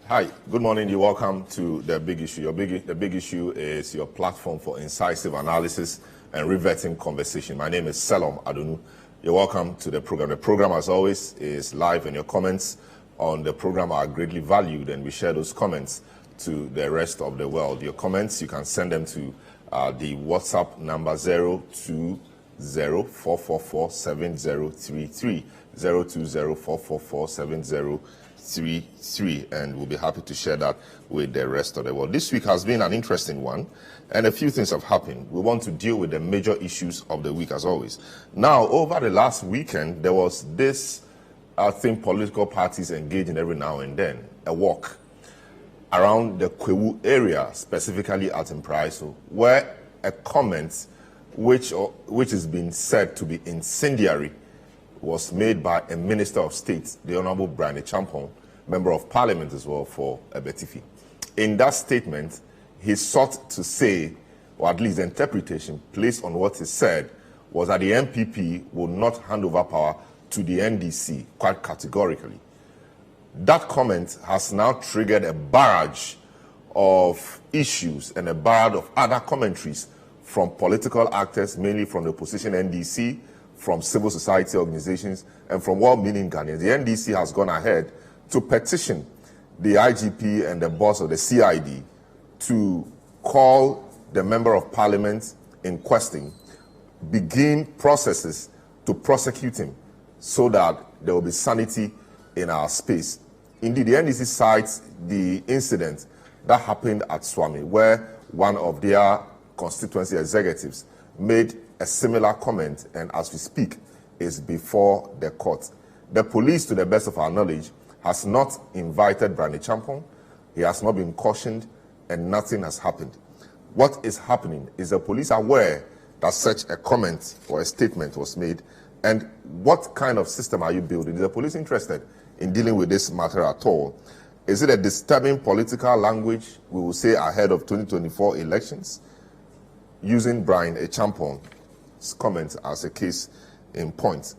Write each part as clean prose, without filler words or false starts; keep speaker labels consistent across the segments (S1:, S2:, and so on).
S1: Hi, good morning. You're welcome to The Big Issue. The Big Issue is your platform for incisive analysis and riveting conversation. My name is Selom Adunu. You're welcome to the program. The program, as always, is live, and your comments on the program are greatly valued, and we share those comments to the rest of the world. Your comments, you can send them to the WhatsApp number 020-444-7033, 020-444-7033, and we'll be happy to share that with the rest of the world. This week has been an interesting one, and a few things have happened. We want to deal with the major issues of the week, as always. Now, over the last weekend, there was this, I think, political parties engage in every now and then, a walk around the Kwewu area, specifically at Impraiso, where a comment which has been said to be incendiary was made by a Minister of State, the Honorable Bryan Acheampong, Member of Parliament as well for Ebetifi. In that statement, he sought to say, or at least the interpretation placed on what he said, was that the MPP will not hand over power to the NDC, quite categorically. That comment has now triggered a barrage of issues and a barrage of other commentaries from political actors, mainly from the opposition NDC, from civil society organizations, and from well-meaning Ghanaians. The NDC has gone ahead to petition the IGP and the boss of the CID to call the Member of Parliament in question, begin processes to prosecute him so that there will be sanity in our space. Indeed, the NDC cites the incident that happened at Swami, where one of their constituency executives made a similar comment, and as we speak, is before the court. The police, to the best of our knowledge, has not invited Bryan Acheampong. He has not been cautioned, and nothing has happened. What is happening is the police are aware that such a comment or a statement was made, and what kind of system are you building? Is the police interested in dealing with this matter at all? Is it a disturbing political language, we will say, ahead of 2024 elections, using Bryan Acheampong's comments as a case in point?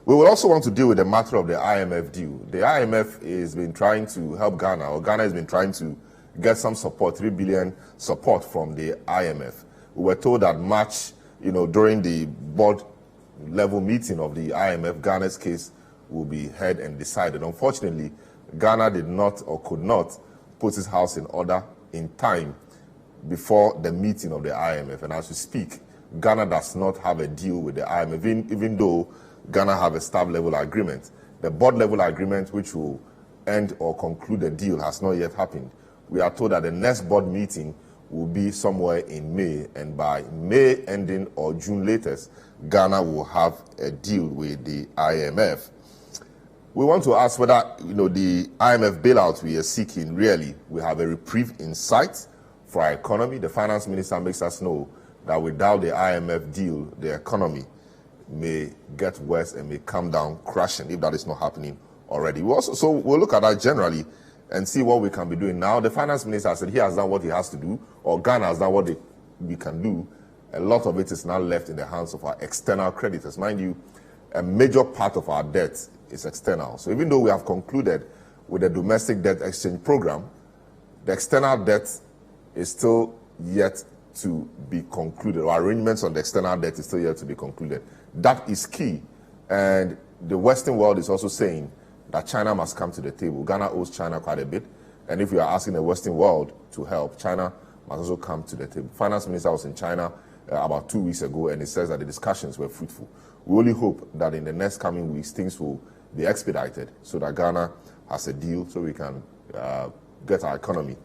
S1: We will also want to deal with the matter of the IMF deal. The IMF has been trying to help Ghana, or Ghana has been trying to get some support, 3 billion support from the IMF. We were told that March, during the board level meeting of the IMF, Ghana's case will be heard and decided. Unfortunately, Ghana did not or could not put its house in order in time before the meeting of the IMF. And as we speak, Ghana does not have a deal with the IMF, even though Ghana have a staff level agreement. The board level agreement, which will end or conclude the deal, has not yet happened. We are told that the next board meeting will be somewhere in May, and by May ending or June latest, Ghana will have a deal with the IMF. We want to ask whether, the IMF bailout we are seeking, really, we have a reprieve in sight for our economy. The finance minister makes us know that without the IMF deal, the economy may get worse and may come down crashing if that is not happening already. So we'll look at that generally and see what we can be doing. Now, the finance minister said he has done what he has to do, or Ghana has done what we can do. A lot of it is now left in the hands of our external creditors. Mind you, a major part of our debt is external. So even though we have concluded with the domestic debt exchange program, the external debt is still yet to be concluded, or arrangements on the external debt is still yet to be concluded. That is key. And the Western world is also saying that China must come to the table. Ghana owes China quite a bit. And if we are asking the Western world to help, China must also come to the table. Finance Minister was in China about 2 weeks ago, and he says that the discussions were fruitful. We only hope that in the next coming weeks, things will be expedited so that Ghana has a deal so we can get our economy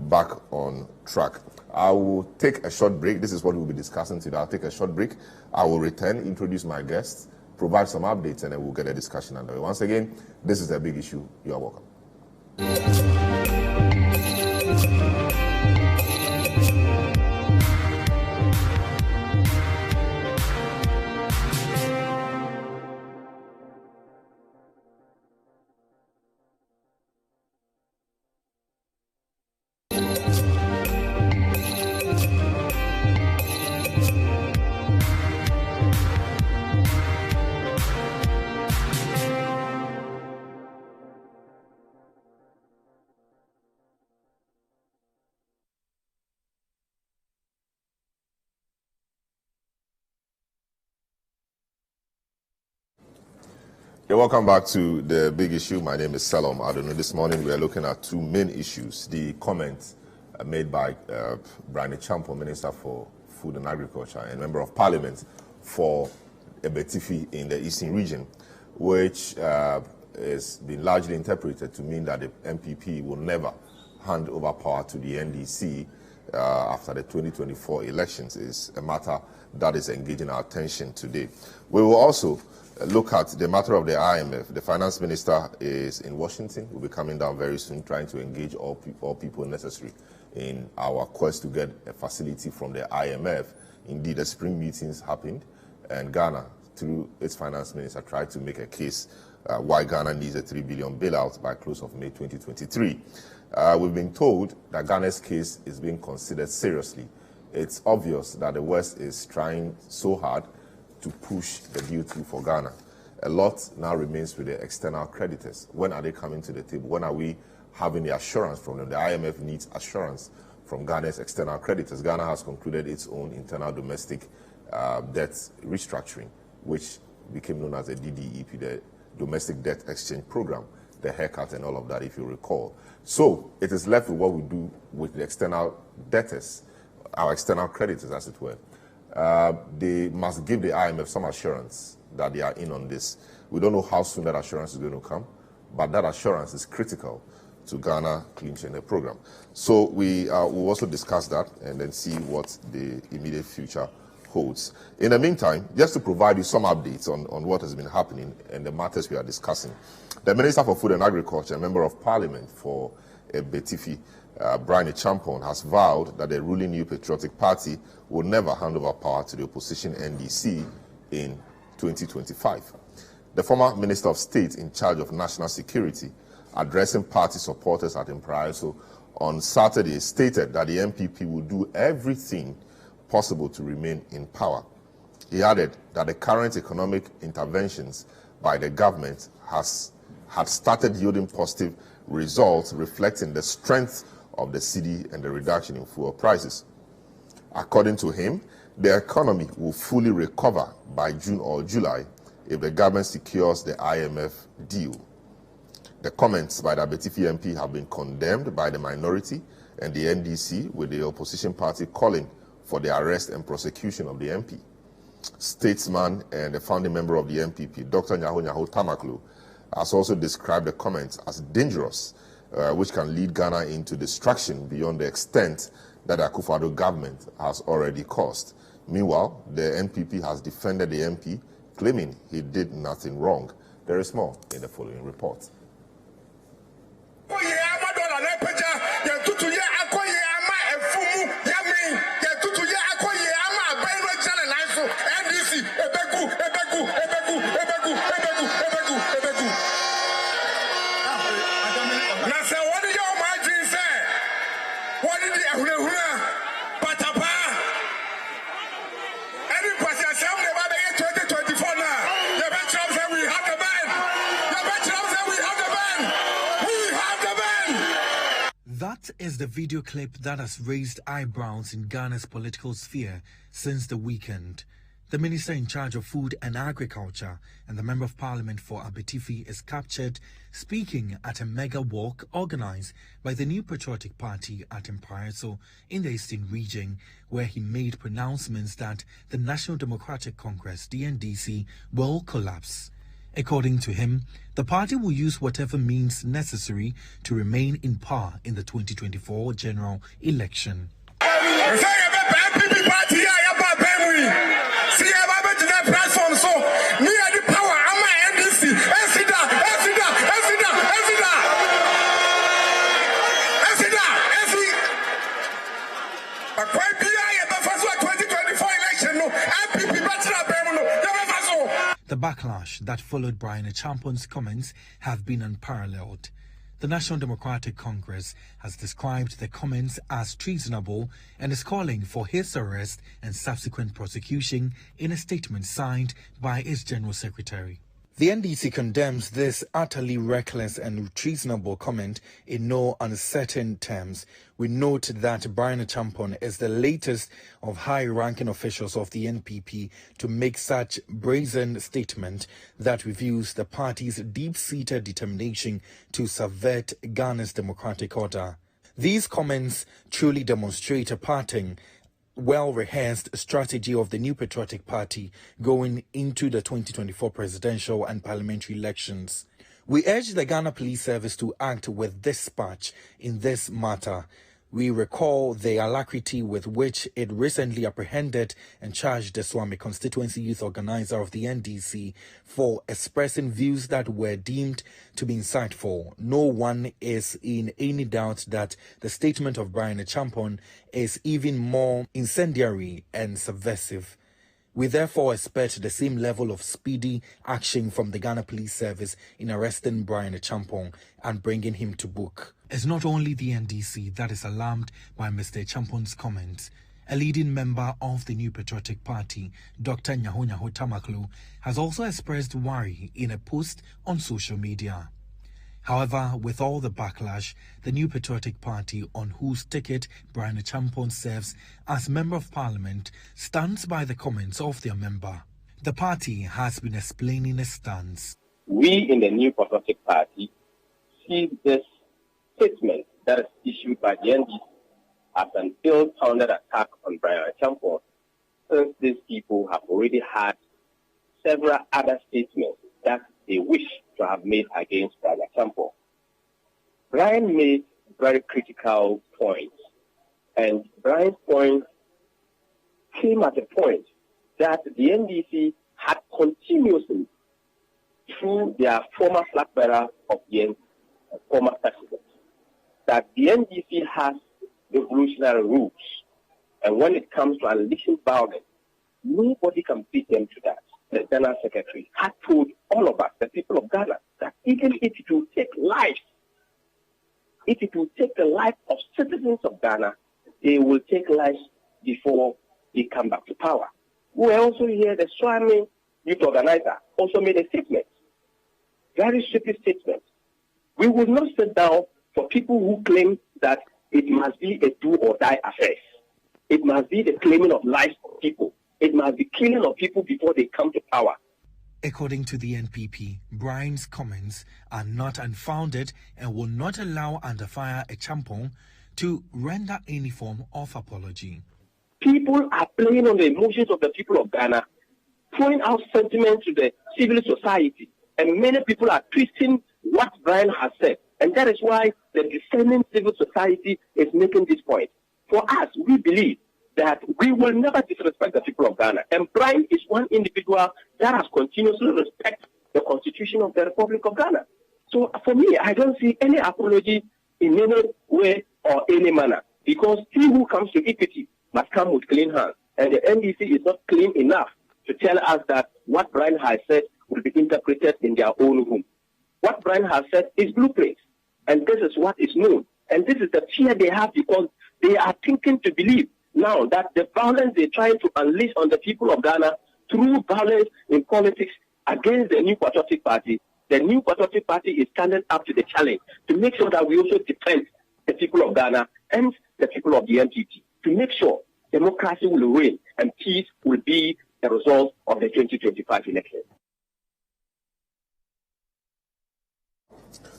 S1: back on track. I will take a short break. This is what we'll be discussing today. I'll take a short break. I will return, introduce my guests, provide some updates, and then we'll get a discussion underway. Once again, this is The Big Issue. You are welcome. Yeah, welcome back to the big issue. My name is Salom Adonu. This morning we are looking at two main issues. The comments made by Bryan Acheampong, Minister for Food and Agriculture and Member of Parliament for Ebetifi in the Eastern region, which has been largely interpreted to mean that the MPP will never hand over power to the NDC after the 2024 elections is a matter that is engaging our attention today. We will also look at the matter of the IMF. The finance minister is in Washington. We'll be coming down very soon, trying to engage all people necessary in our quest to get a facility from the IMF. Indeed, the spring meetings happened, and Ghana, through its finance minister, tried to make a case why Ghana needs a 3 billion bailout by close of May 2023. We've been told that Ghana's case is being considered seriously. It's obvious that the West is trying so hard to push the deal through for Ghana. A lot now remains with the external creditors. When are they coming to the table? When are we having the assurance from them? The IMF needs assurance from Ghana's external creditors. Ghana has concluded its own internal domestic debt restructuring, which became known as the DDEP, the Domestic Debt Exchange Program, the haircut and all of that, if you recall. So it is left with what we do with the external debtors, our external creditors, as it were. They must give the IMF some assurance that they are in on this. We don't know how soon that assurance is going to come, but that assurance is critical to Ghana clinching the program. So we'll also discuss that and then see what the immediate future holds. In the meantime, just to provide you some updates on what has been happening and the matters we are discussing, the Minister for Food and Agriculture, a Member of Parliament for Ebetifi, Bryan Acheampong, has vowed that the ruling New Patriotic Party will never hand over power to the opposition NDC in 2025. The former Minister of State in charge of national security, addressing party supporters at Impraiso on Saturday, stated that the MPP will do everything possible to remain in power. He added that the current economic interventions by the government had started yielding positive results, reflecting the strength of the cedi and the reduction in fuel prices. According to him, the economy will fully recover by June or July if the government secures the IMF deal. The comments by the Ebetifi MP have been condemned by the minority and the NDC, with the opposition party calling for the arrest and prosecution of the MP. Statesman and a founding member of the MPP, Dr. Nyaho Tamaklo, has also described the comments as dangerous, which can lead Ghana into destruction beyond the extent that the Akufo-Addo government has already caused. Meanwhile, the NPP has defended the MP, claiming he did nothing wrong. There is more in the following report.
S2: That is the video clip that has raised eyebrows in Ghana's political sphere since the weekend. The minister in charge of food and agriculture and the member of parliament for Ebetifi is captured speaking at a mega walk organized by the New Patriotic Party at Impraiso in the Eastern region, where he made pronouncements that the National Democratic Congress, the NDC, will collapse. According to him, the party will use whatever means necessary to remain in power in the 2024 general election. The backlash that followed Bryan Acheampong's comments have been unparalleled. The National Democratic Congress has described the comments as treasonable and is calling for his arrest and subsequent prosecution in a statement signed by its General Secretary. The NDC condemns this utterly reckless and treasonable comment in no uncertain terms. We note that Bryan Acheampong is the latest of high-ranking officials of the NPP to make such brazen statement that reveals the party's deep-seated determination to subvert Ghana's democratic order. These comments truly demonstrate a parting, well-rehearsed strategy of the New Patriotic Party going into the 2024 presidential and parliamentary elections. We urge the Ghana Police Service to act with dispatch in this matter. We recall the alacrity with which it recently apprehended and charged the Swami constituency youth organizer of the NDC for expressing views that were deemed to be insightful. No one is in any doubt that the statement of Bryan Acheampong is even more incendiary and subversive. We therefore expect the same level of speedy action from the Ghana Police Service in arresting Bryan Acheampong and bringing him to book. It's not only the NDC that is alarmed by Mr. Acheampong's comments. A leading member of the New Patriotic Party, Dr. Nyaho Tamaklo, has also expressed worry in a post on social media. However, with all the backlash, the New Patriotic Party, on whose ticket Bryan Acheampong serves as Member of Parliament, stands by the comments of their member. The party has been explaining its stance.
S3: We in the New Patriotic Party see this statement that is issued by the NDC as an ill-founded attack on Bryan Acheampong, since these people have already had several other statements that they wish to have made against Bryan Acheampong. Bryan made very critical points, and Bryan's point came at a point that the NDC had continuously, through their former flag bearer of the former president, that the NDC has revolutionary rules, and when it comes to unleashing violence, nobody can beat them to that. The General Secretary had told all of us, the people of Ghana, that even if it will take life, if it will take the life of citizens of Ghana, they will take lives before they come back to power. We also hear the Swami youth organizer also made a statement, very stupid statement. We will not sit down for people who claim that it must be a do or die affair. It must be the claiming of lives of people. It must be killing of people before they come to power.
S2: According to the NPP, Bryan's comments are not unfounded and will not allow under fire Acheampong to render any form of apology.
S3: People are playing on the emotions of the people of Ghana, throwing out sentiments to the civil society, and many people are twisting what Bryan has said. And that is why the discerning civil society is making this point. For us, we believe that we will never disrespect the people of Ghana. And Bryan is one individual that has continuously respected the Constitution of the Republic of Ghana. So for me, I don't see any apology in any way or any manner, because he who comes to equity must come with clean hands. And the NDC is not clean enough to tell us that what Bryan has said will be interpreted in their own room. What Bryan has said is blueprint, and this is what is known. And this is the fear they have, because they are thinking to believe now that the violence they're trying to unleash on the people of Ghana through violence in politics against the New Patriotic Party, the New Patriotic Party is standing up to the challenge to make sure that we also defend the people of Ghana and the people of the NPP, to make sure democracy will reign and peace will be the result of the 2025 election.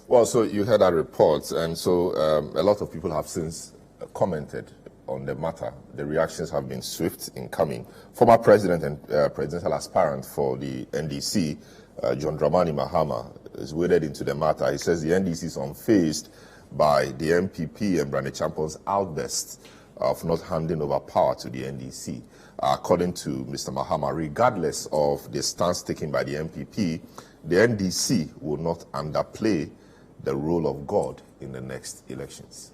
S1: Well, so you heard our reports, and so a lot of people have since commented on the matter. The reactions have been swift in coming. Former president and presidential aspirant for the NDC, John Dramani Mahama, is waded into the matter. He says the NDC is unfazed by the MPP and Bryan Acheampong's outburst of not handing over power to the NDC. According to Mr. Mahama, regardless of the stance taken by the MPP, the NDC will not underplay the role of God in the next elections.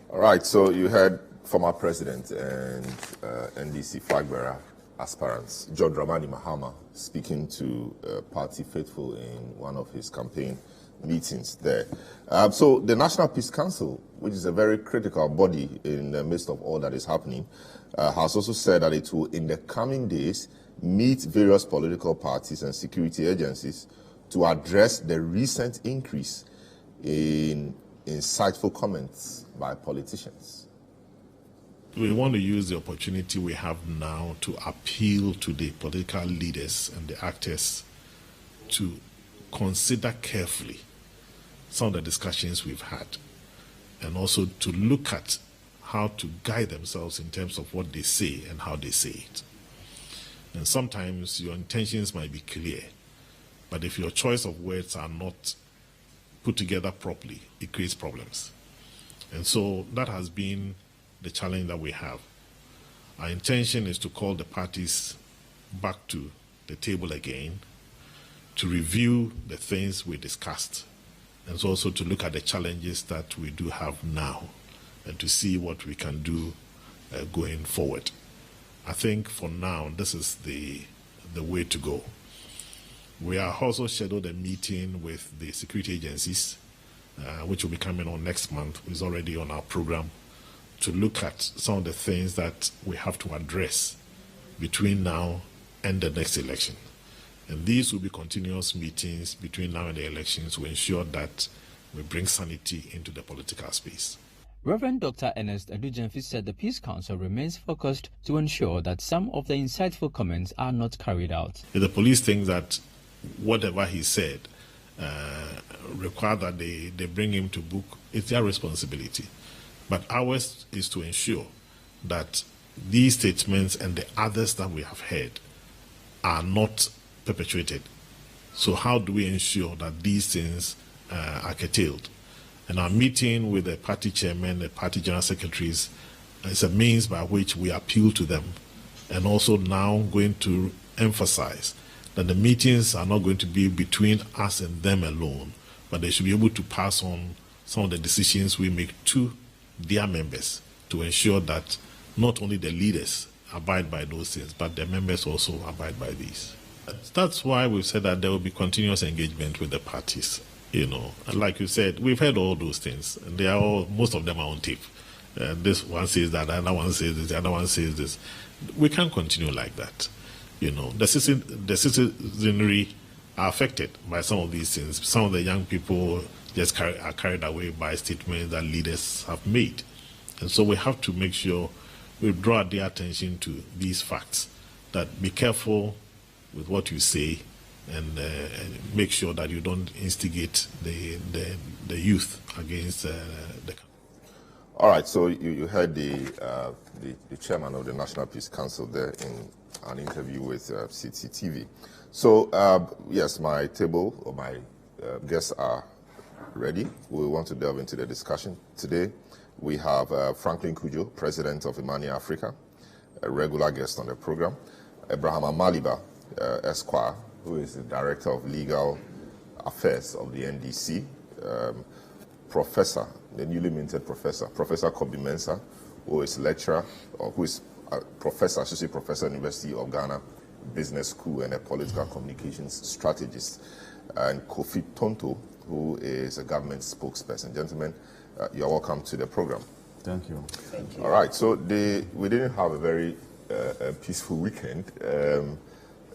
S1: All right, so you heard former president and NDC flag bearer aspirants, John Dramani Mahama, speaking to party faithful in one of his campaign meetings there. So the National Peace Council, which is a very critical body in the midst of all that is happening, has also said that it will, in the coming days, meet various political parties and security agencies to address the recent increase in insightful comments by politicians.
S4: We want to use the opportunity we have now to appeal to the political leaders and the actors to consider carefully some of the discussions we've had, and also to look at how to guide themselves in terms of what they say and how they say it. And sometimes your intentions might be clear, but if your choice of words are not put together properly, it creates problems. And so that has been the challenge that we have. Our intention is to call the parties back to the table again, to review the things we discussed, and also to look at the challenges that we do have now, and to see what we can do going forward. I think for now, this is the way to go. We are also scheduled a meeting with the security agencies, which will be coming on next month, is already on our program, to look at some of the things that we have to address between now and the next election. And these will be continuous meetings between now and the elections to ensure that we bring sanity into the political space.
S5: Reverend Dr. Ernest Adujenfi said the Peace Council remains focused to ensure that some of the insightful comments are not carried out.
S4: If the police think that whatever he said require that they bring him to book, it's their responsibility. But ours is to ensure that these statements and the others that we have heard are not perpetuated. So how do we ensure that these things are curtailed? And our meeting with the party chairman, the party general secretaries, is a means by which we appeal to them, and also now going to emphasize that the meetings are not going to be between us and them alone, but they should be able to pass on some of the decisions we make to their members to ensure that not only the leaders abide by those things, but the members also abide by these. That's why we've said that there will be continuous engagement with the parties. You know, and like you said, we've heard all those things. And they are all, most of them are on tape. This one says that, the other one says this, the other one says this. We can't continue like that. You know, the citizenry are affected by some of these things. Some of the young people just are carried away by statements that leaders have made. And so we have to make sure we draw their attention to these facts, that be careful with what you say, and make sure that you don't instigate the youth against the country.
S1: All right, so you heard the chairman of the National Peace Council there in an interview with CCTV. So, yes, my table or my guests are ready. We want to delve into the discussion today. We have Franklin Kujo, president of Imani Africa, a regular guest on the program. Abraham Amaliba, Esquire, who is the director of legal affairs of the NDC. Professor, the newly minted professor, Professor Kobi Mensah, who is lecturer, or who is professor, associate professor at the University of Ghana Business School and a political communications strategist. And Kofi Tonto, who is a government spokesperson. Gentlemen, you're welcome to the program.
S6: Thank you. Thank you.
S1: All right, so we didn't have a very peaceful weekend.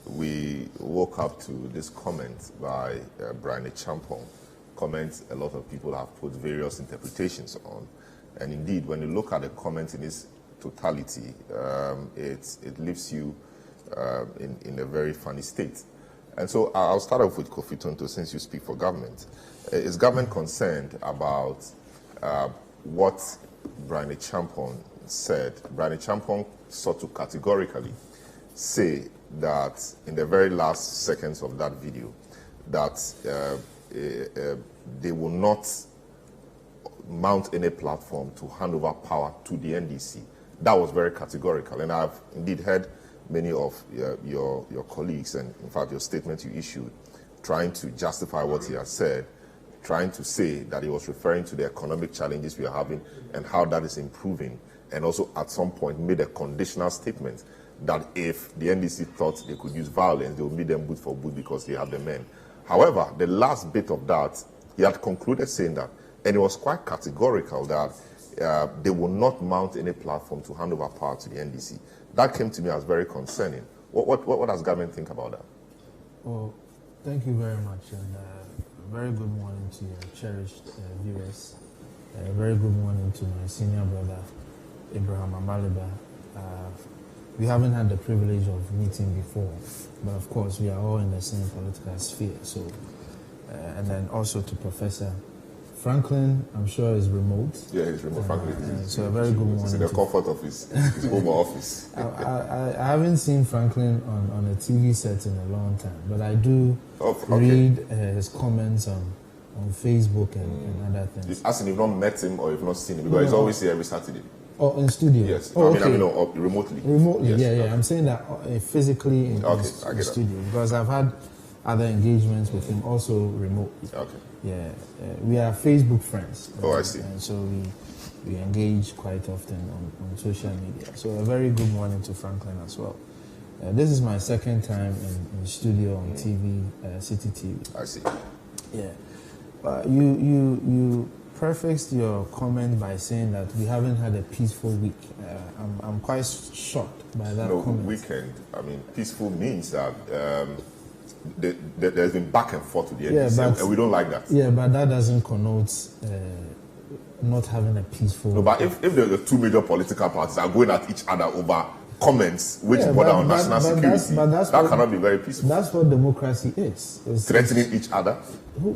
S1: We woke up to this comment by Bryan Acheampong, comments a lot of people have put various interpretations on. And indeed, when you look at the comment in its totality, it leaves you in a very funny state. And so I'll start off with Kofi Tonto, since you speak for government. Is government concerned about what Bryan Acheampong said, Bryan Acheampong sought to categorically say that in the very last seconds of that video, that they will not mount any platform to hand over power to the NDC. That was very categorical, and I've indeed heard many of your colleagues, and in fact your statement you issued, trying to justify what he has said, trying to say that he was referring to the economic challenges we are having and how that is improving, and also at some point made a conditional statement that if the NDC thought they could use violence, they would meet them boot for boot because they have the men. However, the last bit of that, he had concluded saying that, and it was quite categorical that they will not mount any platform to hand over power to the NDC. That came to me as very concerning. What does government think about that?
S6: Well, thank you very much, and very good morning to your cherished viewers. Very good morning to my senior brother, Abraham Amaliba. We haven't had the privilege of meeting before, but of course we are all in the same political sphere. So, and then also to Professor Franklin, I'm sure is remote.
S1: Yeah, he's remote. Franklin.
S6: So a very good morning.
S1: He's in the comfort of his home office.
S6: I haven't seen Franklin on a TV set in a long time, but I do read his comments on Facebook and other things.
S1: As in you've not met him or you've not seen him, because he's always here every Saturday.
S6: Oh, in studio?
S1: Yes.
S6: Oh,
S1: I mean, remotely.
S6: Remotely,
S1: yes,
S6: yeah.
S1: okay.
S6: I'm saying that physically in studio, because I've had other engagements with him also remotely.
S1: Okay.
S6: Yeah, we are Facebook friends.
S1: Oh, I see.
S6: And so we engage quite often on social media. So a very good morning to Franklin as well. This is my second time in studio on TV, City TV.
S1: I see.
S6: Yeah. You prefaced your comment by saying that we haven't had a peaceful week. I'm quite shocked by that comment.
S1: Weekend. I mean, peaceful means that there's been back and forth with the NDC, and we don't like that.
S6: Yeah, but that doesn't connote not having a peaceful.
S1: No, but if the two major political parties are going at each other over comments which border on national security, that cannot be very peaceful.
S6: That's what democracy is.
S1: Threatening each other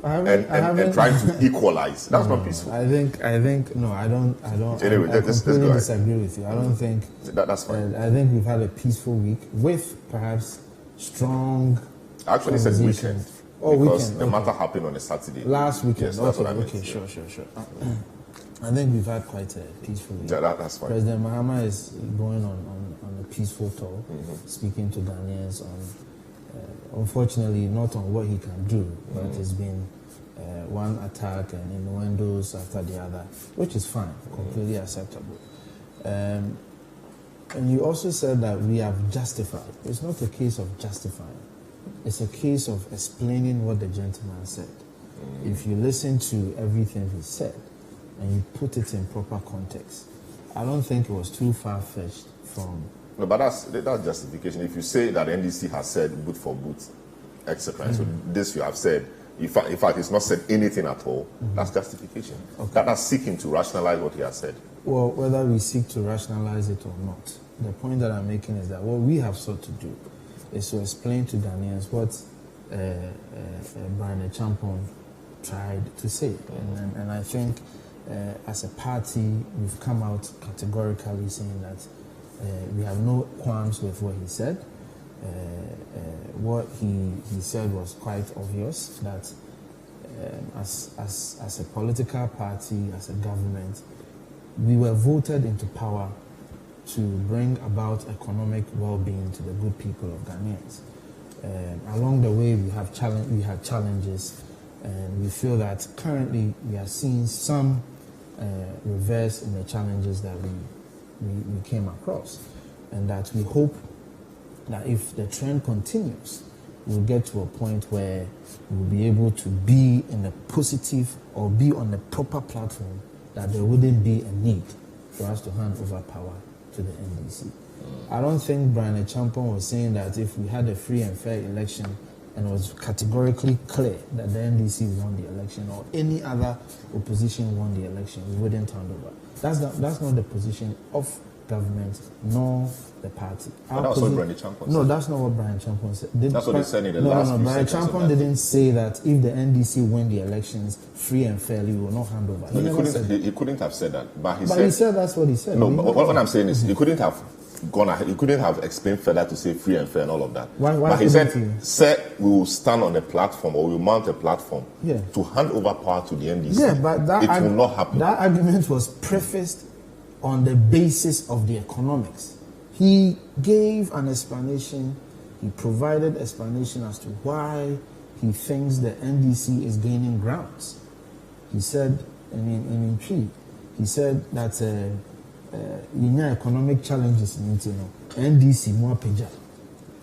S1: and trying to equalize. That's not peaceful.
S6: I think no, I don't.
S1: Anyway,
S6: I completely disagree with you. I don't think
S1: that's fine.
S6: I think we've had a peaceful week with perhaps strong.
S1: Actually, it says weekend.
S6: Oh,
S1: because
S6: weekend.
S1: the matter happened on a Saturday.
S6: Last weekend.
S1: Yes, that's what I mean.
S6: Okay, sure. I think we've had quite a peaceful week.
S1: Yeah, that's fine.
S6: President Mahama is going on a peaceful tour, speaking to Ghanaians on, unfortunately, not on what he can do, but it's been one attack and innuendos after the other, which is fine, completely acceptable. And you also said that we have justified. It's not a case of justifying. It's a case of explaining what the gentleman said. If you listen to everything he said and you put it in proper context, I don't think it was too far-fetched from...
S1: No, but that's justification. If you say that NDC has said boot for boot, etc., so this you have said, in fact, it's not said anything at all, that's justification. Okay. That's seeking to rationalize what he has said.
S6: Well, whether we seek to rationalize it or not, the point that I'm making is that what we have sought to do is to explain to Ghanaians what Bryan Acheampong tried to say. And I think as a party, we've come out categorically saying that we have no qualms with what he said. What he said was quite obvious, that as a political party, as a government, we were voted into power to bring about economic well-being to the good people of Ghanaians. Along the way, we had challenges, and we feel that currently we are seeing some reverse in the challenges that we came across, and that we hope that if the trend continues, we'll get to a point where we'll be able to be in a positive or be on a proper platform, that there wouldn't be a need for us to hand over power to the NDC. I don't think Bryan Acheampong was saying that if we had a free and fair election and it was categorically clear that the NDC won the election or any other opposition won the election, we wouldn't hand over. That's not the position of government nor the party.
S1: That's what Bryan Acheampong said.
S6: No, that's not what Bryan Acheampong said.
S1: That's what he said in the last few
S6: Bryan
S1: seconds
S6: Acheampong didn't say that if the NDC win the elections free and fairly, we will not hand over.
S1: He couldn't have said that. But
S6: he said that's what he said.
S1: No, but what I'm saying is he couldn't have gone ahead. He couldn't have explained further to say free and fair and all of that.
S6: Why
S1: but he said we will stand on a platform or we will mount a platform to hand over power to the NDC.
S6: Yeah, but
S1: it will not happen.
S6: That argument was prefaced on the basis of the economics. He gave an explanation. He provided explanation as to why he thinks the NDC is gaining grounds. He said, in intrigue, he said that economic challenges in NDC more peja.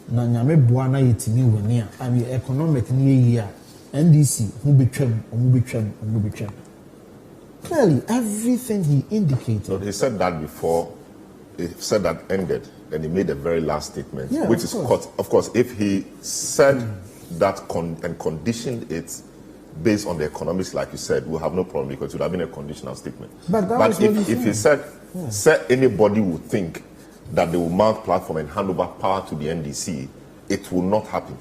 S6: Na nyame boa na yetimi wani a I mean economic ni year NDC who betwem. Clearly, everything he indicated.
S1: So he said that before. He said that ended, and he made a very last statement,
S6: yeah,
S1: which is of course, if he said that and conditioned it based on the economics, like you said, we'll have no problem because it would have been a conditional statement.
S6: But
S1: if he said anybody would think that they will mount platform and hand over power to the NDC, it will not happen.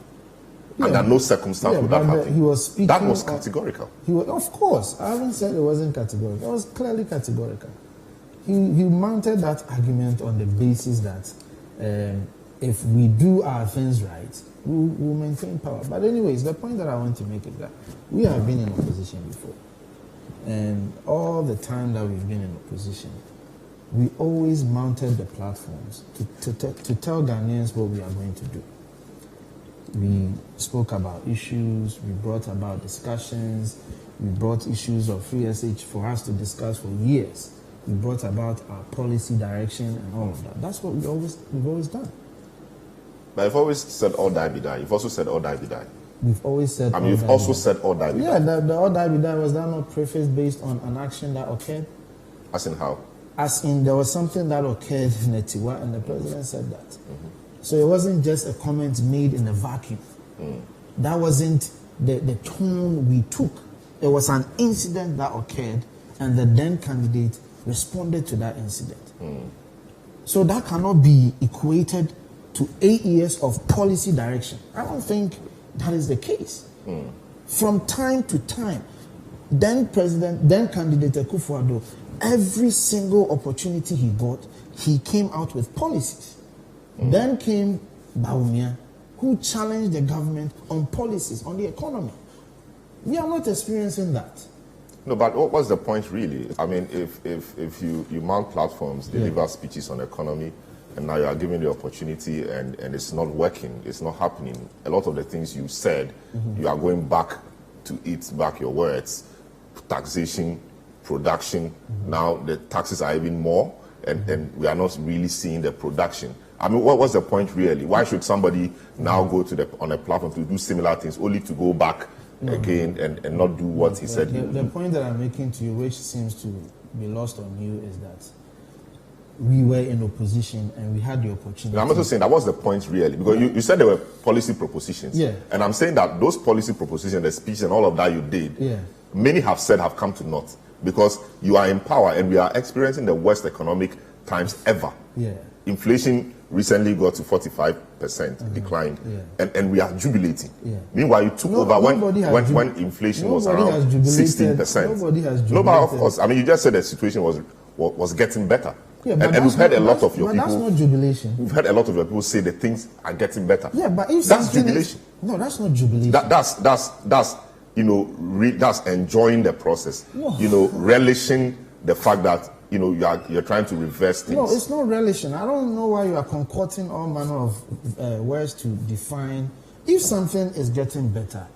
S1: Yeah. Under no circumstance would that happen.
S6: He was speaking.
S1: That was categorical.
S6: Of course, I haven't said it wasn't categorical. It was clearly categorical. He mounted that argument on the basis that if we do our things right, we'll maintain power. But anyways, the point that I want to make is that we have been in opposition before. And all the time that we've been in opposition, we always mounted the platforms to tell Ghanaians what we are going to do. We spoke about issues, we brought about discussions, we brought issues of free SH for us to discuss for years. We brought about our policy direction and all of that. That's what we've always done.
S1: But you've always said all die be die. You've also said all die be die.
S6: We've always said.
S1: You've also said all die be die.
S6: Yeah, the all die be die, was that not prefaced based on an action that occurred?
S1: As in how?
S6: As in there was something that occurred in Etiwa and the president said that. Mm-hmm. So it wasn't just a comment made in a vacuum. That wasn't the tone we took. It was an incident that occurred and the then candidate responded to that incident. So that cannot be equated to 8 years of policy direction. I don't think that is the case. From time to time, then candidate Akufo-Addo, every single opportunity he got, he came out with policies. Then came Bawumia, who challenged the government on policies, on the economy. We are not experiencing that.
S1: No, but what was the point really? I mean, if you mount platforms, deliver speeches on economy, and now you are given the opportunity and it's not working, it's not happening. A lot of the things you said, you are going back to eat back your words. Taxation, production, now the taxes are even more, and we are not really seeing the production. I mean, what was the point really? Why should somebody now go to on a platform to do similar things only to go back again and not do what he said?
S6: The point that I'm making to you, which seems to be lost on you, is that we were in opposition and we had the opportunity.
S1: I'm also saying that was the point really, because you said there were policy propositions.
S6: Yeah.
S1: And I'm saying that those policy propositions, the speech and all of that you did, many have said have come to naught because you are in power and we are experiencing the worst economic times ever. Inflation recently got to 45%, declined, and we are jubilating. Meanwhile, you took over when inflation was around 16%.
S6: Nobody has jubilated.
S1: No, but of course, I mean, you just said the situation was getting better. And we've heard a lot of your people.
S6: That's not jubilation.
S1: We've heard a lot of your people say that things are getting better.
S6: Yeah, but if
S1: that's jubilation.
S6: No, that's not jubilation.
S1: That's that's enjoying the process. No. Relishing the fact that you're trying to reverse things.
S6: No, it's not relishing. I don't know why you are concocting all manner of words to define. If something is getting better,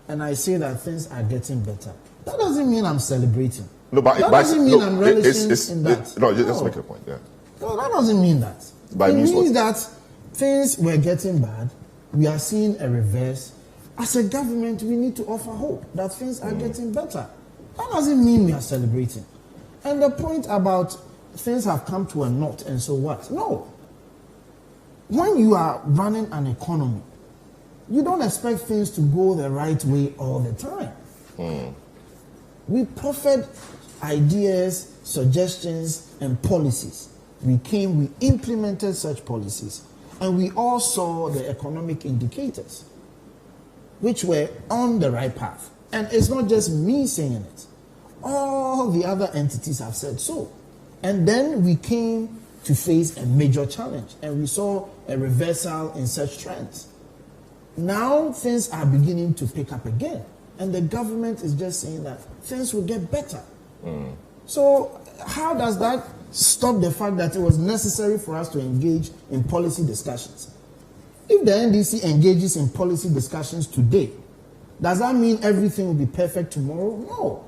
S6: and I say that things are getting better, that doesn't mean I'm celebrating.
S1: No, but
S6: that doesn't mean I'm relishing in that.
S1: Just make a point. Yeah.
S6: No, that doesn't mean that. It means that things were getting bad. We are seeing a reverse. As a government, we need to offer hope that things are getting better. That doesn't mean we are celebrating. And the point about things have come to a knot and so what? No. When you are running an economy, you don't expect things to go the right way all the time. We proffered ideas, suggestions, and policies we implemented such policies, and we all saw the economic indicators, which were on the right path. And it's not just me saying it. All the other entities have said so. And then we came to face a major challenge, and we saw a reversal in such trends. Now things are beginning to pick up again, and the government is just saying that things will get better. So how does that stop the fact that it was necessary for us to engage in policy discussions? If the NDC engages in policy discussions today, does that mean everything will be perfect tomorrow? No.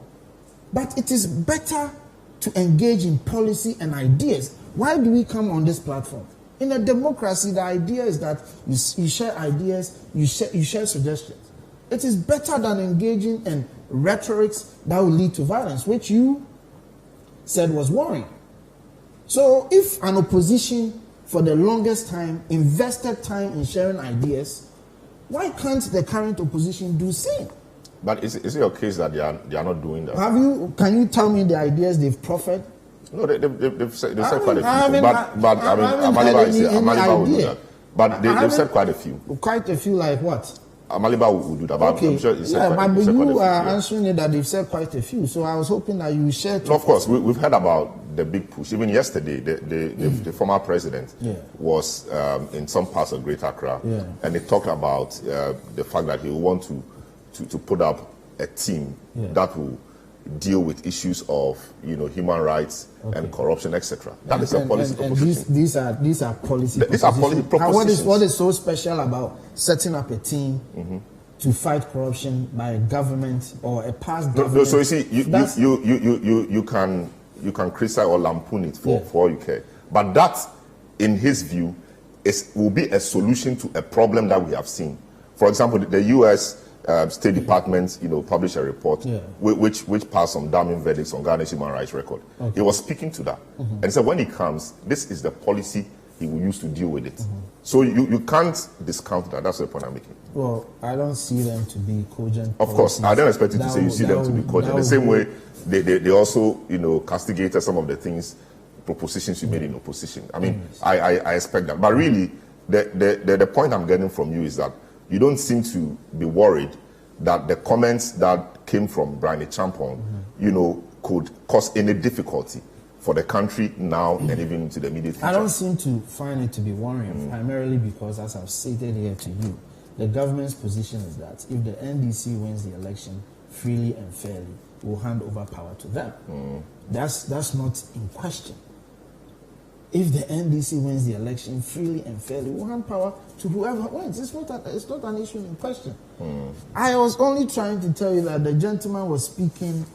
S6: But it is better to engage in policy and ideas. Why do we come on this platform? In a democracy, the idea is that you share ideas, you share suggestions. It is better than engaging in rhetorics that will lead to violence, which you said was worrying. So if an opposition for the longest time invested time in sharing ideas, why can't the current opposition do the same?
S1: But is it your case that they are not doing that?
S6: Can you tell me the ideas they've proffered?
S1: No, they've said quite a few. But Amaliba will do that. But they've said quite a few.
S6: Quite a few, like what?
S1: Amaliba will do that. But
S6: Okay.
S1: I'm sure
S6: But you are answering it that they've said quite a few. So I was hoping that you share.
S1: No, of course, we've heard about the big push. Even yesterday, the former president was in some parts of Greater Accra, and he talked about the fact that he will want to put up a team that will deal with issues of human rights and corruption, etc. That is a policy proposition.
S6: And these are policy.
S1: These are policy propositions.
S6: What is so special about setting up a team to fight corruption by a government or a past government?
S1: No, so you see, you can criticize or lampoon it for all you care, but that, in his view, will be a solution to a problem that we have seen. For example, the U.S. State Department, published a report which passed some damning verdicts on Ghana's human rights record. He was speaking to that, and he said when he comes, this is the policy he will use to deal with it. So you can't discount that. That's the point I'm making.
S6: Well, I don't see them to be cogent.
S1: Of course, I don't expect you to say you see them to be cogent. The same way they also castigated some of the propositions you made in opposition. I mean, I expect that, but really, the point I'm getting from you is that you don't seem to be worried that the comments that came from Bryan Acheampong, could cause any difficulty for the country now and even into the immediate future.
S6: I don't seem to find it to be worrying, primarily because, as I've stated here to you, the government's position is that if the NDC wins the election freely and fairly, we'll hand over power to them. That's not in question. If the NDC wins the election freely and fairly, we'll hand power to whoever wins. It's not an issue in question. I was only trying to tell you that the gentleman was speaking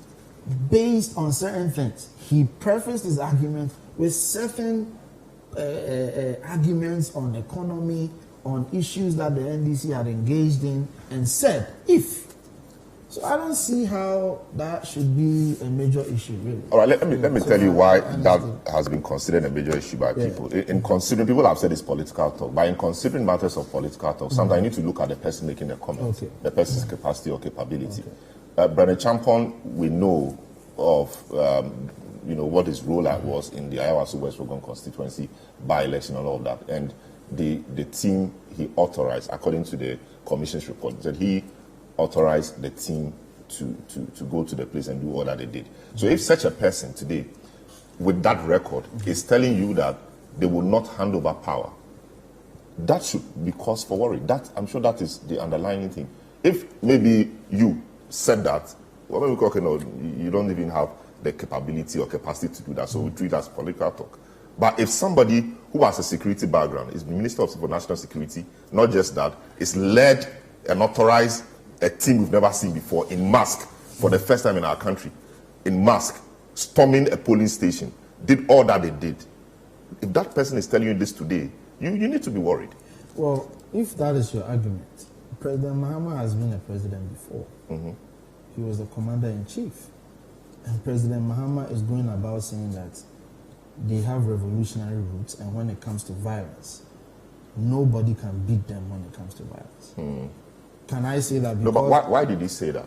S6: based on certain things. He prefaced his argument with certain arguments on economy, on issues that the NDC had engaged in, and said, if. So I don't see how that should be a major issue, really.
S1: All right, let me tell you why that has been considered a major issue by people. In considering, people have said it's political talk, but in considering matters of political talk, sometimes you need to look at the person making the comment, the person's capacity or capability. Bryan Acheampong, we know of, what his role was in the Ayawaso West Rogon constituency by-election and all of that, and the team he authorized, according to the commission's report, that he authorized the team to go to the place and do all that they did. So if such a person today, with that record, is telling you that they will not hand over power, that should be cause for worry. That, I'm sure that is the underlying thing. If maybe you said that, well, maybe you don't even have the capability or capacity to do that, so we treat it as political talk. But if somebody who has a security background, is the Minister of National Security, not just that, is led and authorized a team we've never seen before in mask for the first time in our country, in mask, storming a polling station, did all that they did. If that person is telling you this today, you need to be worried.
S6: Well, if that is your argument, President Mahama has been a president before. He was the commander-in-chief. And President Mahama is going about saying that they have revolutionary roots, and when it comes to violence, nobody can beat them when it comes to violence. Can I say that?
S1: No, but why did he say that?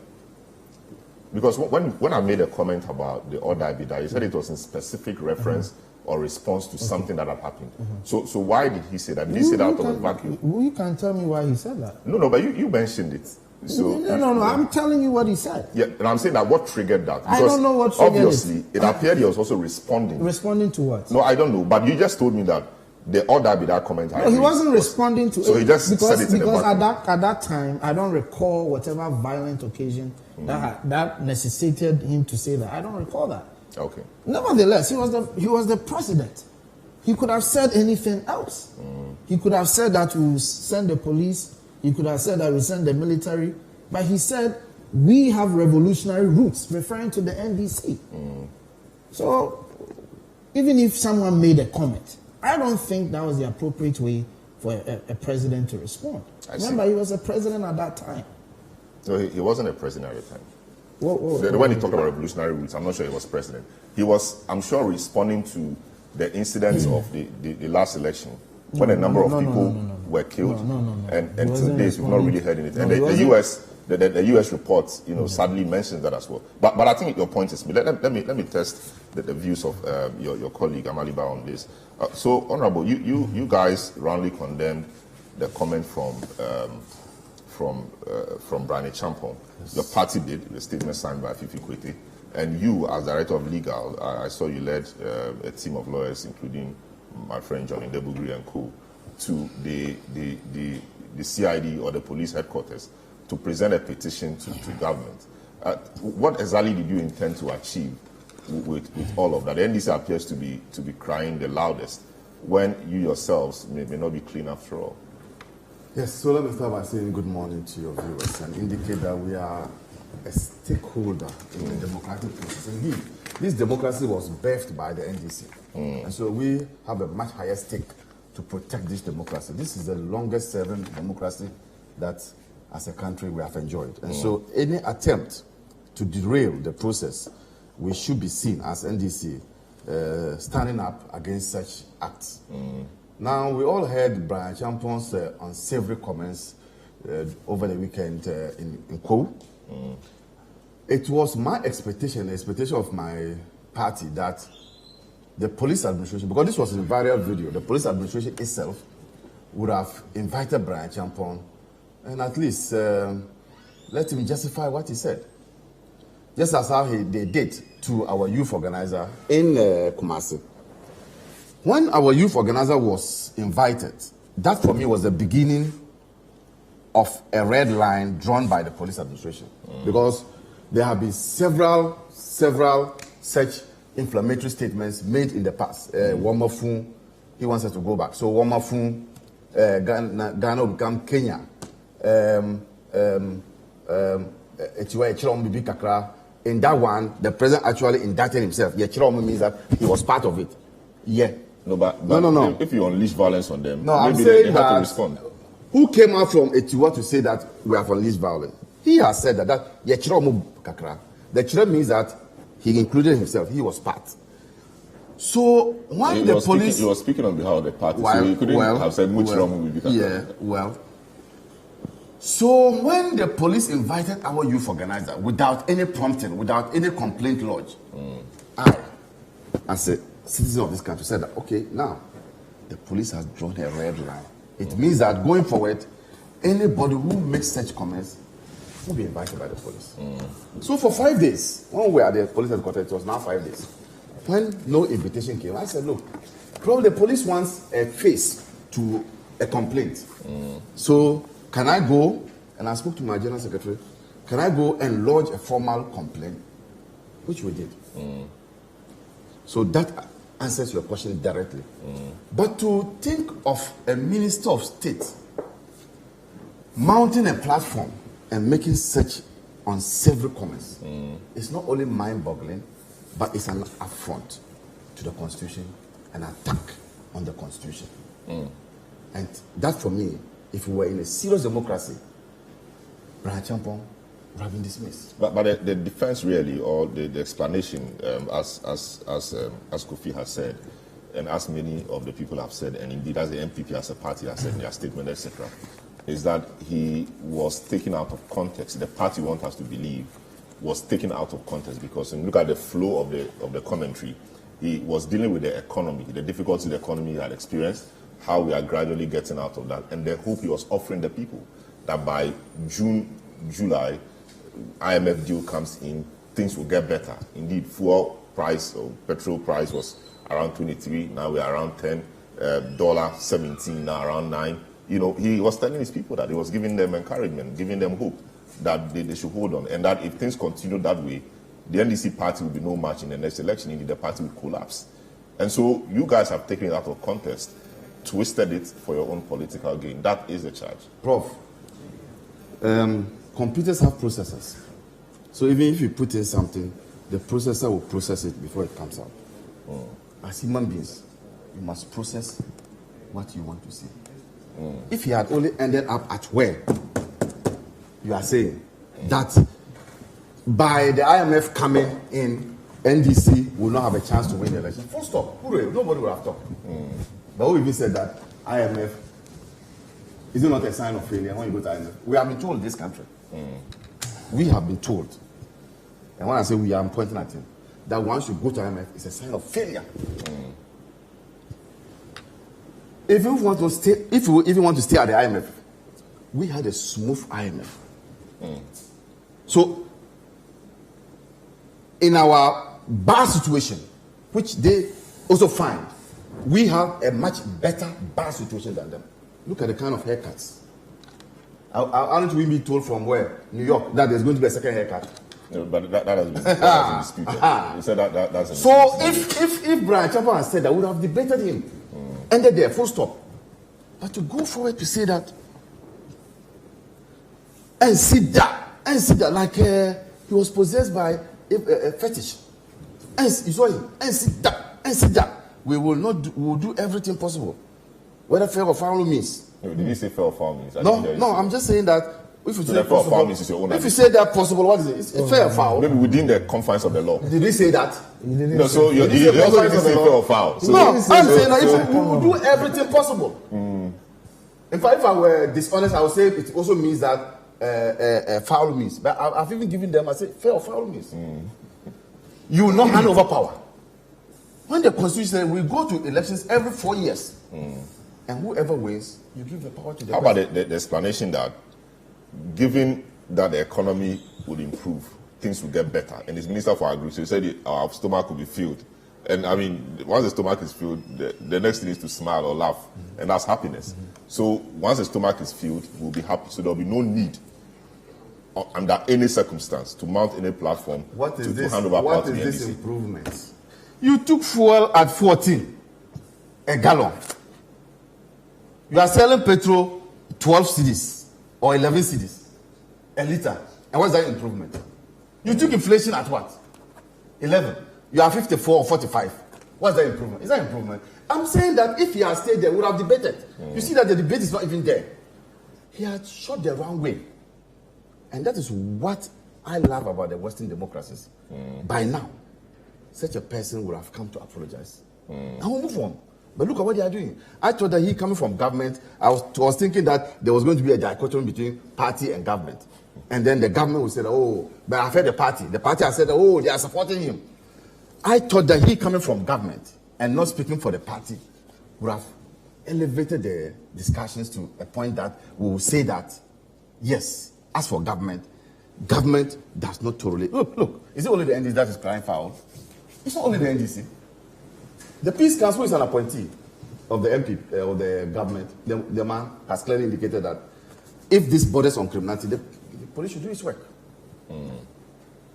S1: Because when I made a comment about the order bidder, he said it was in specific reference or response to something that had happened. So why did he say that? Did he say that out of a vacuum?
S6: You can tell me why he said that.
S1: No, but you mentioned it. So
S6: no. I'm telling you what he said.
S1: Yeah, and I'm saying that what triggered that? Because
S6: I don't know what triggered
S1: obviously, it appeared he was also responding.
S6: Responding to what?
S1: No, I don't know. But you just told me that the order with that comment.
S6: No, he wasn't responding to it.
S1: So he just said it in the
S6: because at that time, I don't recall whatever violent occasion that necessitated him to say that. I don't recall that.
S1: Okay.
S6: Nevertheless, he was the president. He could have said anything else. He could have said that we will send the police. He could have said that we send the military. But he said, we have revolutionary roots, referring to the NDC. So, even if someone made a comment, I don't think that was the appropriate way for a president to respond. Remember, he was a president at that time.
S1: No, he wasn't a president at the time.
S6: When
S1: he talked about revolutionary roots, I'm not sure he was president. He was, I'm sure, responding to the incidents of the last election, when a number of people were killed, and to this we've not really heard anything. And the U.S. reports, sadly mentions that as well. But I think your point is, let me test the views of your colleague Amaliba on this. So, Honourable, you guys roundly condemned the comment from Bryan Acheampong. Yes. Your party did, the statement signed by Fifi Kwete, and you, as Director of Legal, I saw you led a team of lawyers, including my friend Johnny Debugri and co, to the CID or the police headquarters to present a petition to government. What exactly did you intend to achieve with all of that? The NDC appears to be crying the loudest when you yourselves may not be clean after all.
S7: Yes, so let me start by saying good morning to your viewers and indicate that we are a stakeholder in the democratic process. Indeed, this democracy was birthed by the NDC. And so we have a much higher stake to protect this democracy. This is the longest serving democracy that, as a country, we have enjoyed. And so any attempt to derail the process, we should be seen as NDC standing up against such acts. Now, we all heard Bryan Acheampong's unsavory comments over the weekend in Ko. It was my expectation, the expectation of my party, that the police administration, because this was a viral video, the police administration itself would have invited Bryan Acheampong and at least let him justify what he said. Just as how they did to our youth organizer in Kumasi. When our youth organizer was invited, that for me was the beginning of a red line drawn by the police administration. Because there have been several such inflammatory statements made in the past. Wamafun, he wants us to go back. So Wamafun, Ghana will become Kenya. In that one, the president actually indicted himself. Yechiroma means that he was part of it. Yeah.
S1: No. If you unleash violence on them,
S7: no,
S1: maybe
S7: I'm saying
S1: they have to respond.
S7: Who came out from Etiwa to say that we have unleashed violence? He has said that Yechiroma Kakra. The Chira means that he included himself. He was part. So when the police...
S1: He was speaking on behalf of the party, so he couldn't have said Muchiramu will be Kakra.
S7: Yeah, well... So when the police invited our youth organizer without any prompting, without any complaint lodged, I, as a citizen of this country, said that, okay, now the police has drawn a red line. It means that going forward, anybody who makes such comments will be invited by the police. So for 5 days, when we were at the police headquarters, it was now 5 days. When no invitation came, I said, look, probably the police wants a face to a complaint. So can I go, and I spoke to my general secretary, can I go and lodge a formal complaint? Which we did. So that answers your question directly. But to think of a minister of state mounting a platform and making such unsavory comments is not only mind-boggling, but it's an affront to the Constitution, an attack on the Constitution. And that, for me, if we were in a serious democracy, Bryan Acheampong would have been dismissed.
S1: But the defense really, or the explanation, as Kofi has said, and as many of the people have said, and indeed as the MPP as a party has said in their statement, etc., is that he was taken out of context. The party wants us to believe was taken out of context, because when you look at the flow of the commentary, he was dealing with the economy, the difficulties the economy had experienced, how we are gradually getting out of that, and the hope he was offering the people that by June, July, IMF deal comes in, things will get better. Indeed, fuel price or petrol price was around 23, now we're around 10, $17, now around 9. You know, he was telling his people that he was giving them encouragement, giving them hope that they should hold on, and that if things continue that way, the NDC party will be no match in the next election. Indeed, the party will collapse. And so you guys have taken it out of context, twisted it for your own political gain. That is the charge.
S7: Prof, computers have processors. So even if you put in something, the processor will process it before it comes out. As human beings, you must process what you want to see. If he had only ended up at where you are saying that by the IMF coming in, NDC will not have a chance to win the election. Full stop. Hooray. Nobody will have talked. But who even said that IMF is it not a sign of failure when you go to IMF? We have been told in this country. We have been told. And when I say we, I'm pointing at him. That once you go to IMF, it's a sign of failure. If you want to stay, if you even want to stay at the IMF, we had a smooth IMF. So, in our bar situation, which they also find, we have a much better bar situation than them. Look at the kind of haircuts. Aren't we being told from where? New York, that there's going to be a second haircut?
S1: No, but that has been disputed. You said that's
S7: so if Bryan Acheampong had said that, we would have debated him. Ended there, full stop. But to go forward to say that, and sit that like he was possessed by a fetish. And you saw him, and sit that. We will do everything possible, whether fair or foul means.
S1: No, did he say fair or foul means?
S7: No, I'm just saying that if you say possible,
S1: foul means it's your own
S7: if you say that possible, what is it? It's fair or foul.
S1: Maybe within the confines of the law.
S7: Did he say that?
S1: No, so you also didn't say fair or foul. So
S7: no, I'm saying that if we will do everything possible. In fact, if I were dishonest, I would say it also means that foul means. But I've even given them, I say fair or foul means. You will not hand over power. When the Constitution says we go to elections every 4 years, and whoever wins, you give the power to the
S1: How about the explanation that given that the economy would improve, things will get better, and his Minister for Agriculture said our stomach will be filled. And I mean, once the stomach is filled, the next thing is to smile or laugh, and that's happiness. So once the stomach is filled, we'll be happy. So there'll be no need under any circumstance to mount any platform to hand over power to the NDC. What is this
S7: improvement? You took fuel at 14 a gallon. You are selling petrol 12 cedis or 11 cedis a liter. And what's that improvement? You took inflation at what? 11. You are 54 or 45. What's that improvement? Is that improvement? I'm saying that if he had stayed there, we would have debated. You see that the debate is not even there. He had shot the wrong way. And that is what I love about the Western democracies. By now, such a person would have come to apologize. And we'll move on. But look at what they are doing. I thought that he coming from government, I was thinking that there was going to be a dichotomy between party and government. And then the government would say, oh, but I've heard the party. The party has said, oh, they are supporting him. I thought that he coming from government and not speaking for the party would have elevated the discussions to a point that we will say that, yes, as for government does not totally... Look, is it only the NDC that is crying foul? It's not only the NDC. The Peace Council is an appointee of the MP, of the government. The man has clearly indicated that if this borders on criminality, the police should do its work.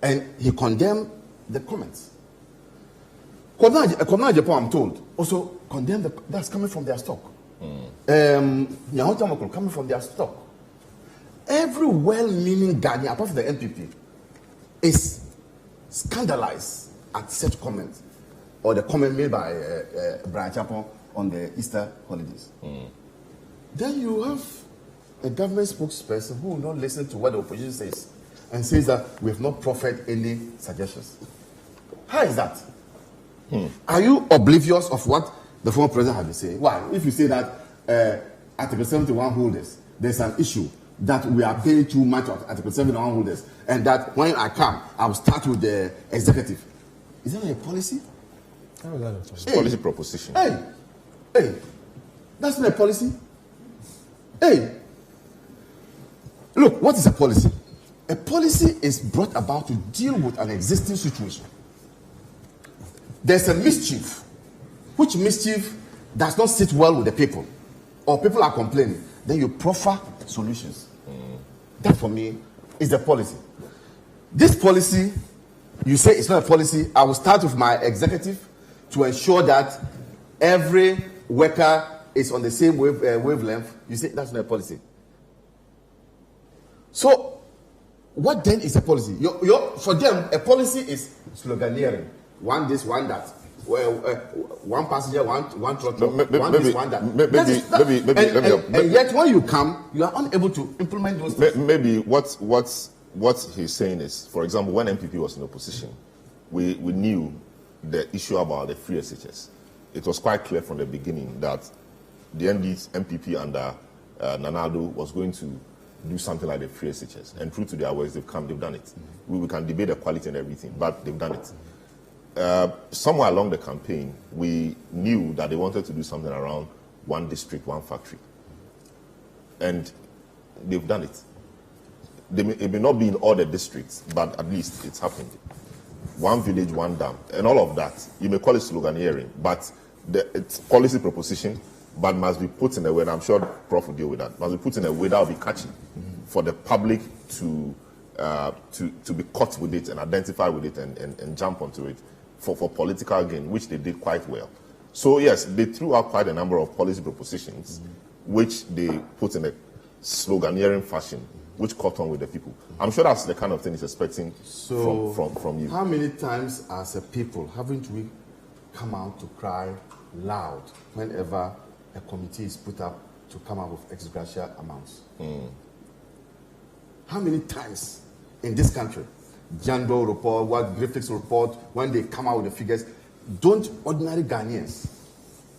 S7: And he condemned the comments. Condemnation, I'm told, also condemned that's coming from their stock. Coming from their stock. Every well-meaning Ghanaian, apart from the NPP, is scandalized at such comments, or the comment made by Bryan Acheampong on the Easter holidays. Then you have a government spokesperson who will not listen to what the opposition says and says that we have not proffered any suggestions. How is that? Are you oblivious of what the former president has been saying? Why? If you say that Article 71 holders, there's an issue that we are paying too much of Article 7 on holders, and that when I come, I'll start with the executive. Is that a policy?
S6: How is that a policy?
S1: It's a policy proposition.
S7: Hey, that's not a policy. Hey, look, what is a policy? A policy is brought about to deal with an existing situation. There's a mischief, which mischief does not sit well with the people, or people are complaining. Then you proffer solutions. That, for me, is the policy. This policy, you say it's not a policy. I will start with my executive to ensure that every worker is on the same wavelength. You say that's not a policy. So, what then is a policy? For them, a policy is sloganeering. One this, one that. One passenger, one truck, one this, one that. And yet, when you come, you are unable to implement those things.
S1: Maybe what he's saying is, for example, when MPP was in opposition, we knew the issue about the free SHS. It was quite clear from the beginning that the MPP under Nanado was going to do something like the free SHS. And true to their words, they've done it. We can debate the quality and everything, but they've done it. Somewhere along the campaign, we knew that they wanted to do something around one district, one factory. And they've done it. It may not be in all the districts, but at least it's happened. One village, one dam, and all of that. You may call it sloganeering, but it's policy proposition, but must be put in a way, and I'm sure Prof will deal with that, must be put in a way that will be catchy for the public to be caught with it and identify with it and jump onto it for political gain, which they did quite well. So yes, they threw out quite a number of policy propositions, which they put in a sloganeering fashion, which caught on with the people. I'm sure that's the kind of thing he's expecting from you.
S7: How many times as a people haven't we come out to cry loud whenever a committee is put up to come up with ex gratia amounts? How many times in this country, Jandro report, what Griffiths report, when they come out with the figures, don't ordinary Ghanaians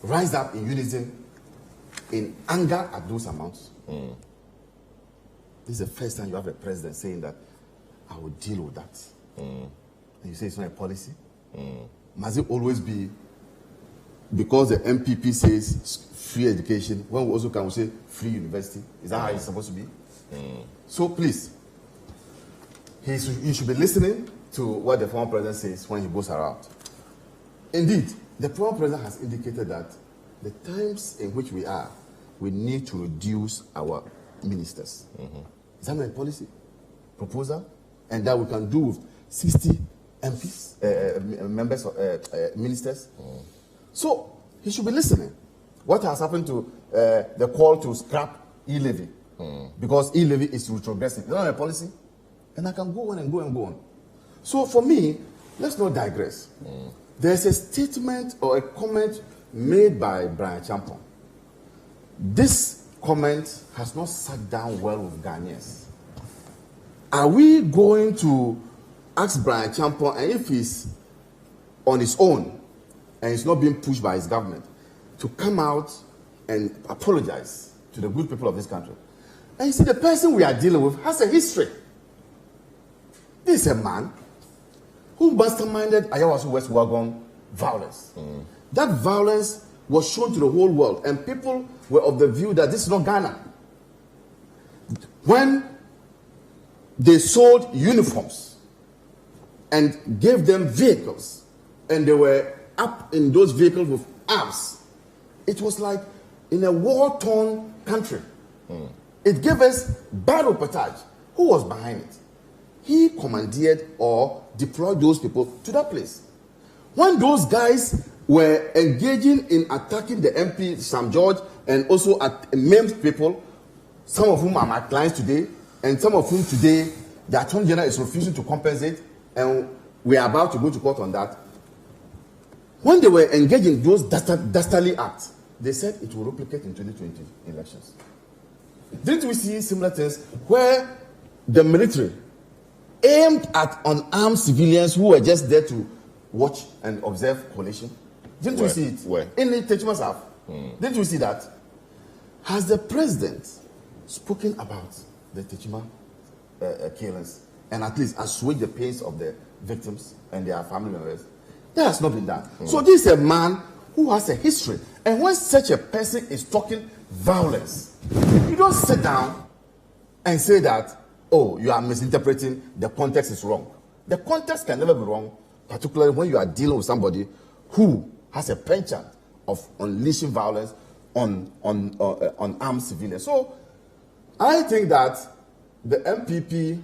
S7: rise up in unison in anger at those amounts? This is the first time you have a president saying that I will deal with that. And you say it's not a policy? Must it always be because the MPP says free education, when we also can say free university? Is that how it's supposed to be? So please, he should be listening to what the former president says when he goes around. Indeed, the former president has indicated that the times in which we are, we need to reduce our ministers. Is that not a policy proposal? And that we can do with 60 MPs, members of ministers. So he should be listening. What has happened to the call to scrap e-levy? Because e-levy is retrogressive. Is that not a policy? And I can go on and go and go on. So for me, let's not digress. There's a statement or a comment made by Bryan Acheampong. This comment has not sat down well with Ghanaians. Are we going to ask Bryan Acheampong, and if he's on his own and he's not being pushed by his government, to come out and apologize to the good people of this country? And you see, the person we are dealing with has a history. This is a man who masterminded Ayawaso West Wagon violence. That violence was shown to the whole world, and people were of the view that this is not Ghana. When they sold uniforms and gave them vehicles, and they were up in those vehicles with arms, it was like in a war-torn country. It gave us bad reportage. Who was behind it? He commandeered or deployed those people to that place. When those guys were engaging in attacking the MP, Sam George, and also maimed people, some of whom are my clients today, and some of whom today the Attorney General is refusing to compensate, and we are about to go to court on that. When they were engaging in those dastardly acts, they said it will replicate in 2020 elections. Didn't we see similar things where the military aimed at unarmed civilians who were just there to watch and observe collation? Didn't we see it?
S1: Where?
S7: In the Techmasaf. Didn't we see that? Has the president spoken about the Techima killings and at least assuage the pains of the victims and their family members. That has not been done. So this is a man who has a history. And when such a person is talking violence, you don't sit down and say that, oh, you are misinterpreting, the context is wrong. The context can never be wrong, particularly when you are dealing with somebody who has a penchant of unleashing violence on armed civilians. So I think that the MPP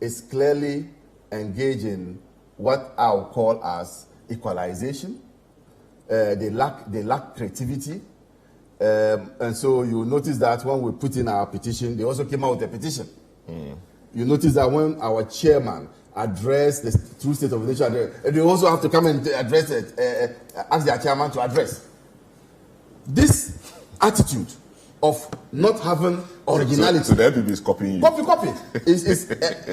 S7: is clearly engaged in what I'll call as equalization. They lack creativity. And so you notice that when we put in our petition, they also came out with a petition. You notice that when our chairman addressed the true state of the nation, they also have to come and address it, ask their chairman to address. This attitude of not having originality.
S1: So the MPP is copying you.
S7: Copy. Is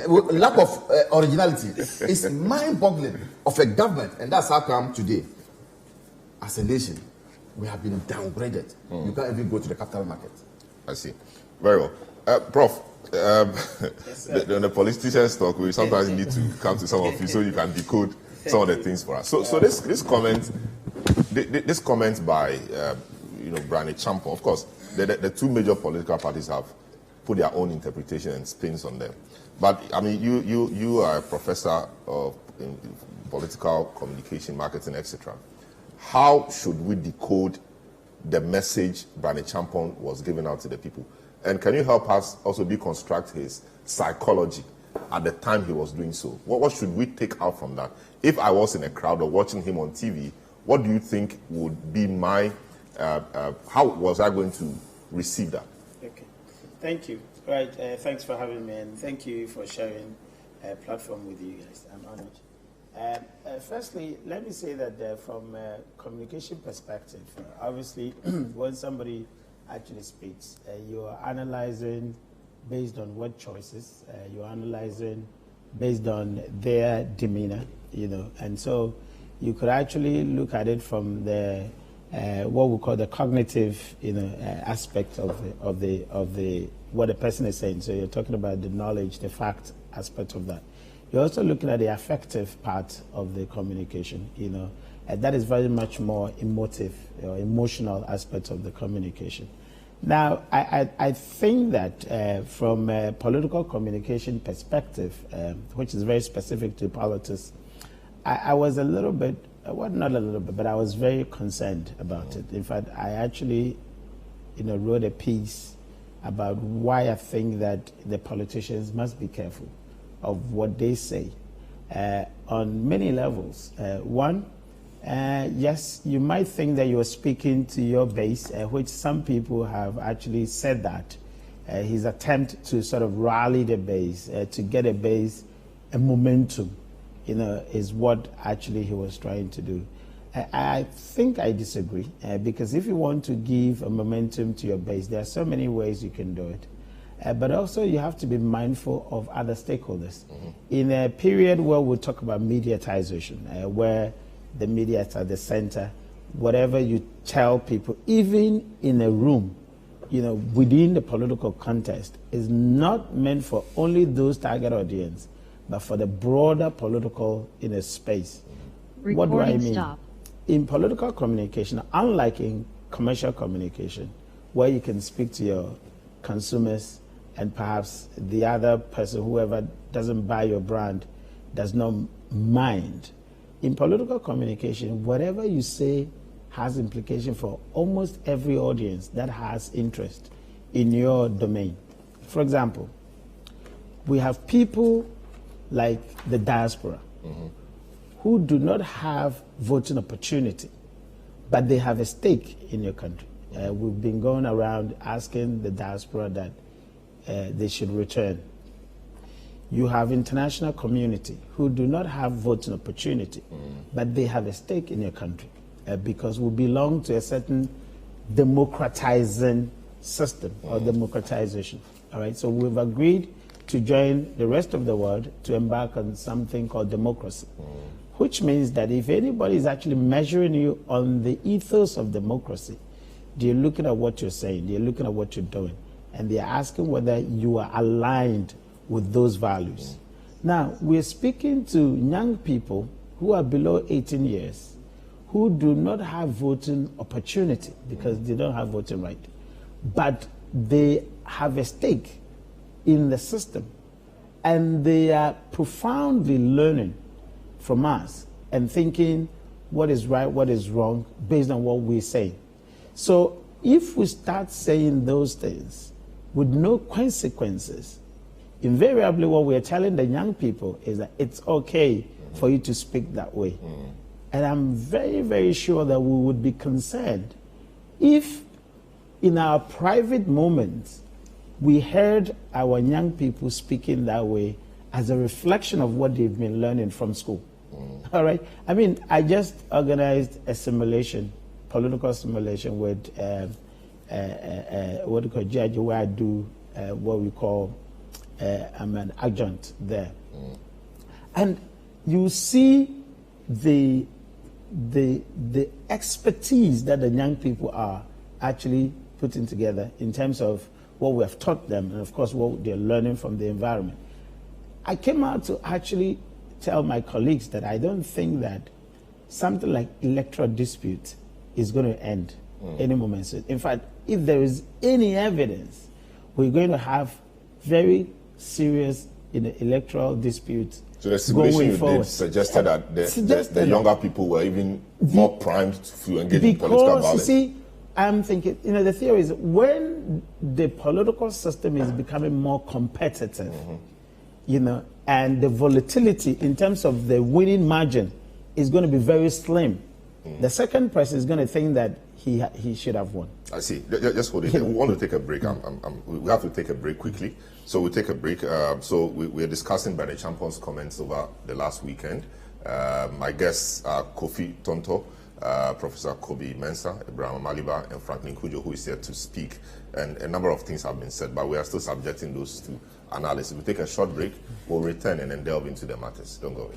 S7: lack of originality. It's mind-boggling of a government, and that's how come today, as a nation, we have been downgraded. You can't even go to the capital market.
S1: I see. Very well. Prof, when the politicians talk, we sometimes need to come to some of you so you can decode some of the things for us. So this comment by Bryan Acheampong, of course, the two major political parties have put their own interpretation and spins on them. But I mean, you are a professor of political communication, marketing, etc. How should we decode the message Bryan Acheampong was giving out to the people? And can you help us also deconstruct his psychology at the time he was doing so? What should we take out from that? If I was in a crowd or watching him on TV, what do you think would be my, how was I going to receive that?
S8: Okay, thank you. Right, thanks for having me, and thank you for sharing a platform with you guys. I'm honored. Firstly, let me say that from a communication perspective, obviously, when somebody actually speaks, you're analyzing based on what choices, you're analyzing based on their demeanor, and so you could actually look at it from the what we call the cognitive, aspect of the what the person is saying. So you're talking about the knowledge, the fact aspect of that. You're also looking at the affective part of the communication, and that is very much more emotive or emotional aspect of the communication. Now, I think that from a political communication perspective, which is very specific to politics, I was a little bit, well, not a little bit, but I was very concerned about it. In fact, I actually, wrote a piece about why I think that the politicians must be careful of what they say on many levels. One, yes, you might think that you're speaking to your base, which some people have actually said that. His attempt to sort of rally the base, to get a base, a momentum, is what actually he was trying to do. I think I disagree, because if you want to give a momentum to your base, there are so many ways you can do it. But also you have to be mindful of other stakeholders. In a period where we talk about mediatization, where the media is at the center, whatever you tell people, even in a room, within the political context, is not meant for only those target audience, but for the broader political space. What do I mean?
S9: Stop.
S8: In political communication, unlike in commercial communication, where you can speak to your consumers and perhaps the other person, whoever doesn't buy your brand, does not mind. In political communication, whatever you say has implication for almost every audience that has interest in your domain. For example, we have people like the diaspora who do not have voting opportunity, but they have a stake in your country. We've been going around asking the diaspora that they should return. You have international community who do not have voting opportunity, but they have a stake in your country because we belong to a certain democratizing system or democratization. All right, so we've agreed to join the rest of the world to embark on something called democracy, which means that if anybody is actually measuring you on the ethos of democracy, they're looking at what you're saying, they're looking at what you're doing. and they're asking whether you are aligned with those values. Now, we're speaking to young people who are below 18 years, who do not have voting opportunity because they don't have voting right, but they have a stake in the system, and they are profoundly learning from us and thinking what is right, what is wrong, based on what we say. So if we start saying those things with no consequences, invariably what we're telling the young people is that it's okay for you to speak that way. And I'm very, very sure that we would be concerned if in our private moments we heard our young people speaking that way as a reflection of what they've been learning from school. All right? I mean, I just organized a simulation, political simulation with what we call judge, where I do what we call I'm an adjunct there. And you see the expertise that the young people are actually putting together in terms of what we have taught them and, of course, what they're learning from the environment. I came out to actually tell my colleagues that I don't think that something like electoral dispute is going to end any moment soon. In fact, if there is any evidence, we're going to have very serious electoral disputes. So the simulation you did
S1: suggested that the younger people were even more primed to engage in political violence.
S8: You see, I'm thinking, the theory is when the political system is becoming more competitive, and the volatility in terms of the winning margin is going to be very slim. The second person is going to think that he should have won.
S1: I see. Just hold it. We want to take a break. We have to take a break quickly. So we take a break. So we're discussing Bryan Acheampong's comments over the last weekend. My guests are Kofi Tonto, Professor Kobe Mensah, Abraham Maliba, and Franklin Kujo, who is here to speak. And a number of things have been said, but we are still subjecting those to analysis. We'll take a short break. We'll return and then delve into the matters. Don't go away.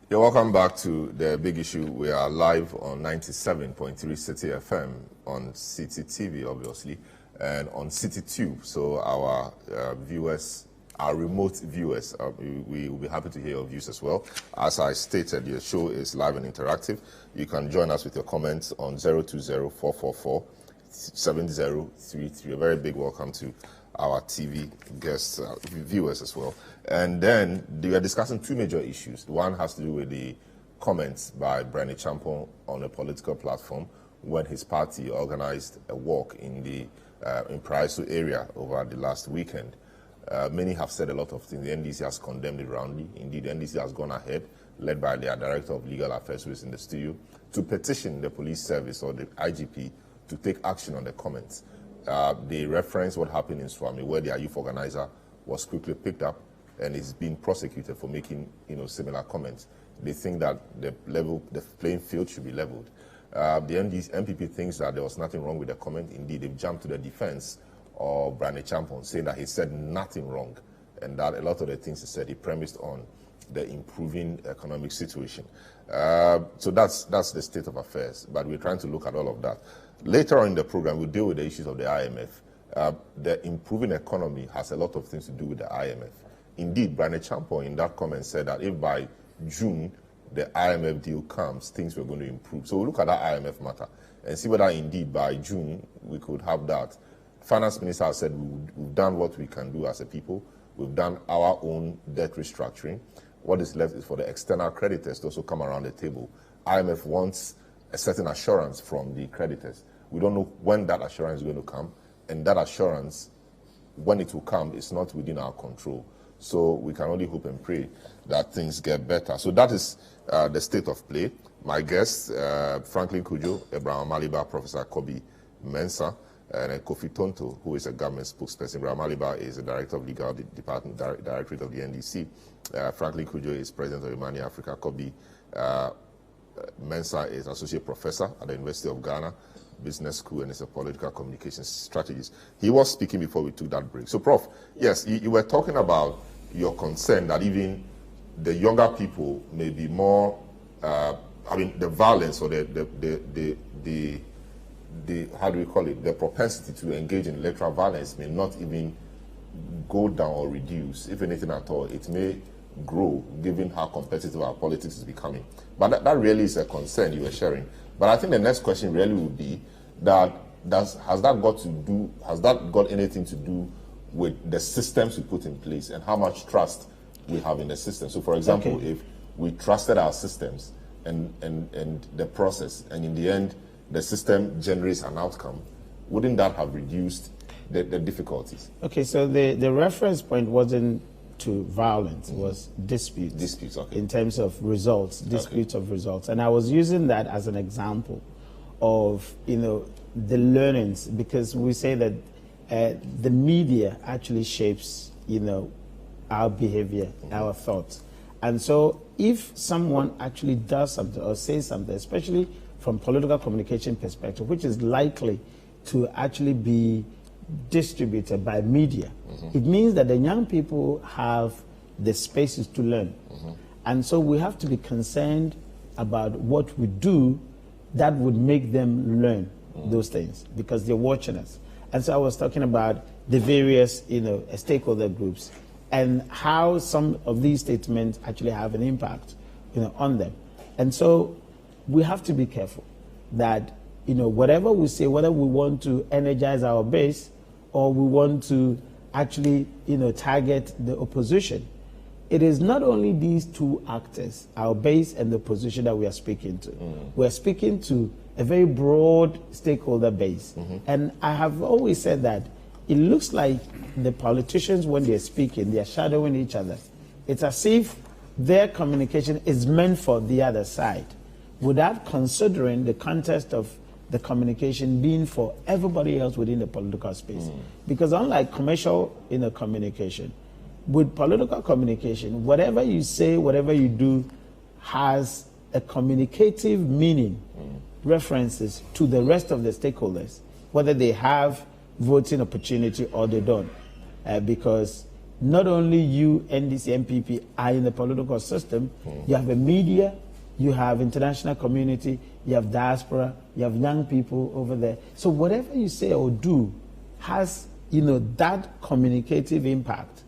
S1: You're welcome back to The Big Issue. We are live on 97.3 City FM, on City TV, obviously, and on City Tube. So our viewers, our remote viewers, we will be happy to hear your views as well. As I stated, your show is live and interactive. You can join us with your comments on 020-444-7033. A very big welcome to our TV guests, viewers as well. And then we are discussing two major issues. One has to do with the comments by Bryan Acheampong on a political platform when his party organized a walk in the in Praiso area over the last weekend. Many have said a lot of things. The NDC has condemned it roundly. Indeed, the NDC has gone ahead, led by their Director of Legal Affairs, who is in the studio, to petition the police service or the IGP to take action on the comments. They reference what happened in Swami, where their youth organizer was quickly picked up and is being prosecuted for making similar comments. They think that the playing field should be leveled. The MPP thinks that there was nothing wrong with the comment. Indeed, they've jumped to the defense of Bryan Acheampong, saying that he said nothing wrong, and that a lot of the things he said he premised on the improving economic situation. So that's the state of affairs, but we're trying to look at all of that. Later on in the program, we'll deal with the issues of the IMF. The improving economy has a lot of things to do with the IMF. Indeed, Bryan Acheampong in that comment said that if by June the IMF deal comes, things were going to improve. So we'll look at that IMF matter and see whether indeed by June we could have that. Finance Minister has said we've done what we can do as a people. We've done our own debt restructuring. What is left is for the external creditors to also come around the table. IMF wants a certain assurance from the creditors. We don't know when that assurance is going to come, and that assurance, when it will come, is not within our control. So we can only hope and pray that things get better. So that is the state of play. My guests, Franklin Cudjoe, Abraham Maliba, Professor Kobe Mensah, and Kofi Tonto, who is a government spokesperson. Abraham Maliba is the Director of Legal Department, Directorate of the NDC. Franklin Cudjoe is President of Imani Africa. Kobe Mensah is Associate Professor at the University of Ghana Business School and is a political communications strategist. He was speaking before we took that break. So, Prof, yes, you were talking about your concern that even the younger people may be more, the violence or the how do we call it, the propensity to engage in electoral violence may not even go down or reduce. If anything at all, it may grow given how competitive our politics is becoming. But that really is a concern you were sharing. But I think the next question really would be that has that got anything to do with the systems we put in place and how much trust we have in the system? So, for example, if we trusted our systems and the process, and in the end the system generates an outcome, wouldn't that have reduced the difficulties? Okay, so the reference point wasn't to violence, was disputes. Disputes, okay. In terms of results, disputes of results. And I was using that as an example of, the learnings, because we say that the media actually shapes, our behavior, our thoughts. And so if someone actually does something or says something, especially from political communication perspective, which is likely to actually be distributed by media, it means that the young people have the spaces to learn. And so we have to be concerned about what we do that would make them learn those things, because they're watching us. And so I was talking about the various stakeholder groups and how some of these statements actually have an impact on them. And so we have to be careful that whatever we say, whether we want to energize our base or we want to actually target the opposition, it is not only these two actors, our base and the opposition, that we are speaking to. We're speaking to a very broad stakeholder base. And I have always said that it looks like the politicians, when they're speaking, they're shadowing each other. It's as if their communication is meant for the other side, without considering the context of the communication being for everybody else within the political space. Because unlike commercial communication, with political communication, whatever you say, whatever you do, has a communicative meaning, references to the rest of the stakeholders, whether they have voting opportunity or they don't. Because not only you, NDC, MPP, are in the political system, you have the media, you have international community, you have diaspora, you have young people over there. So whatever you say or do has, that communicative impact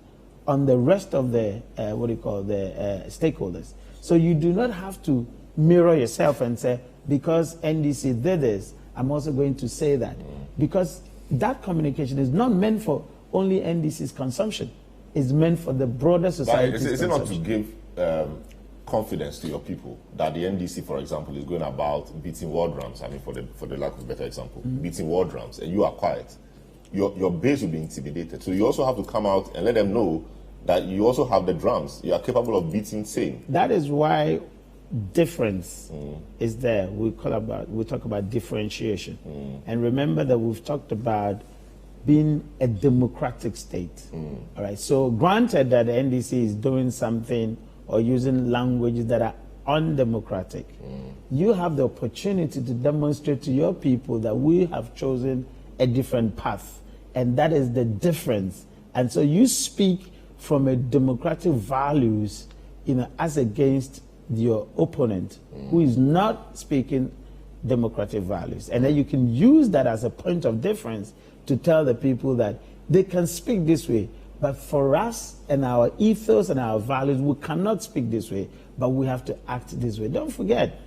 S1: on the rest of the, stakeholders. So you do not have to mirror yourself and say, because NDC did this, I'm also going to say that. Because that communication is not meant for only NDC's consumption. It's meant for the broader society's consumption. Is it not to give confidence to your people that the NDC, for example, is going about beating war drums, for the lack of a better example, beating war drums, and you are quiet? Your base will be intimidated. So you also have to come out and let them know that you also have the drums. You are capable of beating same. That is why
S8: difference is there, we talk about differentiation. And remember that we've talked about being a democratic state. All right. So granted that the NDC is doing something or using languages that are undemocratic, you have the opportunity to demonstrate to your people that we have chosen a different path, and that is the difference. And so you speak from a democratic values, as against your opponent who is not speaking democratic values. And then you can use that as a point of difference to tell the people that they can speak this way, but for us and our ethos and our values, we cannot speak this way, but we have to act this way. Don't forget,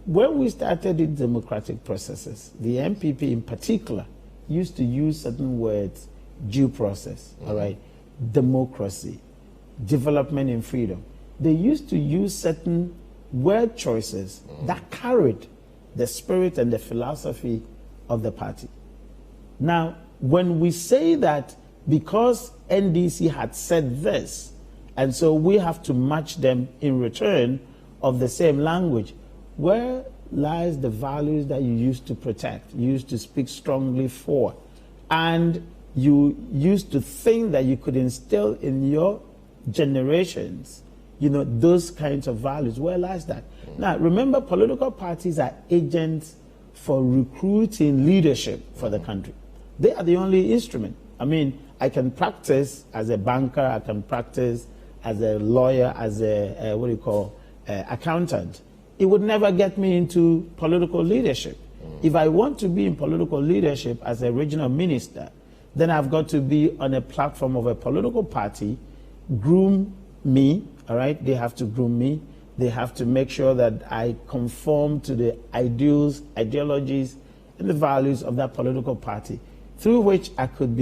S8: when we started the democratic processes, the MPP in particular used to use certain words: due process, all right, democracy, development and freedom. They used to use certain word choices that carried the spirit and the philosophy of the party. Now, when we say that because NDC had said this, and so we have to match them in return of the same language, where lies the values that you used to protect, you used to speak strongly for, and you used to think that you could instill in your generations, those kinds of values? Where lies that? Now, remember, political parties are agents for recruiting leadership for the country. They are the only instrument. I mean, I can practice as a banker, I can practice as a lawyer, as a accountant. It would never get me into political leadership. If I want to be in political leadership as a regional minister, then I've got to be on a platform of a political party, groom me, all right? They have to groom me. They have to make sure that I conform to the ideals, ideologies, and the values of that political party, through which I can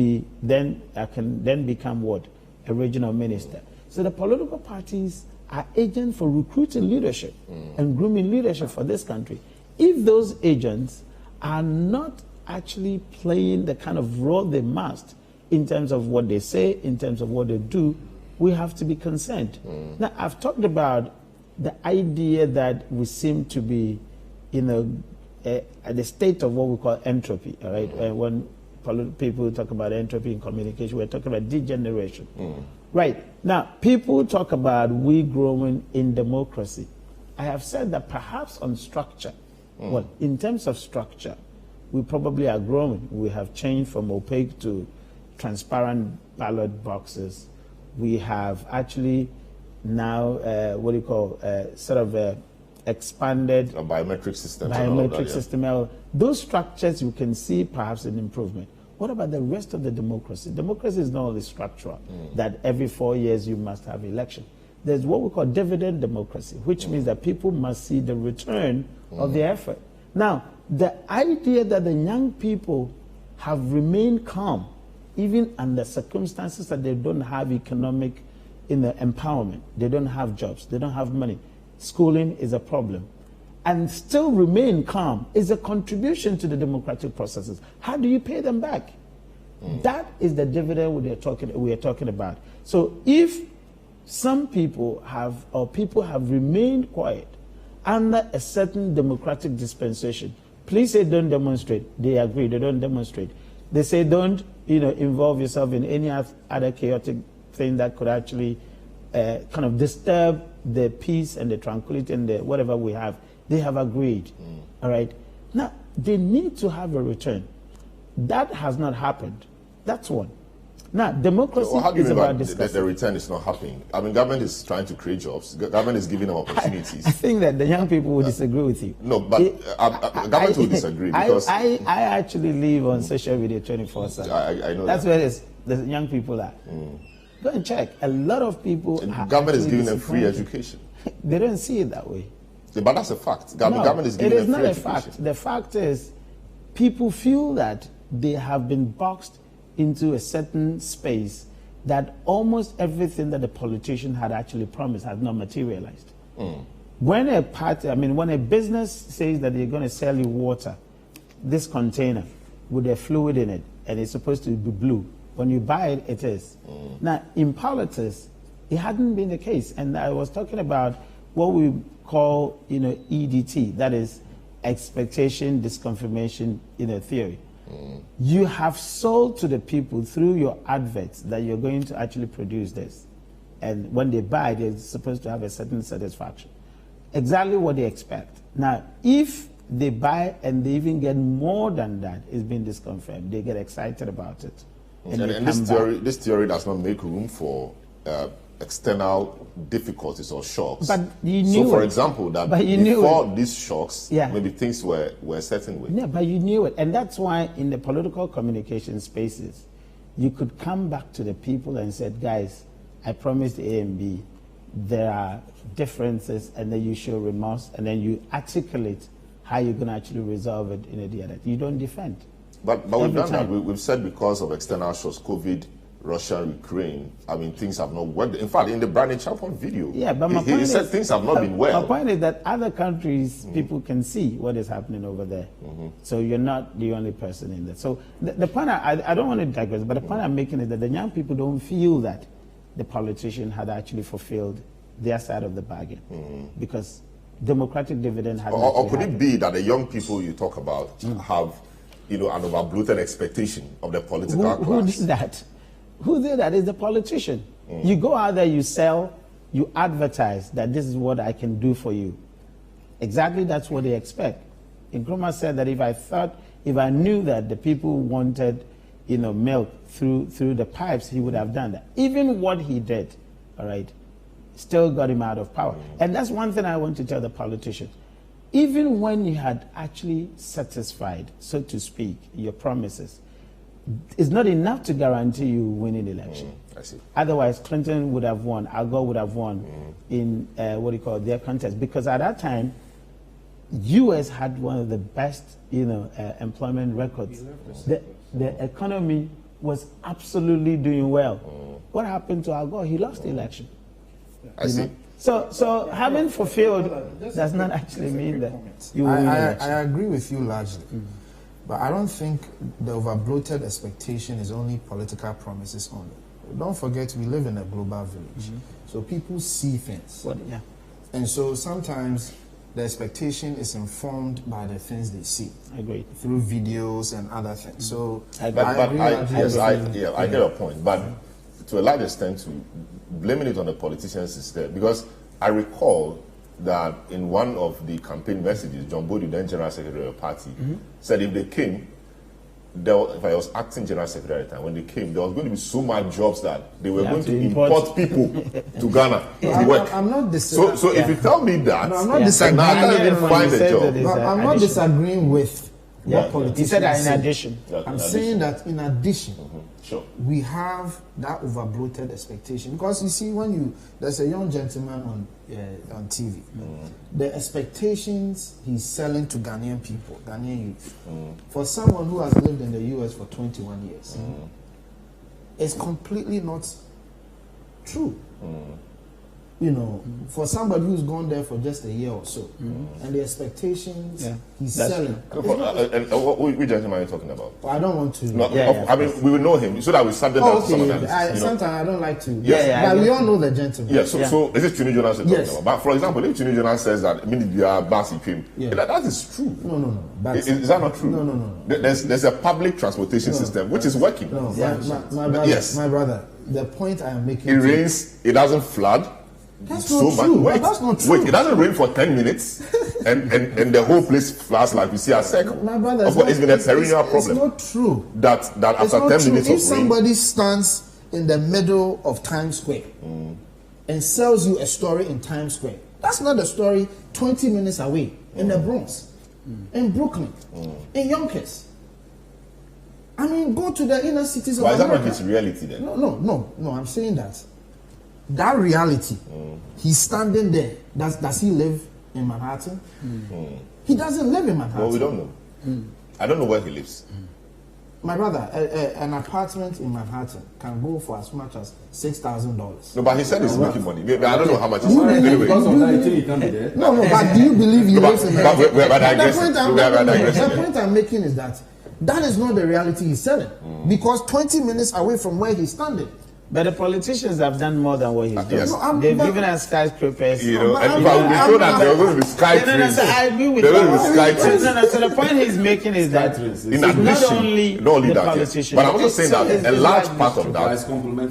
S8: then become what? A regional minister. So the political parties are agents for recruiting leadership and grooming leadership for this country. If those agents are not actually playing the kind of role they must in terms of what they say, in terms of what they do, we have to be concerned. Now, I've talked about the idea that we seem to be at the state of what we call entropy, all right? When people talk about entropy in communication, we're talking about degeneration. Right. Now, people talk about we growing in democracy. I have said that perhaps on structure, well, in terms of structure, we probably are growing. We have changed from opaque to transparent ballot boxes. We have actually now, expanded
S1: a biometric system.
S8: System. Those structures, you can see perhaps an improvement. What about the rest of the democracy? Democracy is not only structural, that every 4 years you must have election. There's what we call dividend democracy, which means that people must see the return of their effort. Now, the idea that the young people have remained calm, even under circumstances that they don't have economic empowerment, they don't have jobs, they don't have money, schooling is a problem, and still remain calm, is a contribution to the democratic processes. How do you pay them back? That is the dividend we are talking about. So if some people have remained quiet under a certain democratic dispensation, please say don't demonstrate. They agree, they don't demonstrate. They say don't involve yourself in any other chaotic thing that could actually kind of disturb the peace and the tranquility and the whatever we have. They have agreed. All right. Now, they need to have a return. That has not happened. That's one. Now, democracy is about discussing.
S1: The return is not happening. I mean, government is trying to create jobs. Government is giving them opportunities.
S8: I think that the young people will disagree with you.
S1: No, but government will disagree because
S8: I actually live on social media 24/7.
S1: I know
S8: that's where the young people are. Go and check. A lot of people.
S1: Government is giving them free education.
S8: They don't see it that way.
S1: But that's a fact. Government is giving them free education. It is not a fact.
S8: The fact is, people feel that they have been boxed into a certain space that almost everything that the politician had actually promised has not materialized. When a business says that they're going to sell you water, this container with a fluid in it, and it's supposed to be blue, when you buy it, it is. Now, in politics, it hadn't been the case. And I was talking about what we call, EDT, that is expectation disconfirmation, theory. You have sold to the people through your adverts that you're going to actually produce this. And when they buy, they're supposed to have a certain satisfaction. Exactly what they expect. Now, if they buy and they even get more than that, it's been disconfirmed, they get excited about it.
S1: And this theory does not make room for external difficulties or shocks.
S8: But you knew
S1: for example, that before these shocks, maybe things were a certain way.
S8: Yeah, but you knew it. And that's why in the political communication spaces, you could come back to the people and said, guys, I promised A and B, there are differences, and then you show remorse, and then you articulate how you're going to actually resolve it in a day that you don't defend.
S1: But we've done that. We've said because of external shocks, COVID, Russia, Ukraine, I mean, things have not worked. In fact, in the Bryan Acheampong video, he said things have not been well.
S8: My point is that other countries, people can see what is happening over there. So you're not the only person in there. So the point, I don't want to digress, but the point I'm making is that the young people don't feel that the politician had actually fulfilled their side of the bargain. Because democratic dividend has
S1: or could it be that the young people you talk about have, an overbloated expectation of the political class?
S8: Who did that? Who did that? Is the politician. You go out there, you sell, you advertise that this is what I can do for you. Exactly, that's what they expect. Nkrumah said that if I knew that the people wanted, milk through the pipes, he would have done that. Even what he did, all right, still got him out of power. And that's one thing I want to tell the politicians. Even when you had actually satisfied, so to speak, your promises, it's not enough to guarantee you winning the election.
S1: I see.
S8: Otherwise, Clinton would have won, Al Gore would have won in their contest. Because at that time, U.S. had one of the best, employment records. The economy was absolutely doing well. What happened to Al Gore? He lost the election.
S1: I see.
S8: So having fulfilled does not actually mean that you will win the election.
S6: I agree with you largely. But I don't think the overbloated expectation is only political promises only. Don't forget, we live in a global village. So people see things. And so sometimes the expectation is informed by the things they see.
S8: I agree.
S6: Through videos and other things. So
S1: I get your point. But to a large extent, blaming it on the politicians is there. Because I recall that in one of the campaign messages, John Bodu, then General Secretary of the party, said if they came, if I was acting General Secretary at the time, when they came, there was going to be so much jobs that they were going to import people to Ghana to work.
S6: I'm not
S1: so if you tell me that,
S6: I'm not disagreeing.
S1: I can't even find a job.
S6: I'm not disagreeing with what politicians
S8: he said that in addition.
S6: I'm saying that in addition,
S1: sure,
S6: we have that overbloated expectation. Because you see, there's a young gentleman on TV, the expectations he's selling to Ghanaian people, Ghanaian youth, for someone who has lived in the US for 21 years, is completely not true. For somebody who's gone there for just a year or so, and the expectations he's selling.
S1: Which gentleman are you talking about?
S6: Well, I don't want to.
S1: I mean, we will know him so that we subject that to some of them.
S6: Sometimes I don't like to. But we all know the gentleman.
S1: Yeah. So is it Tuni Jonas you're talking about? But for example, if Tuni Jonas says that you are Basi Pim, that is true.
S6: No.
S1: Is that not true?
S6: No.
S1: There's a public transportation system which is working.
S6: No, my brother. The point I am making.
S1: It rains. It doesn't flood.
S6: That's not true. That's not true.
S1: Wait, it doesn't rain for 10 minutes and the whole place floods like we see at SEC.
S6: My brother,
S1: it's been a perennial problem.
S6: It's not true.
S1: That after 10 minutes of rain.
S6: If somebody stands in the middle of Times Square and sells you a story in Times Square, that's not a story 20 minutes away in the Bronx, in Brooklyn, in Yonkers. I mean, go to the inner cities of America.
S1: Why is that not his reality then?
S6: No, I'm saying that reality, he's standing there. Does he live in Manhattan? He doesn't live in Manhattan.
S1: Well, we don't know. I don't know where he lives.
S6: My brother, an apartment in Manhattan can go for as much as $6,000.
S1: No, but he said he's making money. I don't know how much.
S6: Because of that, he can't be there. No, but do you believe he lives in Manhattan? The point I'm making is that is not the reality he's selling. Because 20 minutes away from where he's standing,
S8: But the politicians have done more than what he's done.
S1: Yes.
S8: They've given us skyscrapers.
S1: You know, and we know that there will be sky trees.
S8: I agree with
S1: there will be sky trees.
S8: So the point he's making is that
S1: in addition,
S8: not only
S1: the
S8: that, politicians,
S1: but I'm also saying that a large part of that,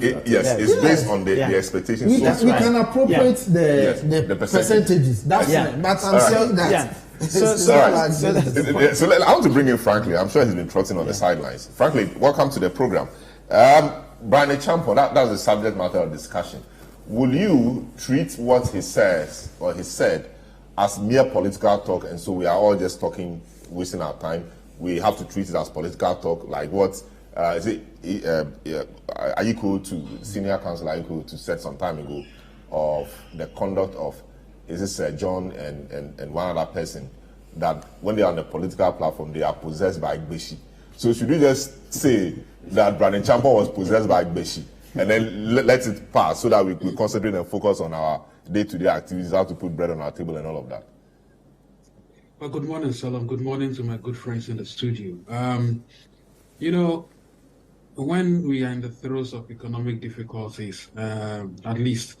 S1: is based on the expectations.
S6: We can appropriate the percentages. That's right. But I'm saying that.
S1: So I want to bring in Franklin. I'm sure he's been trotting on the sidelines. Franklin, welcome to the program. Bryan Acheampong, that's the subject matter of discussion. Will you treat what he says or he said as mere political talk, and so we are all just talking, wasting our time? We have to treat it as political talk, like what is it? Aiko to senior counsel Aiko to said some time ago of the conduct of John and one other person, that when they are on the political platform they are possessed by Igbeshi. So should we just say that Bryan Acheampong was possessed by Igbeshi and then let it pass so that we concentrate and focus on our day-to-day activities, how to put bread on our table and all of that?
S9: Well, good morning, Salam. Good morning to my good friends in the studio. You know, when we are in the throes of economic difficulties, at least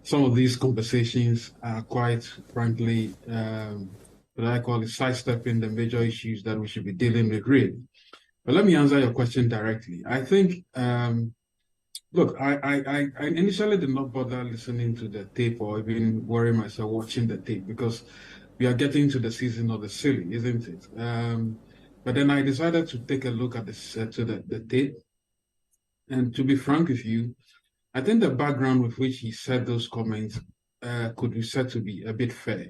S9: some of these conversations are quite frankly, what I call it, sidestepping the major issues that we should be dealing with, really. But let me answer your question directly. I think, look, I initially did not bother listening to the tape or even worry myself watching the tape because we are getting to the season of the silly, isn't it? But then I decided to take a look at the tape. And to be frank with you, I think the background with which he said those comments could be said to be a bit fair.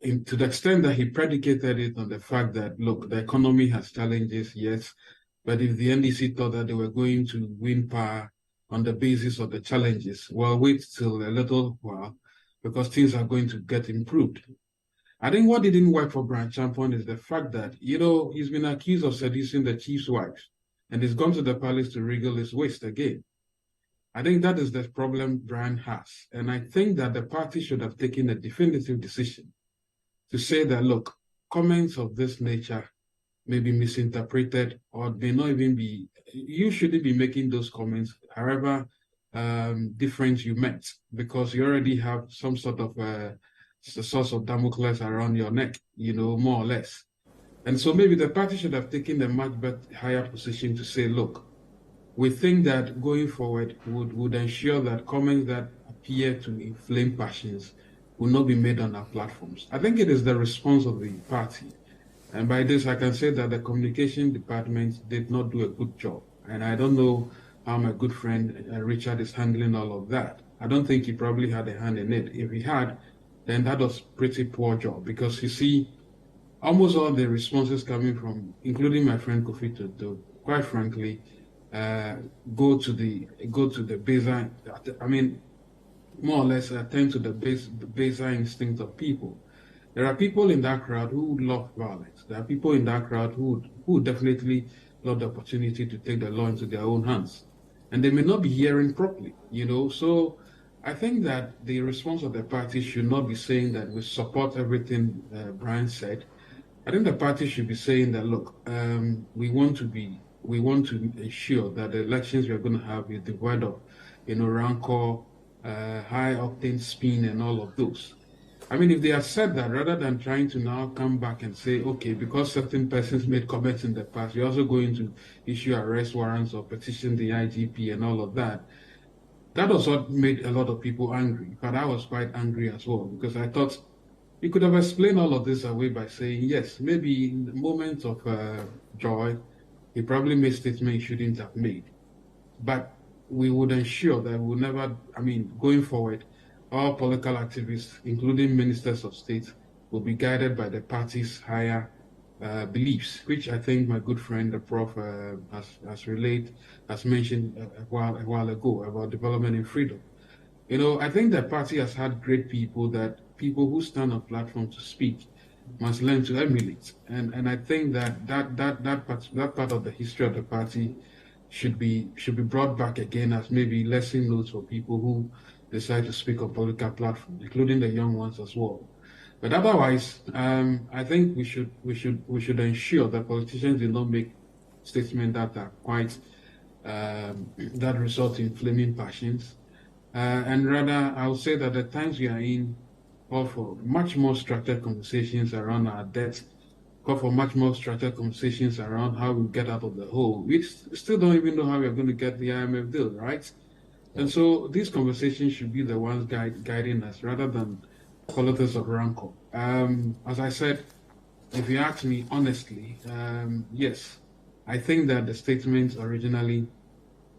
S9: To the extent that he predicated it on the fact that, look, the economy has challenges, yes, but if the NDC thought that they were going to win power on the basis of the challenges, well, wait till a little while because things are going to get improved. I think what didn't work for Bryan Acheampong is the fact that, you know, he's been accused of seducing the chief's wife and he's gone to the palace to wriggle his waist again. I think that is the problem Bryan has. And I think that the party should have taken a definitive decision to say that, look, comments of this nature may be misinterpreted or may not even be, you shouldn't be making those comments, however different you meant, because you already have some sort of source of Damocles around your neck, you know, more or less. And so maybe the party should have taken a much better, higher position to say, look, we think that going forward would ensure that comments that appear to inflame passions will not be made on our platforms. I think it is the response of the party. And by this, I can say that the communication department did not do a good job. And I don't know how my good friend Richard is handling all of that. I don't think he probably had a hand in it. If he had, then that was pretty poor job. Because you see, almost all the responses coming from, including my friend Kofi Toto, quite frankly, go to the baseline. I mean, more or less attend to the baseline instinct of people. There are people in that crowd who love violence. There are people in that crowd who definitely love the opportunity to take the law into their own hands. And they may not be hearing properly, you know. So I think that the response of the party should not be saying that we support everything Bryan said. I think the party should be saying that, look, we want to ensure that the elections we are going to have is devoid of, you know, rancor, high octane spin and all of those. I mean, if they have said that, rather than trying to now come back and say, okay, because certain persons made comments in the past, we're also going to issue arrest warrants or petition the IGP and all of that. That was what made a lot of people angry. But I was quite angry as well, because I thought you could have explained all of this away by saying, yes, maybe in the moment of joy, he probably made statements he shouldn't have made. But we would ensure that we'll never, I mean, going forward, all political activists, including ministers of state, will be guided by the party's higher beliefs, which I think my good friend, the Prof, has mentioned a while ago about development and freedom. You know, I think the party has had great people who stand on platform to speak must learn to emulate. And I think that part of the history of the party should be brought back again as maybe lesson notes for people who decide to speak on political platforms, including the young ones as well. But otherwise, I think we should ensure that politicians do not make statements that are quite that result in flaming passions. And rather, I would say that the times we are in call for much more structured conversations around our debt, call for much more structured conversations around how we get out of the hole. We still don't even know how we're going to get the IMF deal, right? And so these conversations should be the ones guiding us rather than politics of rancor. As I said, if you ask me honestly, yes, I think that the statement originally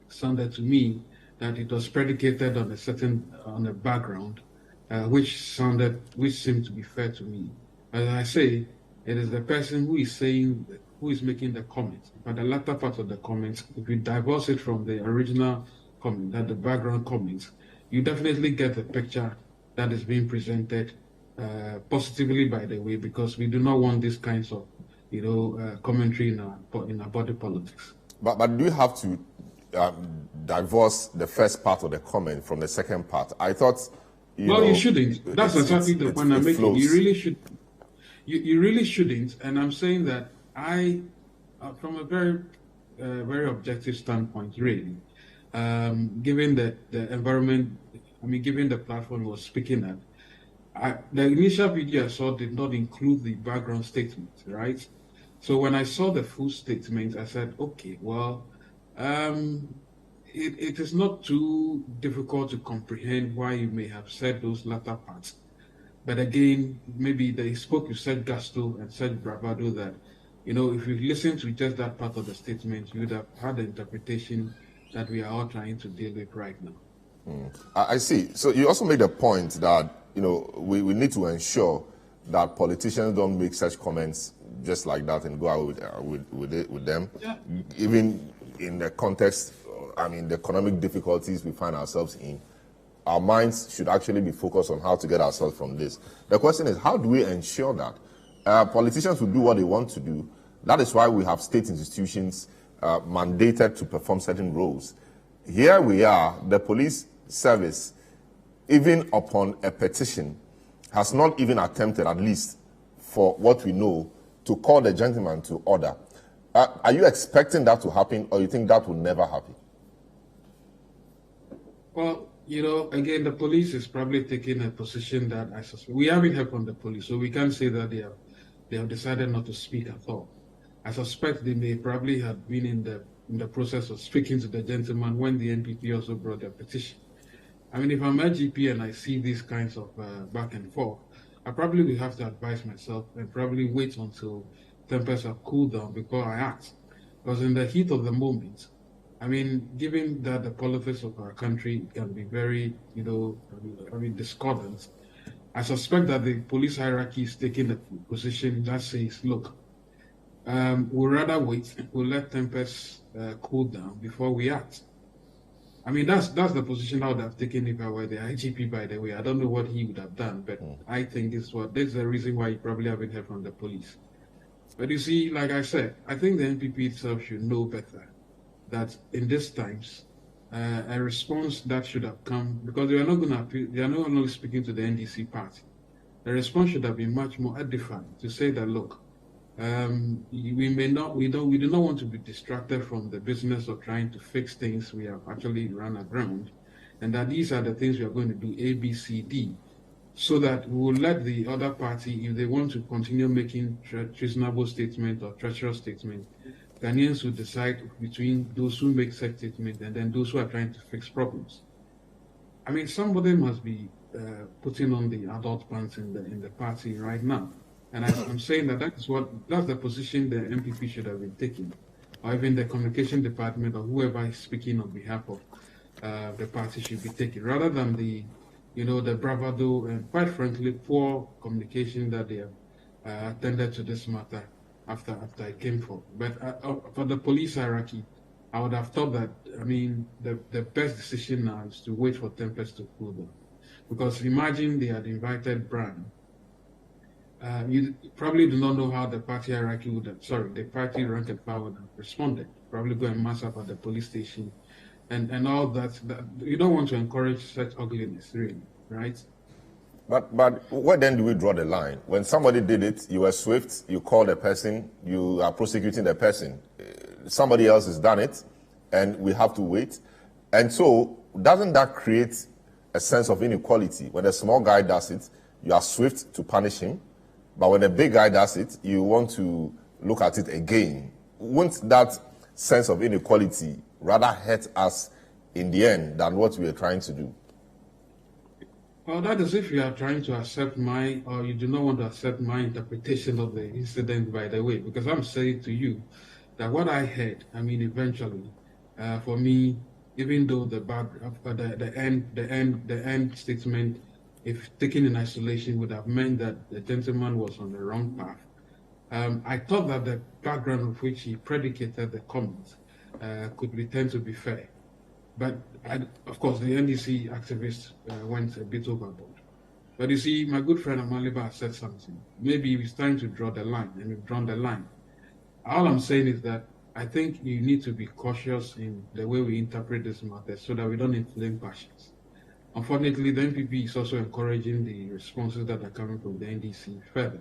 S9: sounded to me that it was predicated on a background, which seemed to be fair to me. As I say, it is the person who is making the comment. But the latter part of the comment, if you divorce it from the original comment, that the background comment, you definitely get the picture that is being presented positively, by the way, because we do not want these kinds of, commentary in our body politics.
S1: But do you have to divorce the first part of the comment from the second part? I thought,
S9: you shouldn't. That's exactly the point I'm making. You really should. You really shouldn't. And I'm saying that from a very, very objective standpoint, really, given the environment, given the platform we were speaking at, the initial video I saw did not include the background statement, right? So when I saw the full statement, I said, okay, well, it is not too difficult to comprehend why you may have said those latter parts. But again, maybe they spoke with such gusto and such bravado that, if you listen to just that part of the statement, you would have had the interpretation that we are all trying to deal with right now.
S1: I see. So you also made a point that, we need to ensure that politicians don't make such comments just like that and go out with them, yeah. Even in the context, the economic difficulties we find ourselves in. Our minds should actually be focused on how to get ourselves from this. The question is, how do we ensure that politicians will do what they want to do? That is why we have state institutions mandated to perform certain roles. Here we are, the police service, even upon a petition, has not even attempted, at least for what we know, to call the gentleman to order. Are you expecting that to happen, or you think that will never happen?
S9: Well, again, the police is probably taking a position that I suspect. We haven't heard from the police, so we can't say that they have decided not to speak at all. I suspect they may probably have been in the process of speaking to the gentleman when the NPP also brought their petition. If I'm a GP and I see these kinds of back and forth, I probably will have to advise myself and probably wait until tempers have cooled down before I act. Because in the heat of the moment, given that the politics of our country can be very, discordant, I suspect that the police hierarchy is taking a position that says, look, we'll rather wait, we'll let tempers cool down before we act. That's the position I would have taken if I were the IGP, by the way. I don't know what he would have done, but I think this is the reason why you probably haven't heard from the police. But you see, like I said, I think the NPP itself should know better that in these times, a response that should have come, because they are not only speaking to the NDC party. The response should have been much more edifying to say that, look, we do not want to be distracted from the business of trying to fix things we have actually run aground, and that these are the things we are going to do, A, B, C, D, so that we will let the other party, if they want to continue making treasonable statements or treacherous statements, Ghanaians will decide between those who make such statements and then those who are trying to fix problems. Somebody must be putting on the adult pants in the party right now. And I'm saying that's the position the MPP should have been taking, or even the communication department or whoever is speaking on behalf of the party should be taking, rather than the bravado and, quite frankly, poor communication that they have attended to this matter after I came forward. But for the police hierarchy, I would have thought that, the best decision now is to wait for tempers to cool down. Because imagine they had invited Bryan. You probably do not know how the party hierarchy the party rank and file would have responded. Probably go and mass up at the police station and all that. You don't want to encourage such ugliness, really, right?
S1: But where then do we draw the line? When somebody did it, you were swift, you called the person, you are prosecuting the person. Somebody else has done it, and we have to wait. And so, doesn't that create a sense of inequality? When a small guy does it, you are swift to punish him, but when a big guy does it, you want to look at it again. Won't that sense of inequality rather hurt us in the end than what we are trying to do?
S9: Well, that is if you are trying to accept my, or you do not want to accept my interpretation of the incident, by the way, because I'm saying to you that what I heard, I mean, eventually, for me, even though the end statement, if taken in isolation, would have meant that the gentleman was on the wrong path, I thought that the background of which he predicated the comments could be tend to be fair. But, of course, the NDC activists went a bit overboard. But you see, my good friend Amaliba said something. Maybe it's time to draw the line, and we've drawn the line. All I'm saying is that I think you need to be cautious in the way we interpret this matter so that we don't inflame passions. Unfortunately, the NPP is also encouraging the responses that are coming from the NDC further.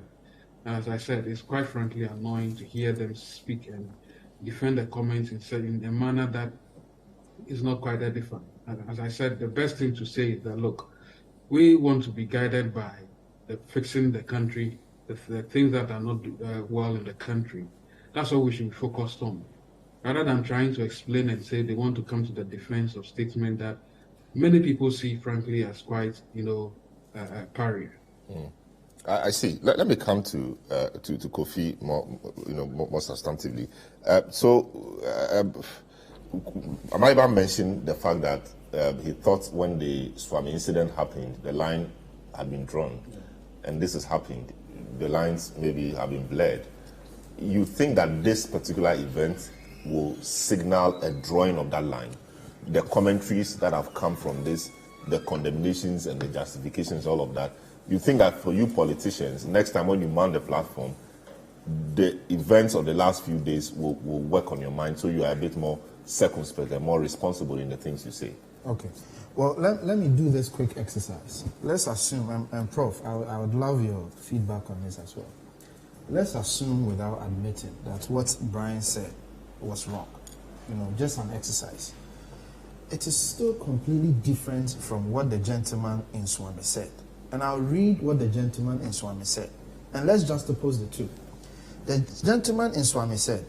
S9: As I said, it's quite frankly annoying to hear them speak and defend the comments in a manner that is not quite edifying. As I said, the best thing to say is that, look, we want to be guided by fixing the country, the things that are not well in the country. That's what we should be focused on, rather than trying to explain and say they want to come to the defense of statement that many people see, frankly, as quite, a pariah.
S1: I see. Let me come to Kofi more substantively. Amaiba mentioned the fact that he thought when the Swami incident happened, the line had been drawn, and this has happened. The lines maybe have been blurred. You think that this particular event will signal a drawing of that line? The commentaries that have come from this, the condemnations and the justifications, all of that, you think that for you politicians, next time when you mount the platform, the events of the last few days will work on your mind so you are a bit more circumspect and more responsible in the things you say?
S6: Okay. Well, let me do this quick exercise. Let's assume, and Prof, I would love your feedback on this as well. Let's assume without admitting that what Brian said was wrong. Just an exercise. It is still completely different from what the gentleman in Swami said. And I'll read what the gentleman in Swami said. And let's juxtapose the two. The gentleman in Swami said,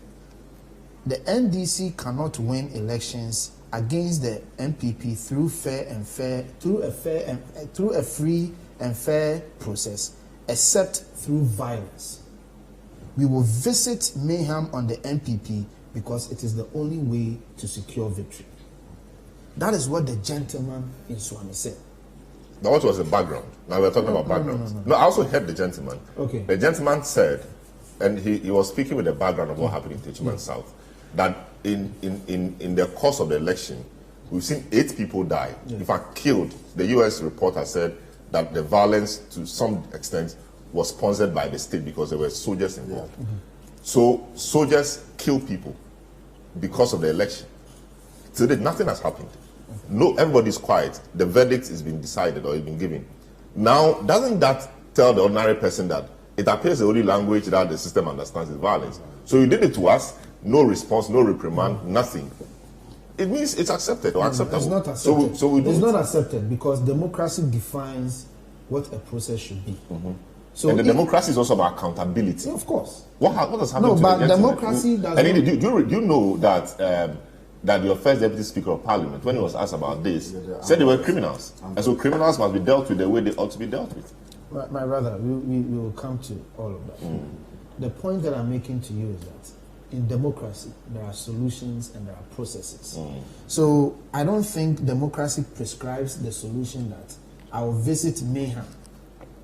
S6: the NDC cannot win elections against the MPP through a free and fair process, except through violence. We will visit mayhem on the MPP because it is the only way to secure victory. That is what the gentleman in Swami said.
S1: Now, what was the background? Now we're talking about background. No, I also heard the gentleman.
S6: Okay.
S1: The gentleman said, and he was speaking with the background of what happened in Techiman South, that in the course of the election, we've seen 8 people die. In fact, killed. The U.S. reporter said that the violence, to some extent, was sponsored by the state because there were soldiers involved. So soldiers kill people because of the election. Today, nothing has happened. No, everybody's quiet. The verdict has been decided or has been given. Now, doesn't that tell the ordinary person that it appears the only language that the system understands is violence? So you did it to us, no response, no reprimand, nothing. It means it's accepted or acceptable.
S6: It's not accepted.
S1: It's
S6: not accepted because democracy defines what a process should be. So
S1: and the democracy is also about accountability.
S6: Yeah, of course.
S1: What has happened to
S6: but
S1: the
S6: democracy does
S1: and do you know that that your first deputy speaker of parliament, when he was asked about this, said they were criminals. And so criminals must be dealt with the way they ought to be dealt with.
S6: My brother, we will come to all of that. The point that I'm making to you is that in democracy, there are solutions and there are processes. So I don't think democracy prescribes the solution that I'll visit mayhem,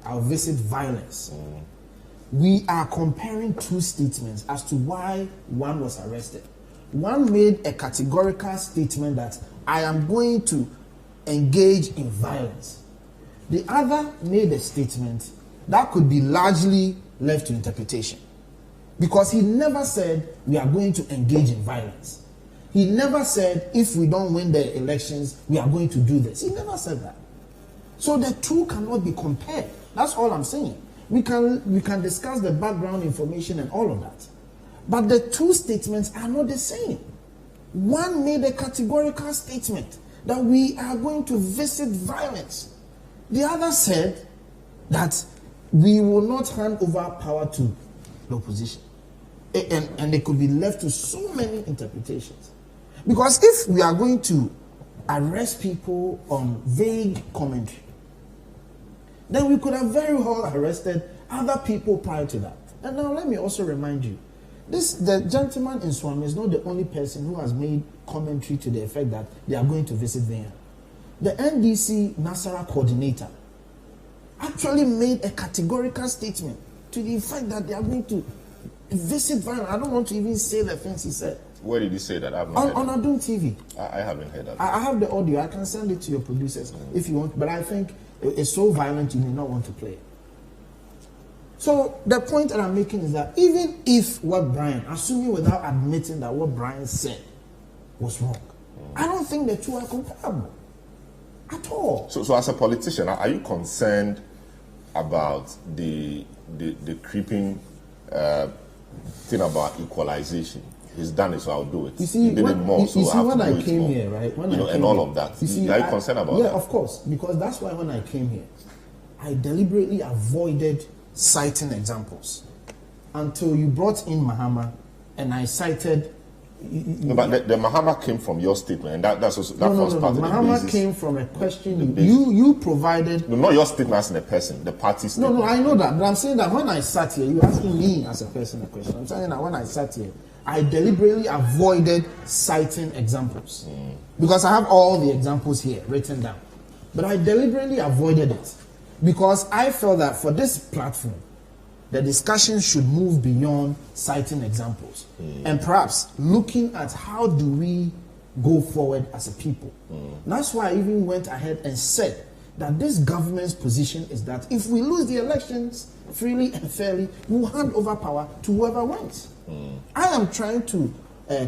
S6: I'll visit violence. We are comparing two statements as to why one was arrested. One made a categorical statement that I am going to engage in violence. The other made a statement that could be largely left to interpretation. Because he never said we are going to engage in violence. He never said if we don't win the elections, we are going to do this. He never said that. So the two cannot be compared. That's all I'm saying. We can discuss the background information and all of that. But the two statements are not the same. One made a categorical statement that we are going to visit violence. The other said that we will not hand over power to the opposition. And they could be left to so many interpretations. Because if we are going to arrest people on vague commentary, then we could have very well arrested other people prior to that. And now let me also remind you, the gentleman in Swami is not the only person who has made commentary to the effect that they are going to visit Vienna. The NDC Nasara coordinator actually made a categorical statement to the effect that they are going to visit Vienna. I don't want to even say the things he said.
S1: Where did he say that?
S6: On Adun TV.
S1: I haven't heard that.
S6: I have the audio. I can send it to your producers if you want. But I think it's so violent you may not want to play it. So the point that I'm making is that even if what Bryan, assuming without admitting that what Bryan said was wrong, I don't think the two are comparable at all.
S1: So as a politician, are you concerned about the creeping thing about equalization? He's done it, so I'll do it.
S6: You see, when I came
S1: more.
S6: here, right?
S1: All of that. Are you concerned about that?
S6: Yeah, of course, because that's why when I came here, I deliberately avoided citing examples until you brought in Mahama, and I cited.
S1: But the Mahama came from your statement, and that's also part of the
S6: Mahama
S1: basis.
S6: came from a question you provided.
S1: No, not your statement as in a person, the party statement.
S6: No, I know that, but I'm saying that when I sat here, you're asking me as a person a question. I'm saying that when I sat here, I deliberately avoided citing examples because I have all the examples here written down, but I deliberately avoided it because I felt that for this platform, the discussion should move beyond citing examples and perhaps looking at how do we go forward as a people. That's why I even went ahead and said that this government's position is that if we lose the elections freely and fairly, we'll hand over power to whoever wins. I am trying to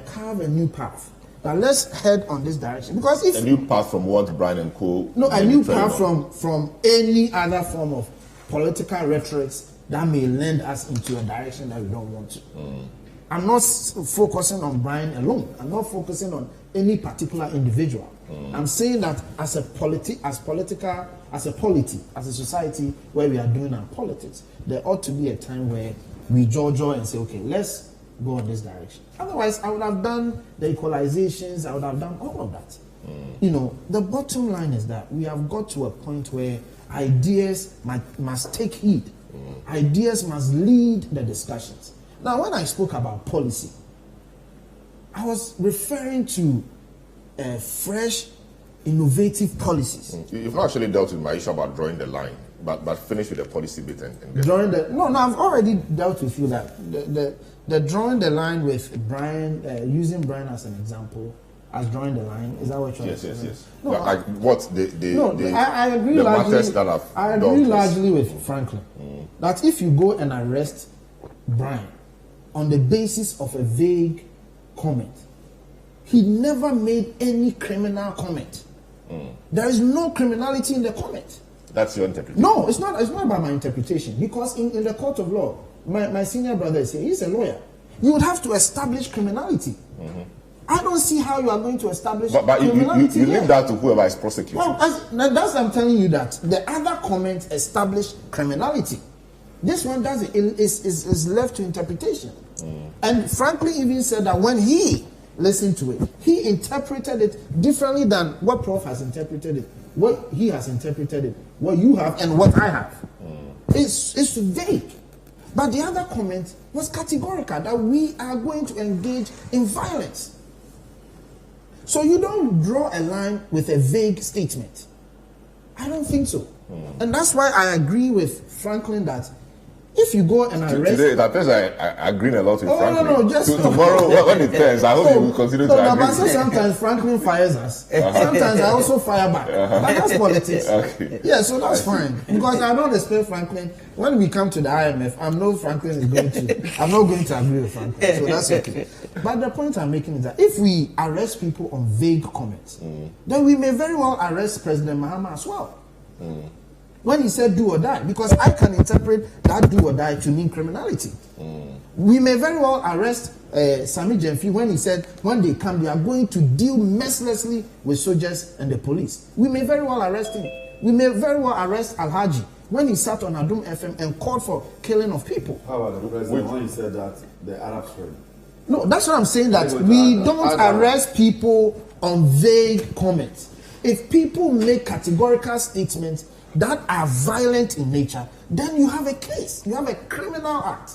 S6: carve a new path. Now let's head on this direction, because if
S1: a new path from what Bryan and Co.
S6: No, a new path from any other form of political rhetorics that may lend us into a direction that we don't want to. I'm not focusing on Bryan alone. I'm not focusing on any particular individual. I'm saying that as a polity, as a society where we are doing our politics, there ought to be a time where we jojo and say, okay, let's go in this direction. Otherwise, I would have done the equalizations, I would have done all of that. You know, the bottom line is that we have got to a point where ideas must take heed. Ideas must lead the discussions. Now, when I spoke about policy, I was referring to fresh, innovative policies.
S1: You've not actually dealt with my issue about drawing the line, but finish with the policy bit and
S6: drawing the no. I've already dealt with you that the drawing the line with Bryan, using Bryan as an example. As drawing the line, is that what you're saying?
S1: Yes.
S6: No,
S1: I agree
S6: largely. I agree largely with Franklin that if you go and arrest Bryan on the basis of a vague comment, he never made any criminal comment. There is no criminality in the comment.
S1: That's your interpretation.
S6: No, it's not about my interpretation, because in the court of law, my senior brother is here. He's a lawyer. You would have to establish criminality. I don't see how you are going to establish criminality.
S1: You leave that to whoever is prosecuting.
S6: Well, that's I'm telling you that the other comments establish criminality. This one doesn't. Is left to interpretation. And frankly, even said that when he listened to it, he interpreted it differently than what Prof has interpreted it, what he has interpreted it, what you have, and what I have. It's vague. But the other comment was categorical, that we are going to engage in violence. So you don't draw a line with a vague statement. I don't think so. And that's why I agree with Franklin that if you go and arrest...
S1: Today, that person I agree a lot with Franklin.
S6: No, just...
S1: Tomorrow, when it turns, I hope you will continue to agree.
S6: But sometimes Franklin fires us. Sometimes I also fire back. But that's politics.
S1: Okay.
S6: Yeah, so that's fine. Because I don't expect Franklin... When we come to the IMF, I know Franklin is going to... I'm not going to agree with Franklin. So that's okay. But the point I'm making is that if we arrest people on vague comments, then we may very well arrest President Mahama as well. when he said do or die, because I can interpret that do or die to mean criminality. We may very well arrest Sami Jemfi when he said, when they come, they are going to deal mercilessly with soldiers and the police. We may very well arrest him. We may very well arrest Alhaji when he sat on Adum FM and called for killing of people.
S7: How about the president when he said that the Arab Spring?
S6: No, that's what I'm saying, that we don't arrest people on vague comments. If people make categorical statements that are violent in nature, then you have a case. You have a criminal act.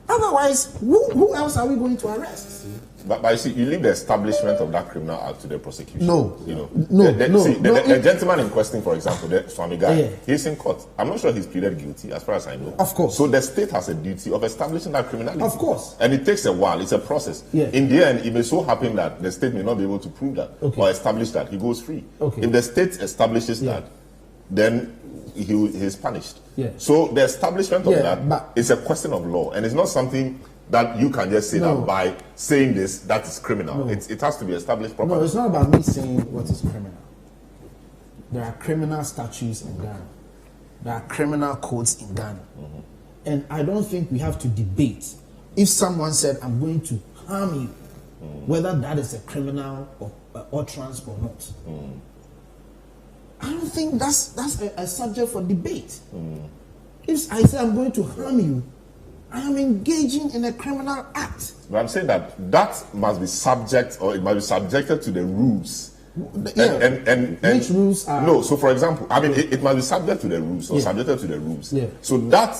S6: Otherwise, who else are we going to arrest?
S1: But you see, you leave the establishment of that criminal act to the prosecution.
S6: No.
S1: You know,
S6: No.
S1: The gentleman in question, for example, the Swami guy,
S6: Yeah.
S1: he's in court. I'm not sure he's pleaded guilty, as far as I know.
S6: Of course.
S1: So the state has a duty of establishing that criminality.
S6: Of course.
S1: And it takes a while. It's a process.
S6: Yeah.
S1: In the end, it may so happen that the state may not be able to prove that or establish that. He goes free.
S6: Okay.
S1: If the state establishes that, then he's punished.
S6: Yeah.
S1: So the establishment of
S6: Yeah,
S1: that
S6: but-
S1: is a question of law, and it's not something that you can just say
S6: No.
S1: that by saying this, that is criminal.
S6: No.
S1: It has to be established properly.
S6: No, it's not about me saying what is criminal. There are criminal statutes in Ghana. There are criminal codes in Ghana. And I don't think we have to debate if someone said, I'm going to harm you, whether that is a criminal utterance or not. I don't think that's a subject for debate. If I say I'm going to harm you, I am engaging in a criminal act.
S1: But I'm saying that must be subject, or it must be subjected to the rules.
S6: And which rules are?
S1: No, so for example, I mean, it must be subject to the rules, or subjected to the rules.
S6: Yeah.
S1: So that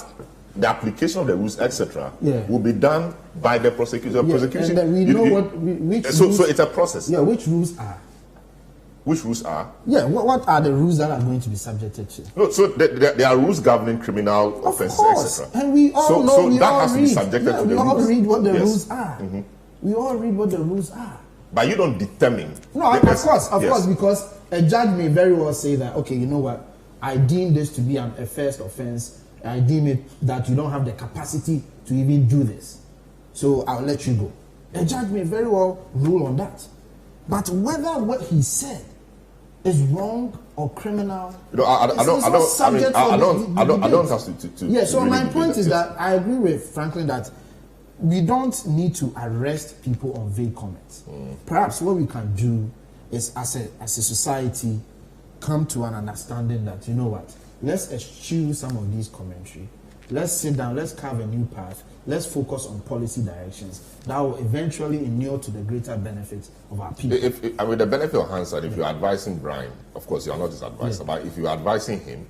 S1: the application of the rules, etc., will be done by the prosecutor. Prosecution.
S6: And then we know which rules.
S1: So it's a process.
S6: Yeah, which rules are?
S1: Which rules are?
S6: Yeah, what are the rules that are going to be subjected to?
S1: No, so there are rules governing criminal offences, etc.
S6: And we all know,
S1: so
S6: we
S1: that
S6: all
S1: has to
S6: read.
S1: be subjected to the
S6: we
S1: rules.
S6: all read what the
S1: Yes.
S6: rules are. We all read what the rules are.
S1: But you don't determine.
S6: No, of course, because a judge may very well say that, okay, you know what, I deem this to be a first offense. I deem it that you don't have the capacity to even do this. So I'll let you go. A judge may very well rule on that. But whether what he said is wrong or criminal,
S1: I don't have to
S6: yeah, so
S1: really
S6: my point is
S1: yes.
S6: that I agree with Franklin that we don't need to arrest people on vague comments. Perhaps what we can do is, as a society, come to an understanding that, you know what, let's eschew some of these commentary. Let's sit down, let's carve a new path, let's focus on policy directions that will eventually inure to the greater benefit of our people.
S1: With the benefit of hindsight, if you're advising Brian, of course you are not his advisor, but if you're advising him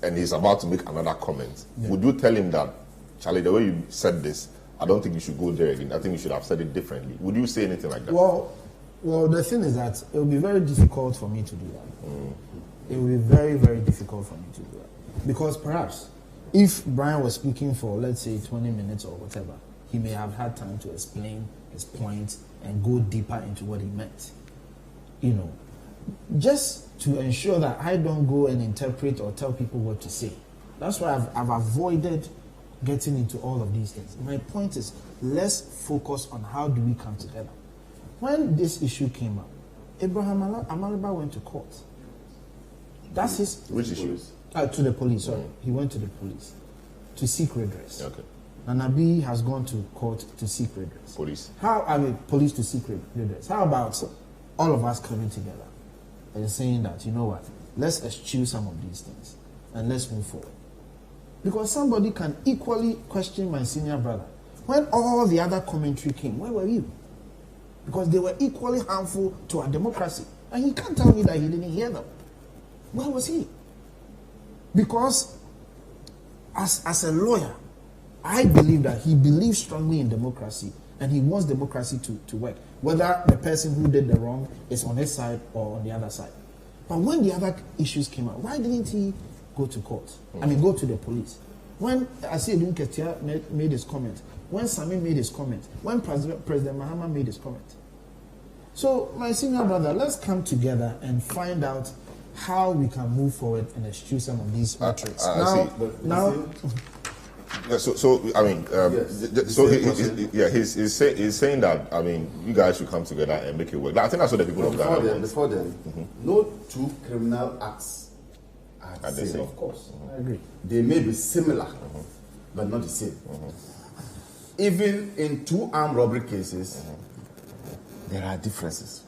S1: and he's about to make another comment, would you tell him that, Charlie, the way you said this, I don't think you should go there again. I think you should have said it differently. Would you say anything like that?
S6: Well, the thing is that it will be very difficult for me to do that. It will be very, very difficult for me to do that. Because perhaps if Brian was speaking for, let's say, 20 minutes or whatever, he may have had time to explain his point and go deeper into what he meant. You know, just to ensure that I don't go and interpret or tell people what to say. That's why I've avoided getting into all of these things. My point is, let's focus on how do we come together. When this issue came up, Abraham Amaliba went to court. That's his...
S1: Which issues?
S6: To the police, sorry. He went to the police to seek redress.
S1: Okay.
S6: Nanabi has gone to court to seek redress.
S1: Police.
S6: Police to seek redress. How about all of us coming together and saying that, you know what, let's eschew some of these things and let's move forward. Because somebody can equally question my senior brother. When all the other commentary came, where were you? Because they were equally harmful to our democracy. And he can't tell me that he didn't hear them. Where was he? Because as a lawyer, I believe that he believes strongly in democracy and he wants democracy to work, whether the person who did the wrong is on his side or on the other side. But when the other issues came out, why didn't he go to court? Go to the police. When Asiedun Ketia made his comment, when Sami made his comment, when President Mahama made his comment. So, my senior brother, let's come together and find out how we can move forward and eschew some of these metrics.
S1: He's saying that, I mean, you guys should come together and make it work. I think that's what the people of Ghana want.
S7: Before then, no two criminal acts are the same.
S6: Of course, I agree.
S7: They may be similar, but not the same. Even in 2 armed robbery cases, there are differences.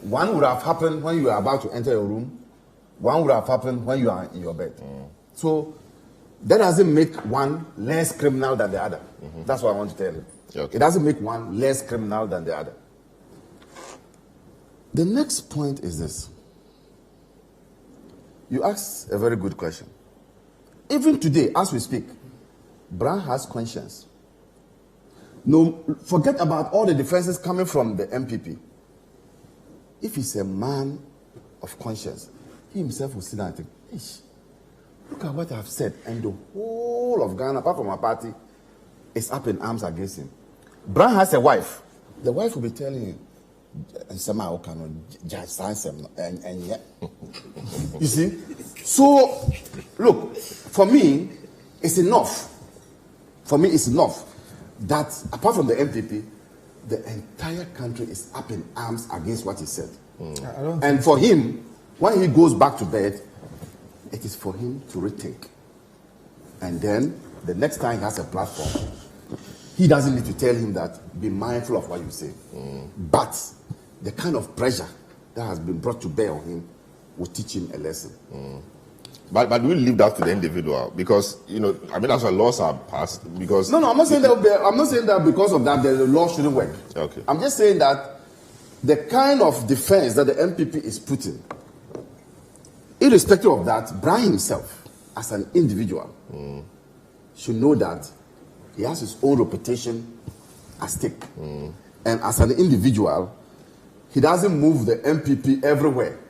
S7: One would have happened when you are about to enter your room. One would have happened when you are in your bed. So that doesn't make one less criminal than the other. That's what I want to tell you. Okay. It doesn't make one less criminal than the other. The next point is this. You asked a very good question. Even today, as we speak, Bryan has conscience. No, forget about all the defenses coming from the MPP. If he's a man of conscience, he himself will sit down and think, Ish, look at what I've said, and the whole of Ghana, apart from our party, is up in arms against him. Bryan has a wife. The wife will be telling him, somehow cannot judge and yet. You see? So, look, for me, it's enough. For me, it's enough that apart from the MPP, the entire country is up in arms against what he said. And for him, when he goes back to bed, it is for him to rethink. And then, the next time he has a platform, he doesn't need to tell him that, be mindful of what you say. But the kind of pressure that has been brought to bear on him will teach him a lesson.
S1: But we'll leave that to the individual because, you know, I mean, that's why laws are passed because...
S7: No, I'm not saying that because of that the law shouldn't work.
S1: Okay.
S7: I'm just saying that the kind of defense that the MPP is putting, irrespective of that, Bryan himself, as an individual, should know that he has his own reputation at stake. And as an individual, he doesn't move the MPP everywhere.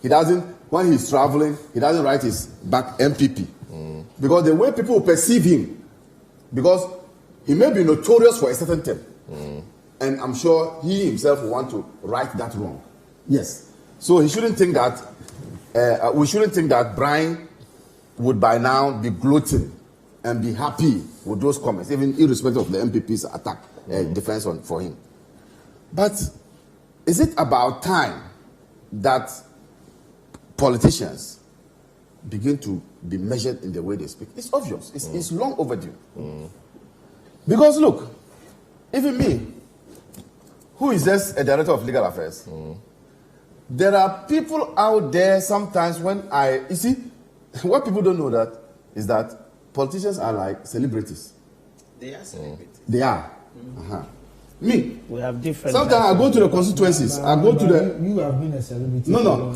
S7: He doesn't, when he's traveling, he doesn't write his back MPP. Because the way people perceive him, because he may be notorious for a certain term. And I'm sure he himself will want to right that wrong. Yes. So he shouldn't think that, we shouldn't think that Bryan would by now be gloating and be happy with those comments, even irrespective of the MPP's attack, defense for him. But is it about time that politicians begin to be measured in the way they speak? It's obvious. It's long overdue. Because look, even me, who is just a director of legal affairs, there are people out there sometimes when you see, what people don't know that is that politicians are like celebrities.
S8: They are celebrities.
S7: They are. Me.
S8: We have different.
S7: Sometimes I go to the constituencies. I go to the.
S6: You have been a celebrity.
S7: No.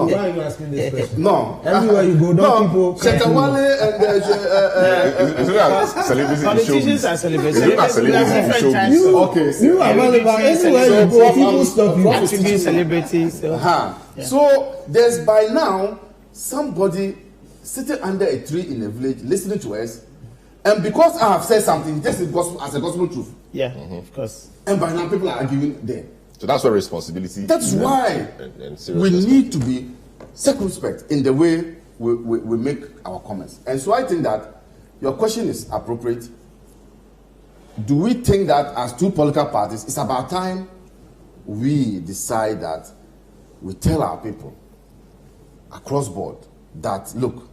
S6: Why are you asking this question?
S7: No.
S6: Everywhere you go, don't people.
S7: Shetawale
S1: and celebrities.
S8: Politicians are celebrities.
S7: Okay.
S6: You are relevant. Anywhere you go, people stop you.
S8: Want to be celebrities.
S7: So there's by now somebody sitting under a tree in a village listening to us, and because I have said something, this is gospel as a gospel truth.
S8: Yeah, of course.
S7: And by now people are arguing there.
S1: So that's where responsibility.
S7: That's why we need to be circumspect in the way we make our comments. And so I think that your question is appropriate. Do we think that as two political parties, it's about time we decide that we tell our people across board that, look,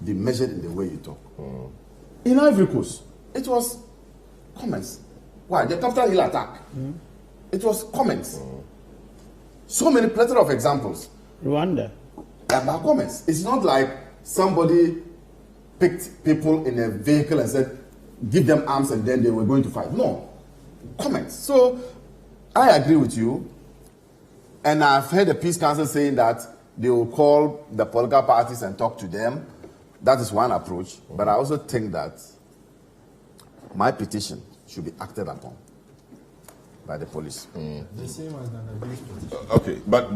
S7: be measured in the way you talk. In Ivory Coast, it was comments. Why? The Capitol Hill attack. It was comments. So many plethora of examples.
S8: Rwanda.
S7: About comments. It's not like somebody picked people in a vehicle and said, give them arms and then they were going to fight. No. Comments. So I agree with you. And I've heard the Peace Council saying that they will call the political parties and talk to them. That is one approach. But I also think that my petition should be acted upon by the police.
S6: The same as an abuse petition.
S1: Okay, but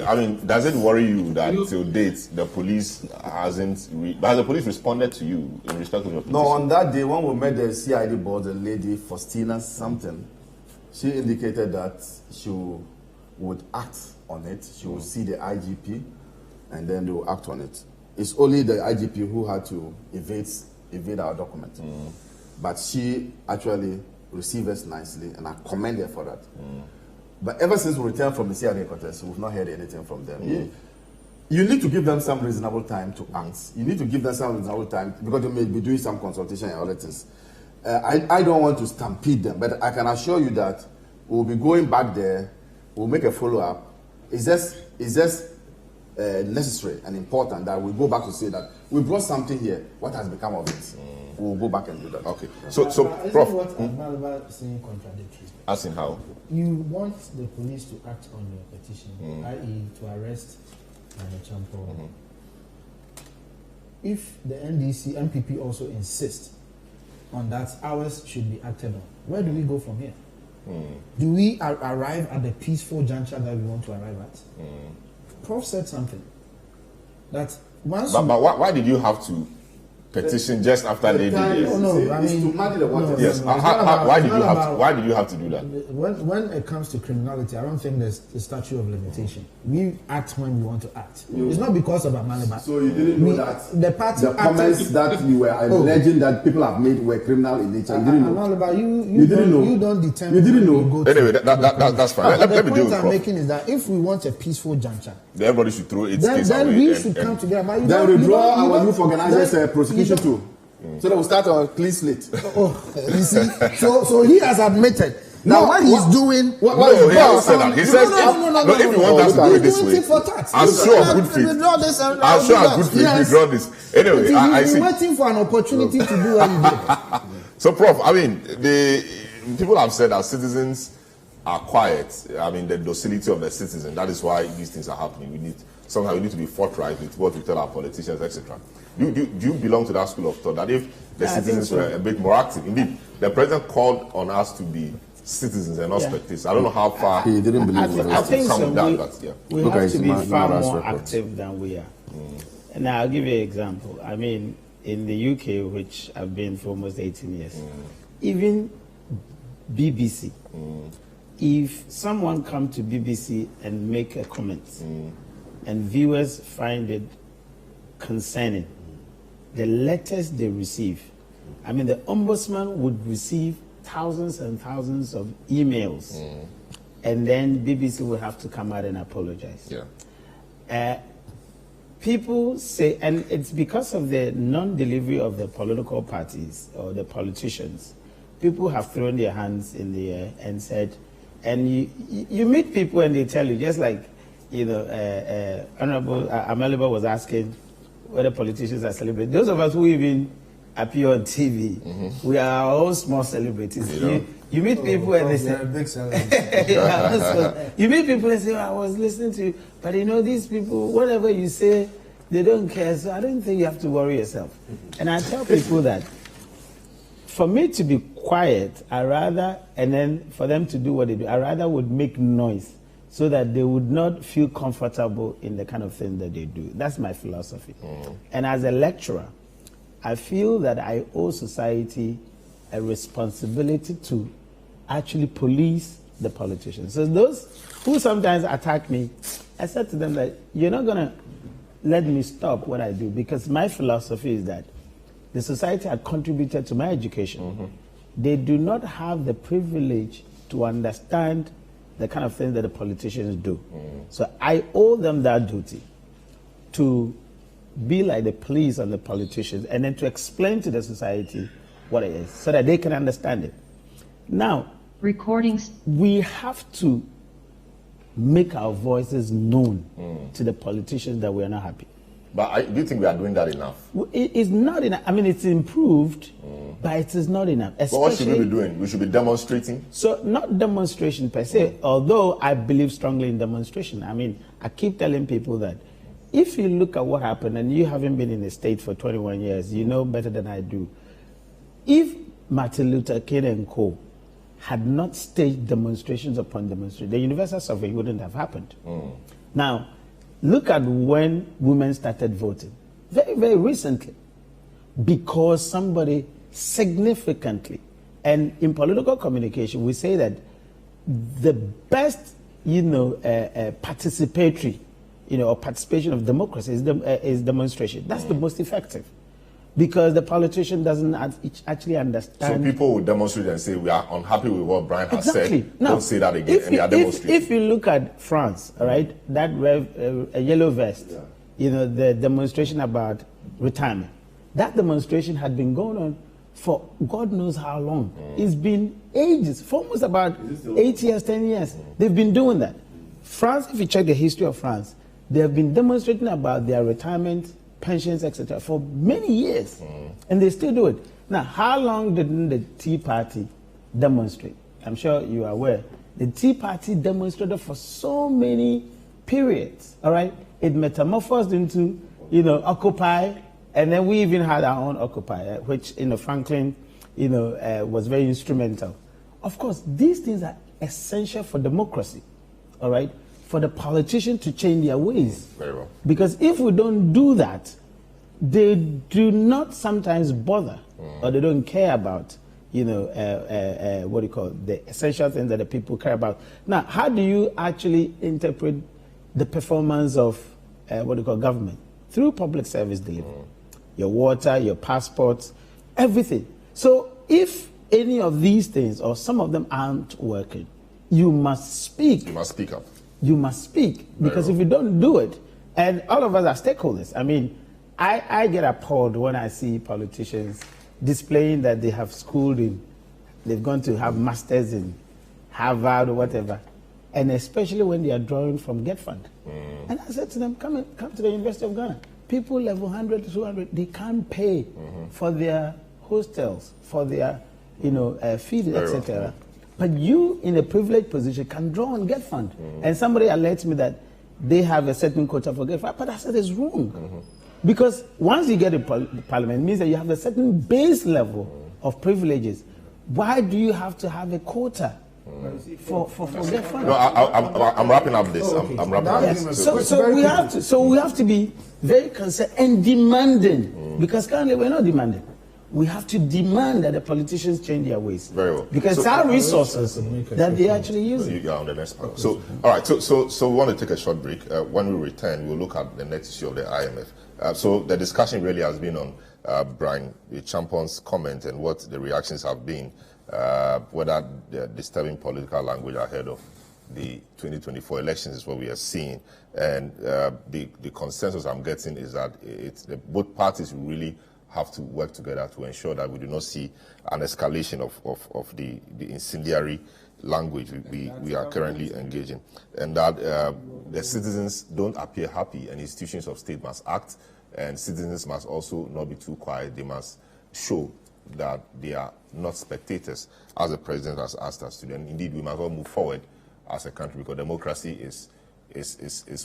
S1: I mean, does it worry you that till date the police hasn't? Has the police responded to you in respect of your petition?
S7: No, on that day when we met the CID board, the lady Faustina something, she indicated that she would act on it. She will see the IGP, and then they will act on it. It's only the IGP who had to evade our document. But she actually received us nicely, and I commend her for that. But ever since we returned from the CIA headquarters, we've not heard anything from them. you need to give them some reasonable time to act. You need to give them some reasonable time because they may be doing some consultation and other things. I don't want to stampede them, but I can assure you that we'll be going back there. We'll make a follow-up. It's just necessary and important that we go back to say that we brought something here. What has become of it? We'll go back and do that.
S1: Okay. So Prof.
S6: What Malaba is saying contradictory?
S1: As in how?
S6: You want the police to act on your petition, i.e., to arrest Acheampong. If the NDC, MPP also insist on that, ours should be acted on. Where do we go from here? Do we arrive at the peaceful juncture that we want to arrive at? Prof said something that once.
S1: But why did you have to petition just after they did this?
S6: I mean,
S7: to muddy the water.
S1: Yes. Why did you have to do that?
S6: When it comes to criminality, I don't think there's a statute of limitation. We act when we want to act. It's not because of Malaba.
S7: So you didn't know that
S6: the
S7: comments that you were alleging that people have made were criminal in nature. You didn't know.
S6: Malaba, you didn't know. You don't determine.
S7: You didn't know.
S1: Anyway, that's fine. Let me deal with
S6: the point I'm
S1: Prof.
S6: making is that if we want a peaceful juncture,
S1: everybody should throw its case
S6: then
S1: away.
S6: we should come together.
S7: Then we draw our youth organizers prosecution too. So that we start on a clean slate.
S6: You see, so he has admitted. Now what he's doing,
S1: he hasn't said that. He says, if you want us to do it this way, I'm sure of good faith. I'm sure of good faith we draw this. Anyway, I see.
S6: He's waiting for an opportunity to do what he did.
S1: So, Prof, I mean, people have said that citizens are quiet. I mean, the docility of the citizen. That is why these things are happening. We need to be forthright with what we tell our politicians, etc. Do you belong to that school of thought that if the citizens were a bit more active? Indeed, the president called on us to be citizens and not spectators. I don't know how far
S7: he didn't believe
S8: I think so. We have to be far more
S7: records.
S8: active than we are. And I'll give you an example. I mean, in the UK, which I've been for almost 18 years, even BBC, if someone comes to BBC and make a comment and viewers find it concerning, the letters they receive, I mean, the ombudsman would receive thousands and thousands of emails, and then BBC will have to come out and apologize. People say, and it's because of the non-delivery of the political parties or the politicians, people have thrown their hands in the air and said, and you meet people and they tell you, just like, Honorable Amaliba was asking whether politicians are celebrating. Those of us who even appear on TV, we are all small celebrities. You meet people and they say,
S6: big celebrities.
S8: You meet people and say, I was listening to you, but these people, whatever you say, they don't care. So I don't think you have to worry yourself. And I tell people that for me to be quiet, and then for them to do what they do, I rather would make noise so that they would not feel comfortable in the kind of thing that they do. That's my philosophy. And as a lecturer, I feel that I owe society a responsibility to actually police the politicians. So those who sometimes attack me, I said to them that you're not going to let me stop what I do, because my philosophy is that the society had contributed to my education. They do not have the privilege to understand the kind of things that the politicians do. So I owe them that duty to be like the police and the politicians, and then to explain to the society what it is so that they can understand it. Now, we have to make our voices known to the politicians that we are not happy.
S1: But do you think we are doing that enough?
S8: It's not enough. I mean, it's improved, but it is not enough.
S1: But what should we be doing? We should be demonstrating?
S8: So, not demonstration per se, although I believe strongly in demonstration. I mean, I keep telling people that if you look at what happened, and you haven't been in the state for 21 years, you know better than I do. If Martin Luther King and co. had not staged demonstrations upon demonstrations, the universal suffrage wouldn't have happened. Now, look at when women started voting. Very, very recently. Because somebody significantly, and in political communication, we say that the best, participatory, or participation of democracy is demonstration. That's the most effective. Because the politician doesn't actually understand.
S1: So people will demonstrate and say, we are unhappy with what Brian has said. Now, don't say that again. And they are demonstrating.
S8: If you look at France, all right, that yellow vest, the demonstration about retirement. That demonstration had been going on for God knows how long. It's been ages, for almost about 8 years, 10 years. They've been doing that. France, if you check the history of France, they have been demonstrating about their retirement, pensions, etc. for many years, and they still do it. Now, how long did the Tea Party demonstrate? I'm sure you are aware. The Tea Party demonstrated for so many periods, all right? It metamorphosed into, Occupy, and then we even had our own Occupy, which, Franklin, was very instrumental. Of course, these things are essential for democracy, all right? For the politicians to change their ways.
S1: Very well.
S8: Because if we don't do that, they do not sometimes bother, or they don't care about, the essential things that the people care about. Now, how do you actually interpret the performance of government? Through public service delivery. Your water, your passports, everything. So if any of these things or some of them aren't working, you must speak.
S1: You must speak up.
S8: You must speak, because if you don't do it, and all of us are stakeholders. I mean, I get appalled when I see politicians displaying that they have schooled they've gone to have masters in Harvard or whatever, and especially when they are drawing from Get Fund. And I said to them, come to the University of Ghana. People level 100 to 200, they can't pay for their hostels, for their feeding, etc. But you, in a privileged position, can draw on Get Fund. And somebody alerts me that they have a certain quota for Get Fund, but I said it's wrong. Because once you get in parliament, it means that you have a certain base level of privileges. Why do you have to have a quota for Get Fund?
S1: No, I'm wrapping up this. I'm wrapping up this.
S8: So we have to be very concerned and demanding, because currently we're not demanding. We have to demand that the politicians change their ways.
S1: Very well.
S8: Because it's our resources that they actually use.
S1: You are on the next panel. So, all right. So we want to take a short break. When we return, we'll look at the next issue of the IMF. So the discussion really has been on Bryan Acheampong's comment and what the reactions have been, whether they're disturbing political language ahead of the 2024 elections is what we are seeing. And the consensus I'm getting is that both parties really have to work together to ensure that we do not see an escalation of the incendiary language we are currently engaging, and that the citizens don't appear happy, and institutions of state must act, and citizens must also not be too quiet. They must show that they are not spectators, as the president has asked us to do. And indeed, we must all move forward as a country, because democracy is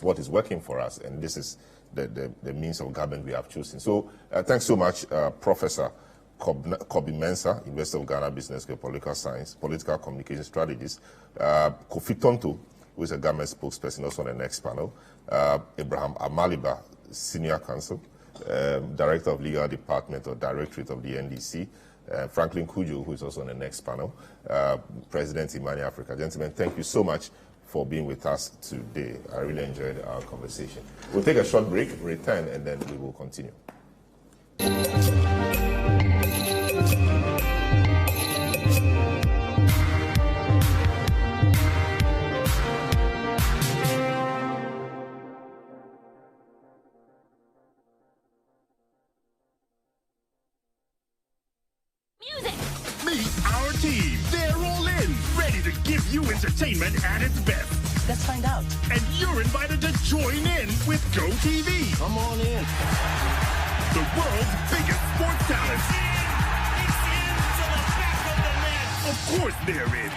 S1: what is working for us, and this is the means of government we have chosen. So thanks so much, Professor Kobi Mensah, University of Ghana Business School, Political Science, Political Communication Strategist, Kofi Tonto, who is a government spokesperson, also on the next panel, Abraham Amaliba, Senior Counsel, Director of Legal Department or Directorate of the NDC, Franklin Kujo, who is also on the next panel, President Imani Africa. Gentlemen, thank you so much for being with us today. I really enjoyed our conversation. We'll take a short break, return, and then we will continue.
S10: Our team, they're all in, ready to give you entertainment at its best.
S11: Let's find out.
S10: And you're invited to join in with GoTV.
S11: Come on in.
S10: The world's biggest sports talent.
S11: It's in to the back of the net.
S10: Of course they're in.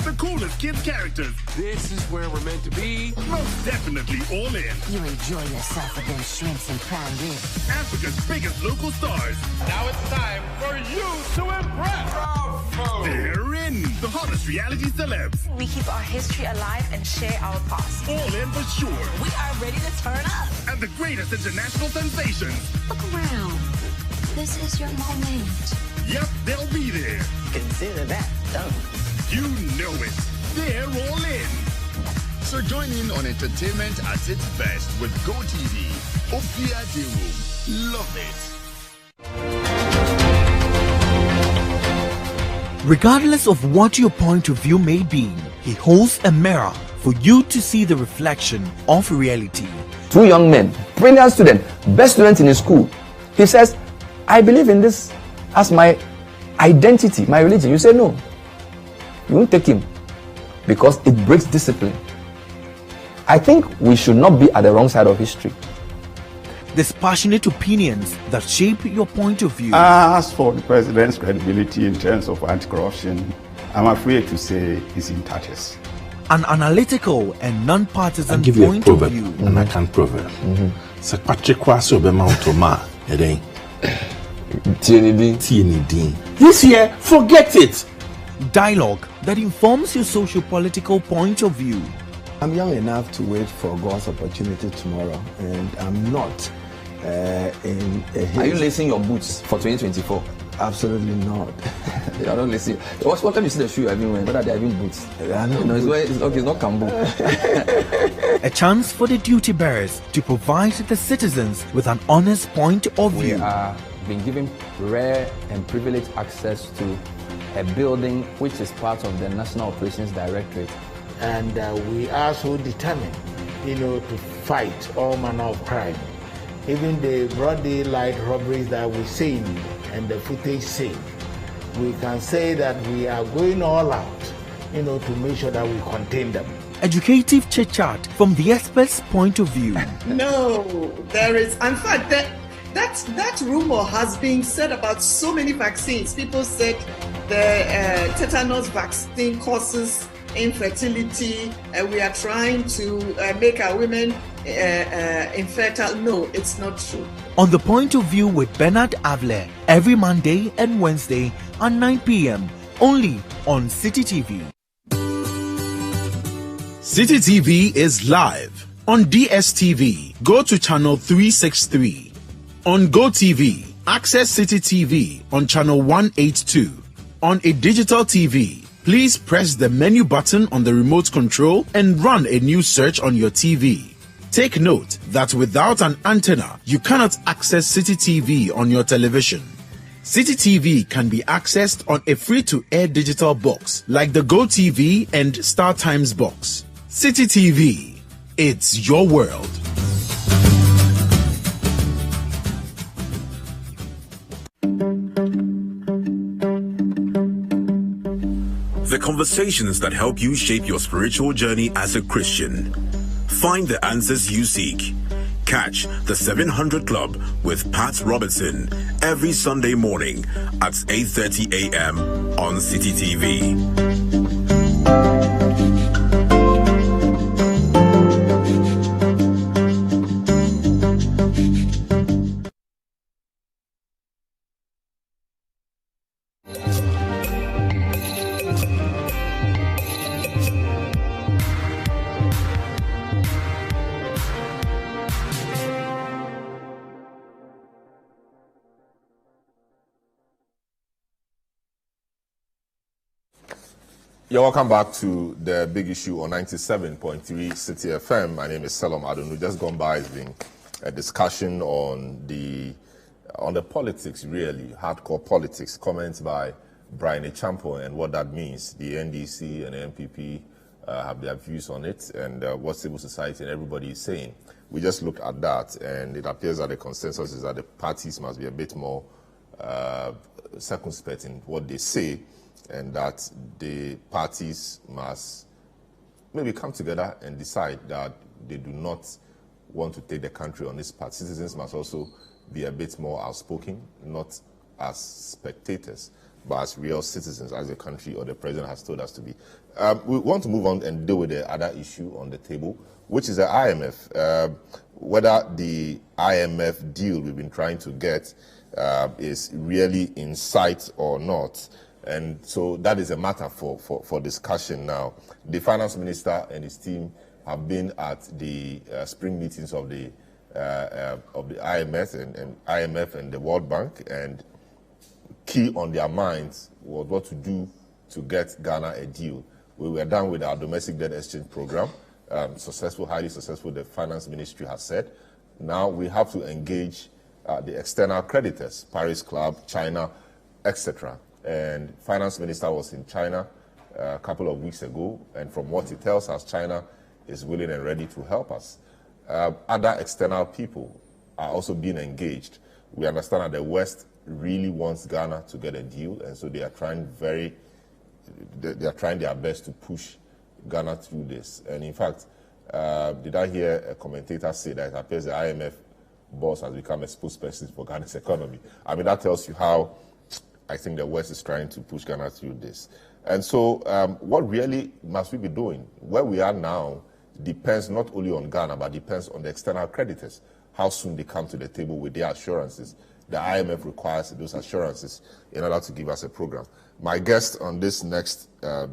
S10: The coolest kids characters.
S11: This is where we're meant to be.
S10: Most definitely all in.
S12: You enjoy yourself with them shrimps and prime rib.
S10: Africa's biggest local stars.
S11: Now it's time for you to impress. Bravo.
S10: They're in. The hottest reality celebs.
S13: We keep our history alive and share our past.
S10: All in for sure.
S13: We are ready to turn up.
S10: And the greatest international sensations.
S12: Look around. This is your moment.
S10: Yep, they'll be there.
S11: Consider that done.
S10: You know it. They're all in.
S14: So join in on entertainment at its best with GoTV. Opia Dewo. Love it.
S2: Regardless of what your point of view may be, he holds a mirror for you to see the reflection of reality.
S15: Two young men, brilliant student, best student in his school. He says, I believe in this as my identity, my religion. You say no. You won't take him because it breaks discipline. I think we should not be at the wrong side of history.
S2: Dispassionate opinions that shape your point of view.
S16: As for the president's credibility in terms of anti-corruption, I'm afraid to say it's in tatters.
S2: An analytical and non-partisan
S17: I'll give you
S2: point
S17: a proverb,
S2: of view.
S17: and I can proverb. Sir Patrick Kwaso Bema This year, forget it.
S2: Dialogue that informs your socio-political point of view.
S18: I'm young enough to wait for God's opportunity tomorrow, and I'm not in a haste.
S15: Are you lacing your boots for 2024?
S18: Absolutely not.
S15: I don't listen. What time you see the shoe I've been wearing? Whether they are even boots? No, it's not Cambo.
S2: A chance for the duty bearers to provide the citizens with an honest point of view.
S15: We are being given rare and privileged access to a building which is part of the National Operations Directorate.
S19: And we are so determined, to fight all manner of crime. Even the broad daylight robberies that we see and the footage say, we can say that we are going all out, to make sure that we contain them.
S2: Educative chit-chat from the expert's point of view.
S20: No, there is, in fact, that rumor has been said about so many vaccines. People said the tetanus vaccine causes infertility, and we are trying to make our women infertile. No, it's not true.
S2: On the Point of View with Bernard Avle, every Monday and Wednesday at 9 p.m. only on City TV.
S21: City TV is live on DSTV. Go to channel 363. On GoTV, access City TV on channel 182. On a digital TV, please press the menu button on the remote control and run a new search on your TV. Take note that without an antenna, you cannot access City TV on your television. City TV can be accessed on a free-to-air digital box like the GoTV and StarTimes box. City TV, it's your world.
S22: The conversations that help you shape your spiritual journey as a Christian. Find the answers you seek. Catch the 700 Club with Pat Robertson every Sunday morning at 8:30 a.m. on City TV.
S1: You're welcome back to the big issue on 97.3 City FM. My name is Selim Adonu. Just gone by has been a discussion on the politics, really, hardcore politics, comments by Bryan Acheampong and what that means. The NDC and the MPP have their views on it and what civil society and everybody is saying. We just looked at that, and it appears that the consensus is that the parties must be a bit more circumspect in what they say, and that the parties must maybe come together and decide that they do not want to take the country on this path. Citizens must also be a bit more outspoken, not as spectators, but as real citizens, as the country or the president has told us to be. We want to move on and deal with the other issue on the table, which is the IMF. Whether the IMF deal we've been trying to get is really in sight or not. And so that is a matter for discussion now. The finance minister and his team have been at the spring meetings of the IMF and the World Bank, and key on their minds was what to do to get Ghana a deal. We were done with our domestic debt exchange program, successful, highly successful, the finance ministry has said. Now we have to engage the external creditors, Paris Club, China, etc. And finance minister was in China a couple of weeks ago, and from what it tells us, China is willing and ready to help us. Other external people are also being engaged. We understand that the West really wants Ghana to get a deal, and so they are trying their best to push Ghana through this. And in fact, did I hear a commentator say that it appears the IMF boss has become a spokesperson for Ghana's economy? I mean, that tells you how I think the West is trying to push Ghana through this. And so what really must we be doing? Where we are now depends not only on Ghana, but depends on the external creditors, how soon they come to the table with their assurances. The IMF requires those assurances in order to give us a program. My guest on this next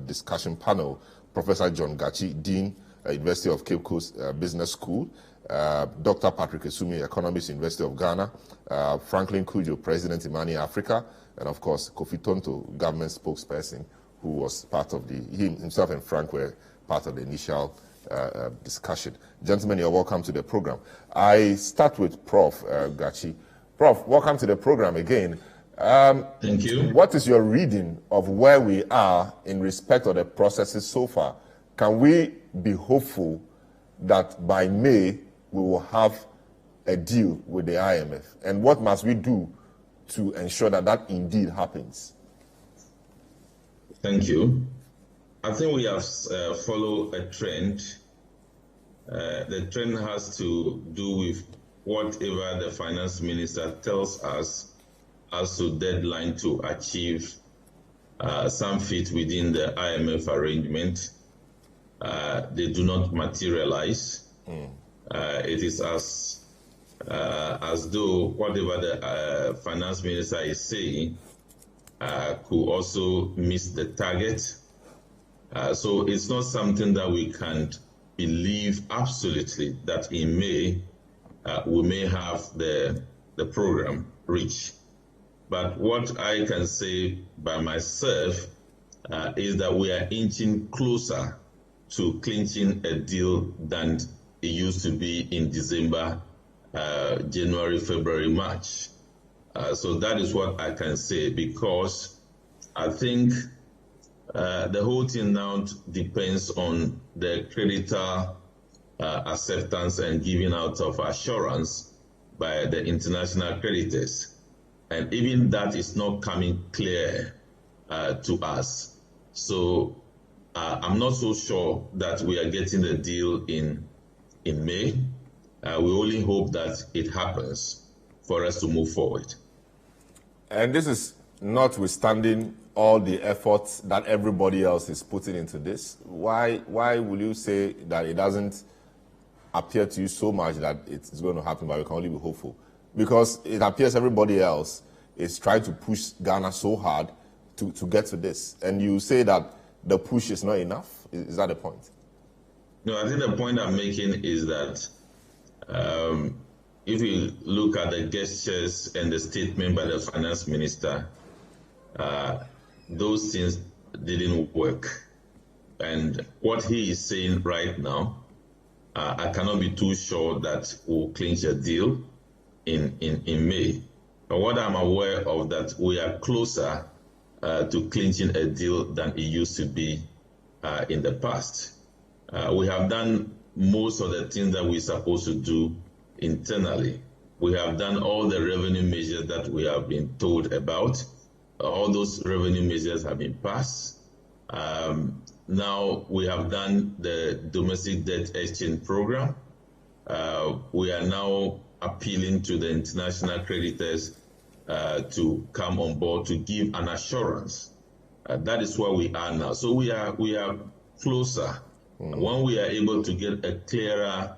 S1: discussion panel, Professor John Gachi, Dean, University of Cape Coast Business School, Dr. Patrick Esumi, Economist, University of Ghana, Franklin Kujo, President Imani Africa, and of course Kofi Tonto, government spokesperson, who was part of himself and Frank were part of the initial discussion. Gentlemen, you're welcome to the program. I start with Prof. Gachi. Prof, welcome to the program again.
S3: Thank you.
S1: What is your reading of where we are in respect of the processes so far? Can we be hopeful that by May we will have a deal with the IMF? And what must we do to ensure that that indeed happens?
S3: Thank you. I think we have followed a trend. The trend has to do with whatever the finance minister tells us as to deadline to achieve some feat within the IMF arrangement. They do not materialize. It is as though whatever the finance minister is saying could also miss the target. So it's not something that we can believe absolutely that in May we may have the program reach. But what I can say by myself is that we are inching closer to clinching a deal than it used to be in December, January, February, March. So that is what I can say, because I think the whole thing now depends on the creditor acceptance and giving out of assurance by the international creditors. And even that is not coming clear to us. So I'm not so sure that we are getting the deal in May. We only hope that it happens for us to move forward.
S1: And this is notwithstanding all the efforts that everybody else is putting into this. Why will you say that it doesn't appear to you so much that it's going to happen, but we can only be hopeful? Because it appears everybody else is trying to push Ghana so hard to get to this. And you say that the push is not enough? Is that the point?
S3: No, I think the point I'm making is that if we look at the gestures and the statement by the finance minister, those things didn't work. And what he is saying right now, I cannot be too sure that we'll clinch a deal in May. But what I'm aware of, that we are closer to clinching a deal than it used to be in the past. We have done most of the things that we're supposed to do internally. We have done all the revenue measures that we have been told about. All those revenue measures have been passed. Now we have done the domestic debt exchange program. We are now appealing to the international creditors to come on board to give an assurance. That is where we are now. So we are closer. When we are able to get a clearer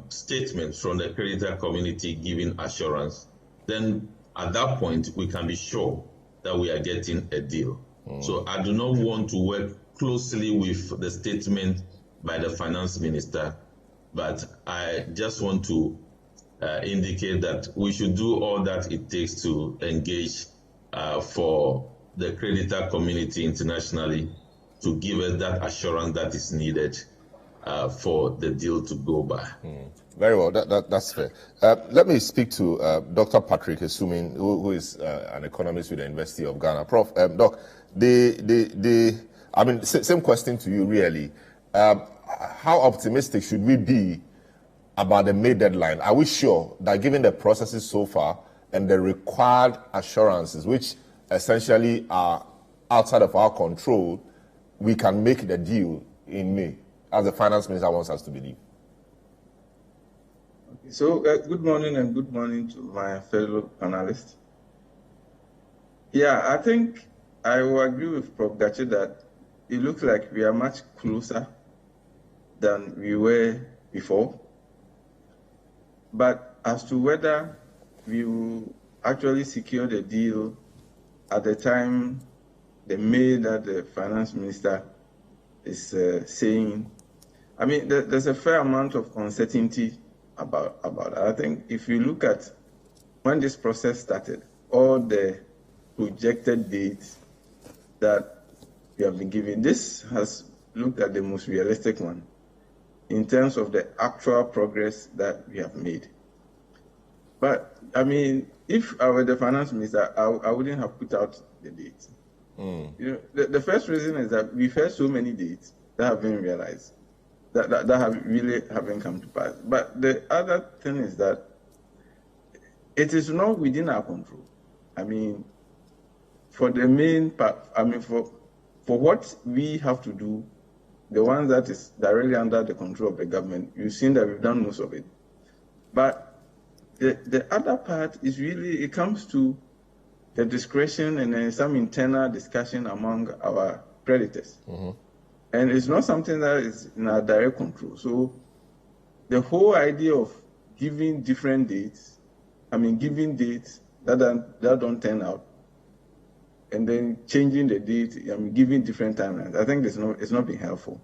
S3: statement from the creditor community giving assurance, then at that point we can be sure that we are getting a deal. So I do not want to work closely with the statement by the finance minister, but I just want to indicate that we should do all that it takes to engage for the creditor community internationally to give us that assurance that is needed for the deal to go by.
S1: Very well, that's fair. Let me speak to Dr. Patrick Esumi, who is an economist with the University of Ghana. Prof, Doc, I mean, same question to you, really. How optimistic should we be about the May deadline? Are we sure that given the processes so far and the required assurances, which essentially are outside of our control, we can make the deal in May, as the finance minister wants us to believe?
S3: Okay, so good morning and good morning to my fellow panelists. Yeah, I think I will agree with Prof. Gachi that it looks like we are much closer than we were before. But as to whether we will actually secure the deal at the time, the May that the finance minister is saying, I mean, there's a fair amount of uncertainty about it. I think if you look at when this process started, all the projected dates that we have been given, this has looked at the most realistic one in terms of the actual progress that we have made. But, I mean, if I were the finance minister, I wouldn't have put out the dates. You know, the first reason is that we've had so many dates that have been realized, that have really haven't come to pass. But the other thing is that it is not within our control. I mean, for the main part, I mean, for what we have to do, the one that is directly under the control of the government, you've seen that we've done most of it. But the other part is really, it comes to the discretion and some internal discussion among our creditors. And it's not something that is in our direct control. So the whole idea of giving different dates, I mean, giving dates that don't turn out, and then changing the date, I mean, giving different timelines, I think it's not been helpful.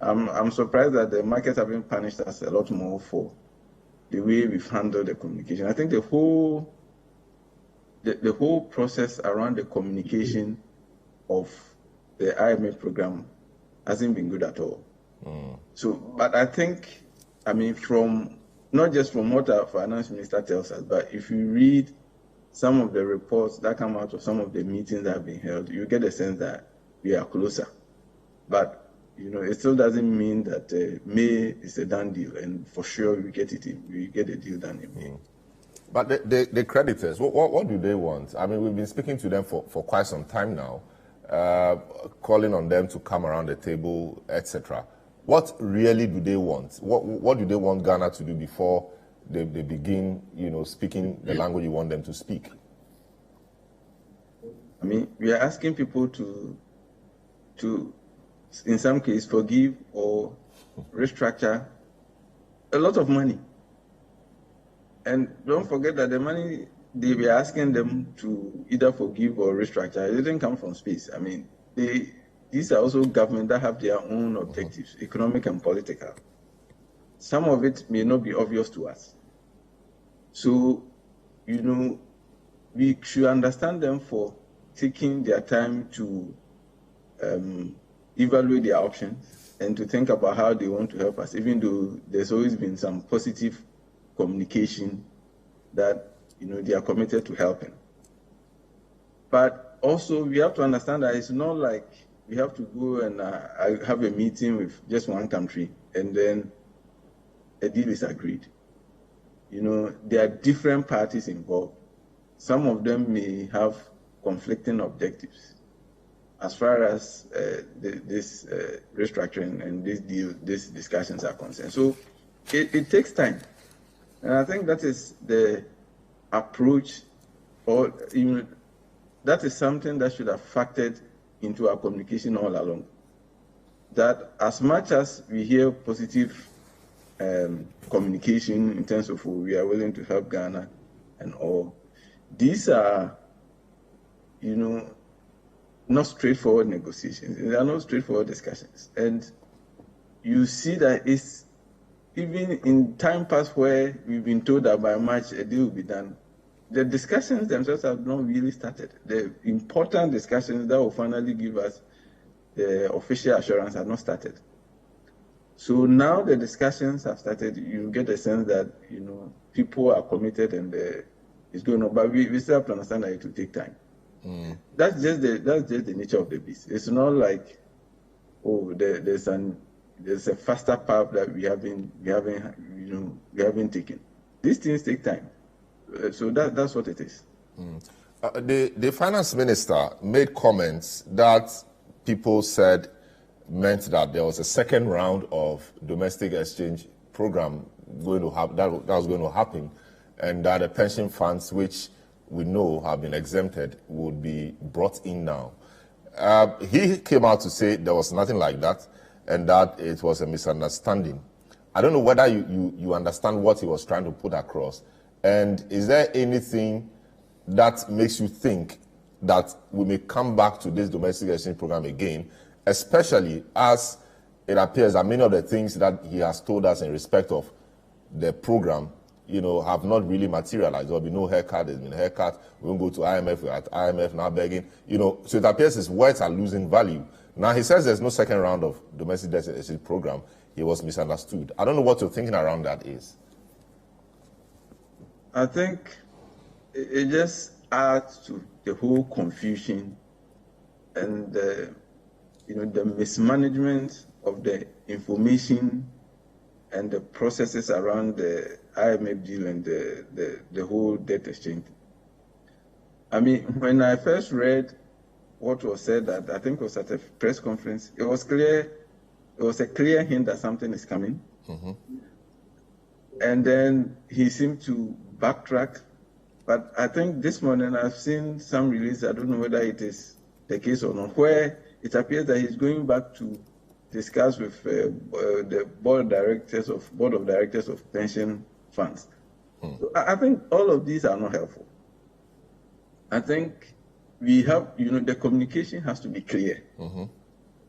S3: I'm surprised that the markets have been punished us a lot more for the way we've handled the communication. I think the whole process around the communication of the IMF program hasn't been good at all. So, but I think, I mean, not just from what our finance minister tells us, but if you read some of the reports that come out of some of the meetings that have been held, you get a sense that we are closer. But, you know, it still doesn't mean that May is a done deal, and for sure we get the deal done in May.
S1: But the creditors, what do they want? I mean, we've been speaking to them for quite some time now, calling on them to come around the table, etc. What really do they want? What do they want Ghana to do before they begin, you know, speaking the language you want them to speak?
S3: I mean, we are asking people to in some cases, forgive or restructure a lot of money. And don't forget that the money they were asking them to either forgive or restructure, it didn't come from space. I mean, these are also governments that have their own objectives, economic and political. Some of it may not be obvious to us. So, you know, we should understand them for taking their time to evaluate their options and to think about how they want to help us, even though there's always been some positive communication that, you know, they are committed to helping. But also we have to understand that it's not like we have to go and have a meeting with just one country and then a deal is agreed. You know, there are different parties involved. Some of them may have conflicting objectives as far as this restructuring and these discussions are concerned. So it takes time. And I think that is the approach, or even that is something that should have factored into our communication all along. That as much as we hear positive communication in terms of we are willing to help Ghana and all, these are, you know, not straightforward negotiations. They are not straightforward discussions. And you see that it's, even in time past where we've been told that by March a deal will be done, the discussions themselves have not really started. The important discussions that will finally give us the official assurance have not started. So now the discussions have started, you get a sense that, you know, people are committed and it's going on. But we still have to understand that it will take time.
S4: That's just the nature of the beast. It's not like, oh, there's a faster path that we haven't taken. These things take time. So that's what it is.
S1: The finance minister made comments that people said meant that there was a second round of domestic exchange program going to happen, that was going to happen, and that the pension funds, which we know have been exempted, would be brought in now. He came out to say there was nothing like that and that it was a misunderstanding. I don't know whether you understand what he was trying to put across, and is there anything that makes you think that we may come back to this domestic exchange program again, especially as it appears that many of the things that he has told us in respect of the program, have not really materialized? There'll be no haircut, there's been a haircut, we won't go to IMF, we're at IMF now begging, so it appears his words are losing value. Now he says there's no second round of domestic exchange program. He was misunderstood. I don't know what you're thinking around that is.
S4: I think it just adds to the whole confusion and the mismanagement of the information and the processes around the IMF deal and the whole debt exchange. I mean, when I first read what was said, that I think was at a press conference, it was clear. It was a clear hint that something is coming. Mm-hmm. And then he seemed to backtrack. But I think this morning I've seen some release, I don't know whether it is the case or not, where it appears that he's going back to discuss with the board of directors of pension funds. So I think all of these are not helpful. I think we have, the communication has to be clear. Mm-hmm.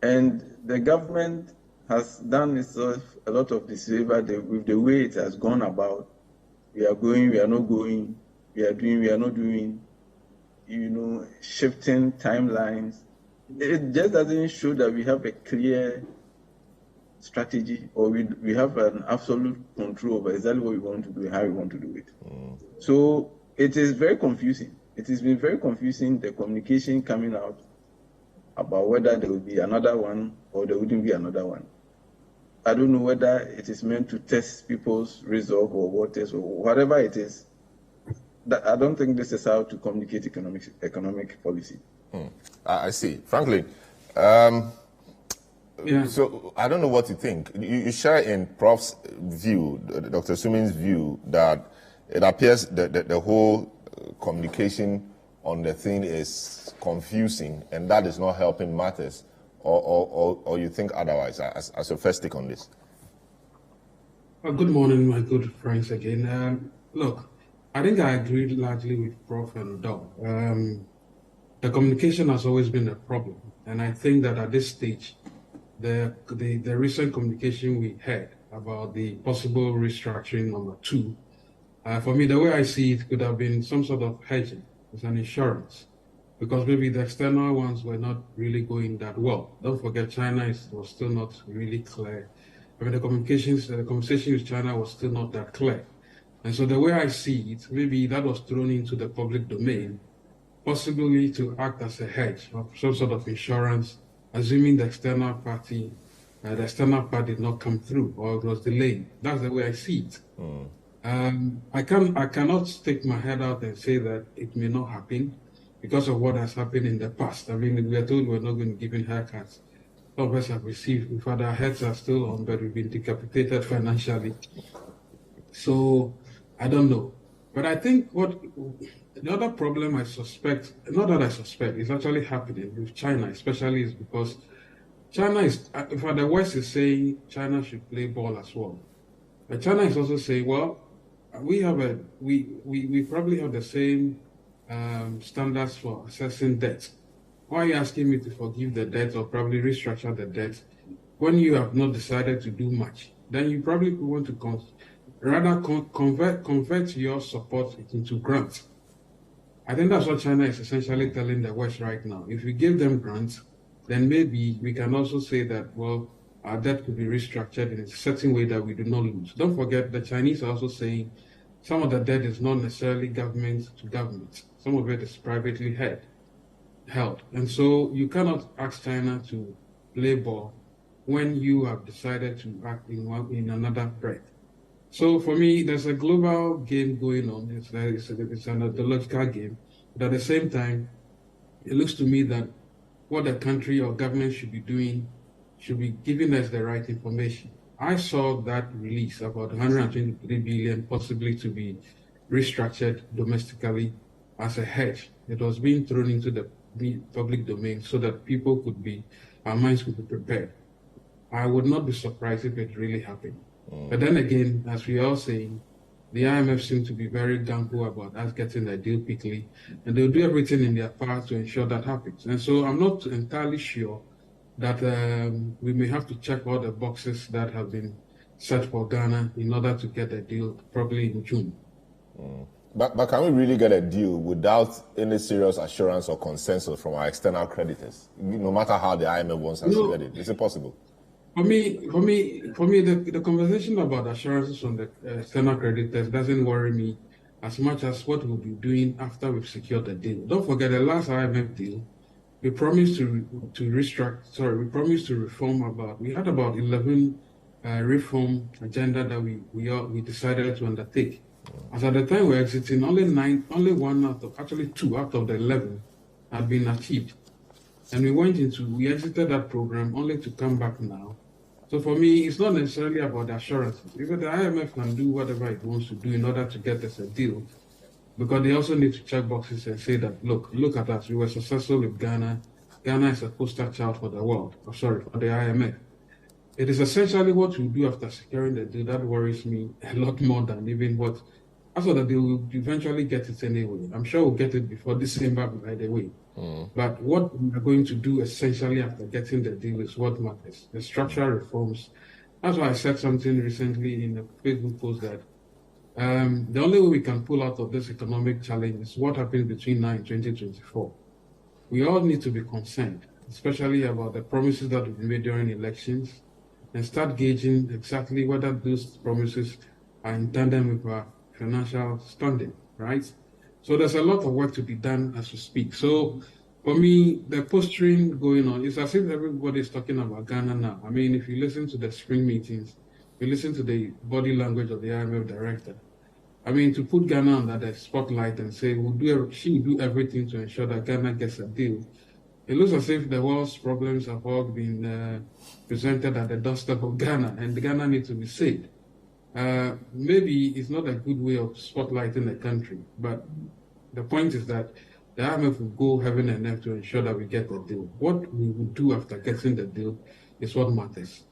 S4: And the government has done itself a lot of disfavor with the way it has gone about. We are going, we are not going, we are doing, we are not doing, shifting timelines. It just doesn't show that we have a clear strategy, or we have an absolute control over exactly what we want to do and how we want to do it. So it is very confusing. It has been very confusing, the communication coming out about whether there will be another one or there wouldn't be another one. I don't know whether it is meant to test people's resolve or what is, or whatever it is. I don't think this is how to communicate economic policy.
S1: I see. Franklin, so I don't know what you think. You share in Prof's view, Dr. Sumin's view, that it appears that the whole communication on the thing is confusing and that is not helping matters, or you think otherwise, as a first take on this?
S9: Good morning, my good friends again. Look, I think I agree largely with Prof and Doc. The communication has always been a problem, and I think that at this stage, the recent communication we had about the possible restructuring number 2, for me, the way I see it could have been some sort of hedging, as an insurance, because maybe the external ones were not really going that well. Don't forget, China was still not really clear. I mean, the conversation with China was still not that clear. And so the way I see it, maybe that was thrown into the public domain, possibly to act as a hedge of some sort of insurance, assuming the external part did not come through or it was delayed. That's the way I see it. I cannot stick my head out and say that it may not happen because of what has happened in the past. I mean, we are told we're not going to give in haircuts. Some of us have received, in fact, our heads are still on, but we've been decapitated financially. So I don't know. But I think the other problem I suspect, not that I suspect, is actually happening with China, especially is because China is, in fact, the West is saying China should play ball as well. But China is also saying, well, we probably have the same standards for assessing debt. Why are you asking me to forgive the debt or probably restructure the debt when you have not decided to do much? Then you probably want to convert your support into grants. I think that's what China is essentially telling the West right now. If we give them grants, then maybe we can also say that, well, our debt could be restructured in a certain way that we do not lose. Don't forget, the Chinese are also saying some of the debt is not necessarily government to government. Some of it is privately held. held. And so you cannot ask China to play ball when you have decided to act in another threat. So for me, there's a global game going on. It's an ideological game. But at the same time, it looks to me that what the country or government should be doing should be giving us the right information. I saw that release, about 123 billion, possibly to be restructured domestically as a hedge. It was being thrown into the public domain so that people could be, our minds could be prepared. I would not be surprised if it really happened. But then again, as we are saying, the IMF seem to be very gung-ho about us getting the deal quickly, and they'll do everything in their power to ensure that happens. And so I'm not entirely sure that we may have to check all the boxes that have been set for Ghana in order to get a deal probably in June.
S1: But can we really get a deal without any serious assurance or consensus from our external creditors? No matter how the IMF wants us to get it, is it possible?
S9: For me, the conversation about assurances from the external creditors doesn't worry me as much as what we'll be doing after we've secured the deal. Don't forget the last IMF deal, we promised to reform about. We had about 11 reform agenda that we decided to undertake. As at the time we're exiting, only two out of the 11 had been achieved. And we exited that program only to come back now. So for me, it's not necessarily about the assurances. Because the IMF can do whatever it wants to do in order to get us a deal. Because they also need to check boxes and say that, look at us. We were successful with Ghana. Ghana is a poster child for the world. For the IMF. It is essentially what we do after securing the deal that worries me a lot more than even what. After the deal, we'll eventually get it anyway. I'm sure we'll get it before December, by the way. But what we are going to do essentially after getting the deal is what matters. The structural reforms. That's why I said something recently in a Facebook post that the only way we can pull out of this economic challenge is what happens between now and 2024. We all need to be concerned, especially about the promises that we made during elections, and start gauging exactly whether those promises are in tandem with our financial standing, right? So there's a lot of work to be done as we speak. So for me, the posturing going on, it's as if everybody is talking about Ghana now. I mean, if you listen to the spring meetings, you listen to the body language of the IMF director. I mean, to put Ghana under the spotlight and say, she will do everything to ensure that Ghana gets a deal. It looks as if the world's problems have all been presented at the doorstep of Ghana, and Ghana needs to be saved. Maybe it's not a good way of spotlighting the country, but the point is that the IMF will go heaven and earth to ensure that we get the deal. What we will do after getting the deal is what matters.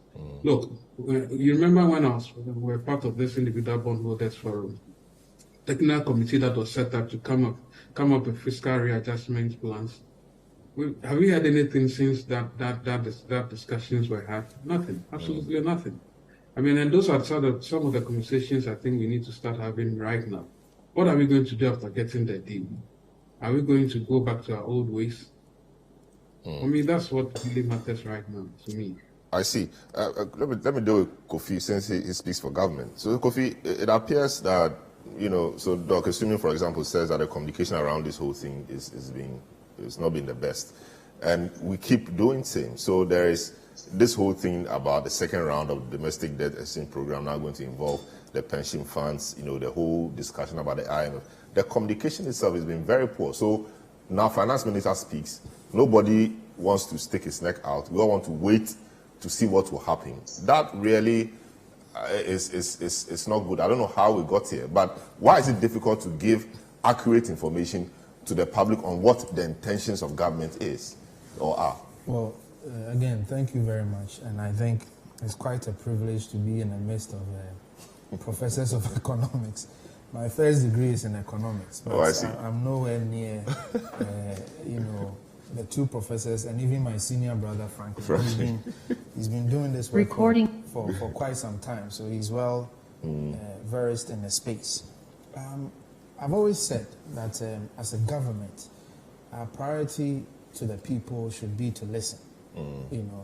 S9: Look, you remember when we were part of this individual bondholders forum, technical committee that was set up to come up with fiscal readjustment plans. Have we had anything since that discussions were had? Nothing, absolutely nothing. I mean, and those are some of the conversations I think we need to start having right now. What are we going to do after getting the deal? Are we going to go back to our old ways? I mean, that's what really matters right now to me.
S1: I see. Let me do with Kofi since he speaks for government. So, Kofi, it appears that, so Dr. Sumi, for example, says that the communication around this whole thing is not been the best. And we keep doing same. So there is this whole thing about the second round of the domestic debt exchange program now going to involve the pension funds, the whole discussion about the IMF. The communication itself has been very poor. So now finance minister speaks. Nobody wants to stick his neck out. We all want to wait to see what will happen. That really is not good. I don't know how we got here, but why is it difficult to give accurate information to the public on what the intentions of government is or are?
S6: Well, again, thank you very much. And I think it's quite a privilege to be in the midst of professors of economics. My first degree is in economics, but
S1: I see.
S6: I'm nowhere near, the two professors, and even my senior brother, Franklin. He's been doing this work for quite some time, so he's well versed in the space. I've always said that as a government, our priority to the people should be to listen.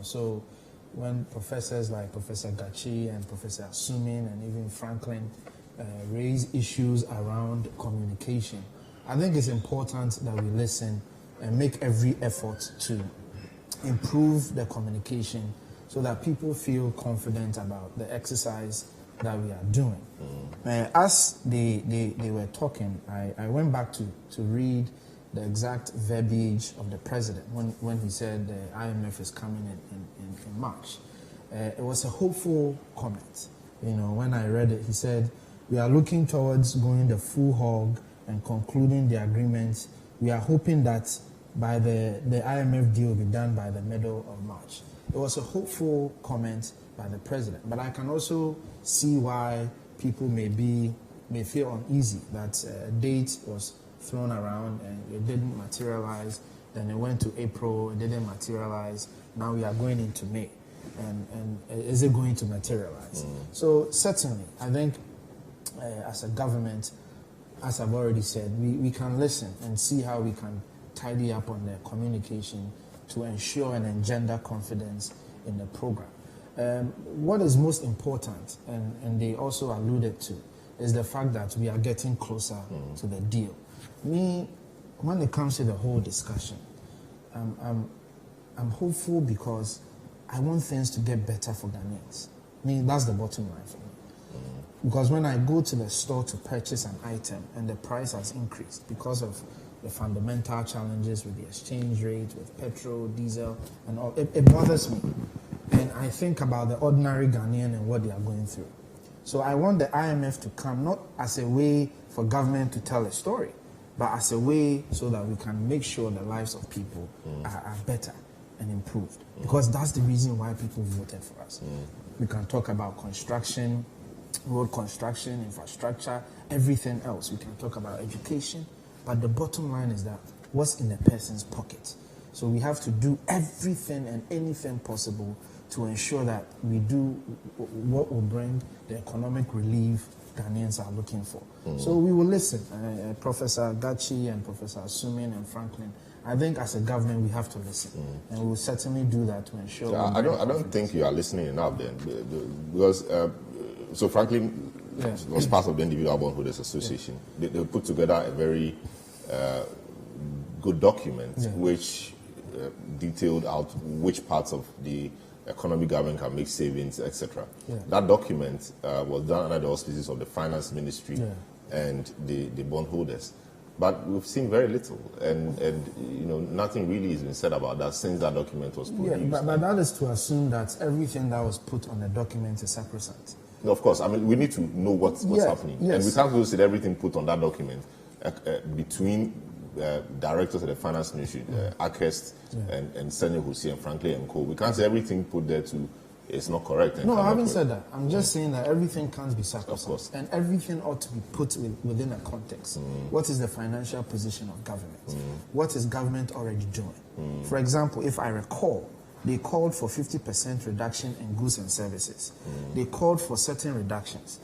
S6: So when professors like Professor Gachi and Professor Asumin and even Franklin raise issues around communication, I think it's important that we listen make every effort to improve the communication so that people feel confident about the exercise that we are doing. As they were talking, I went back to read the exact verbiage of the president when he said the IMF is coming in March. It was a hopeful comment. When I read it, he said, "We are looking towards going the full hog and concluding the agreements. We are hoping that by the IMF deal will be done by the middle of March." It was a hopeful comment by the president, but I can also see why people may feel uneasy that a date was thrown around and it didn't materialize. Then it went to April, it didn't materialize. Now we are going into May, and is it going to materialize? So certainly, I think as a government, as I've already said, we can listen and see how we can tidy up on the communication to ensure and engender confidence in the program. What is most important, and they also alluded to, is the fact that we are getting closer to the deal. When it comes to the whole discussion, I'm hopeful because I want things to get better for Ghanaians. That's the bottom line for me. Because when I go to the store to purchase an item and the price has increased because of the fundamental challenges with the exchange rate, with petrol, diesel, and all, it bothers me. And I think about the ordinary Ghanaian and what they are going through. So I want the IMF to come not as a way for government to tell a story, but as a way so that we can make sure the lives of people are better and improved. Because that's the reason why people voted for us. We can talk about construction, road construction, infrastructure, everything else. We can talk about education, but the bottom line is that what's in a person's pocket. So we have to do everything and anything possible to ensure that we do what will bring the economic relief Ghanaians are looking for. So we will listen. Professor Gachi and Professor Sumin and Franklin, I think as a government we have to listen, and we will certainly do that to ensure.
S1: So I don't think you are listening enough then, because so Franklin was part of the Individual Bondholders Association. They put together a very good document which detailed out which parts of the economic government can make savings, etc. That document was done under the auspices of the Finance Ministry and the bondholders. But we've seen very little, and nothing really has been said about that since that document was produced.
S6: But that is to assume that everything that was put on the document is sacrosanct.
S1: No, of course. I mean, we need to know what's happening. And we can't just say everything put on that document between directors of the Finance Ministry, Acheampong and Senator Hussein and Franklin and Co. We can't say everything put there is not correct.
S6: No, I haven't said that. I'm just saying that everything can't be sacrosanct, and everything ought to be put within a context. What is the financial position of government? What is government already doing? For example, if I recall, they called for 50% reduction in goods and services. They called for certain reductions.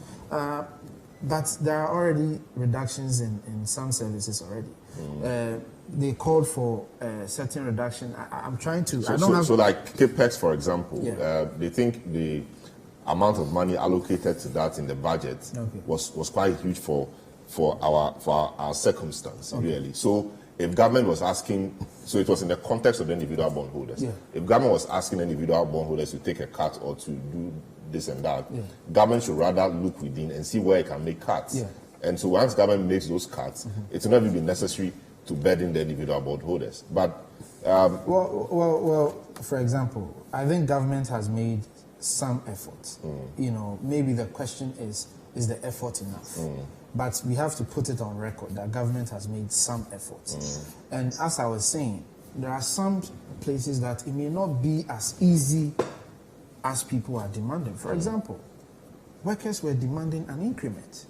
S6: But there are already reductions in some services already. They called for certain reduction. I'm trying to...
S1: So like CAPEX, for example, they think the amount of money allocated to that in the budget was quite huge for our circumstance, really. So if government was asking... So it was in the context of the individual bondholders. If government was asking individual bondholders to take a cut or to do this and that, government should rather look within and see where it can make cuts. And so once government makes those cuts, it's not even necessary to burden the individual bondholders. But
S6: well, for example, I think government has made some efforts. Maybe the question is the effort enough? But we have to put it on record that government has made some efforts. And as I was saying, there are some places that it may not be as easy as people are demanding. For example, workers were demanding an increment.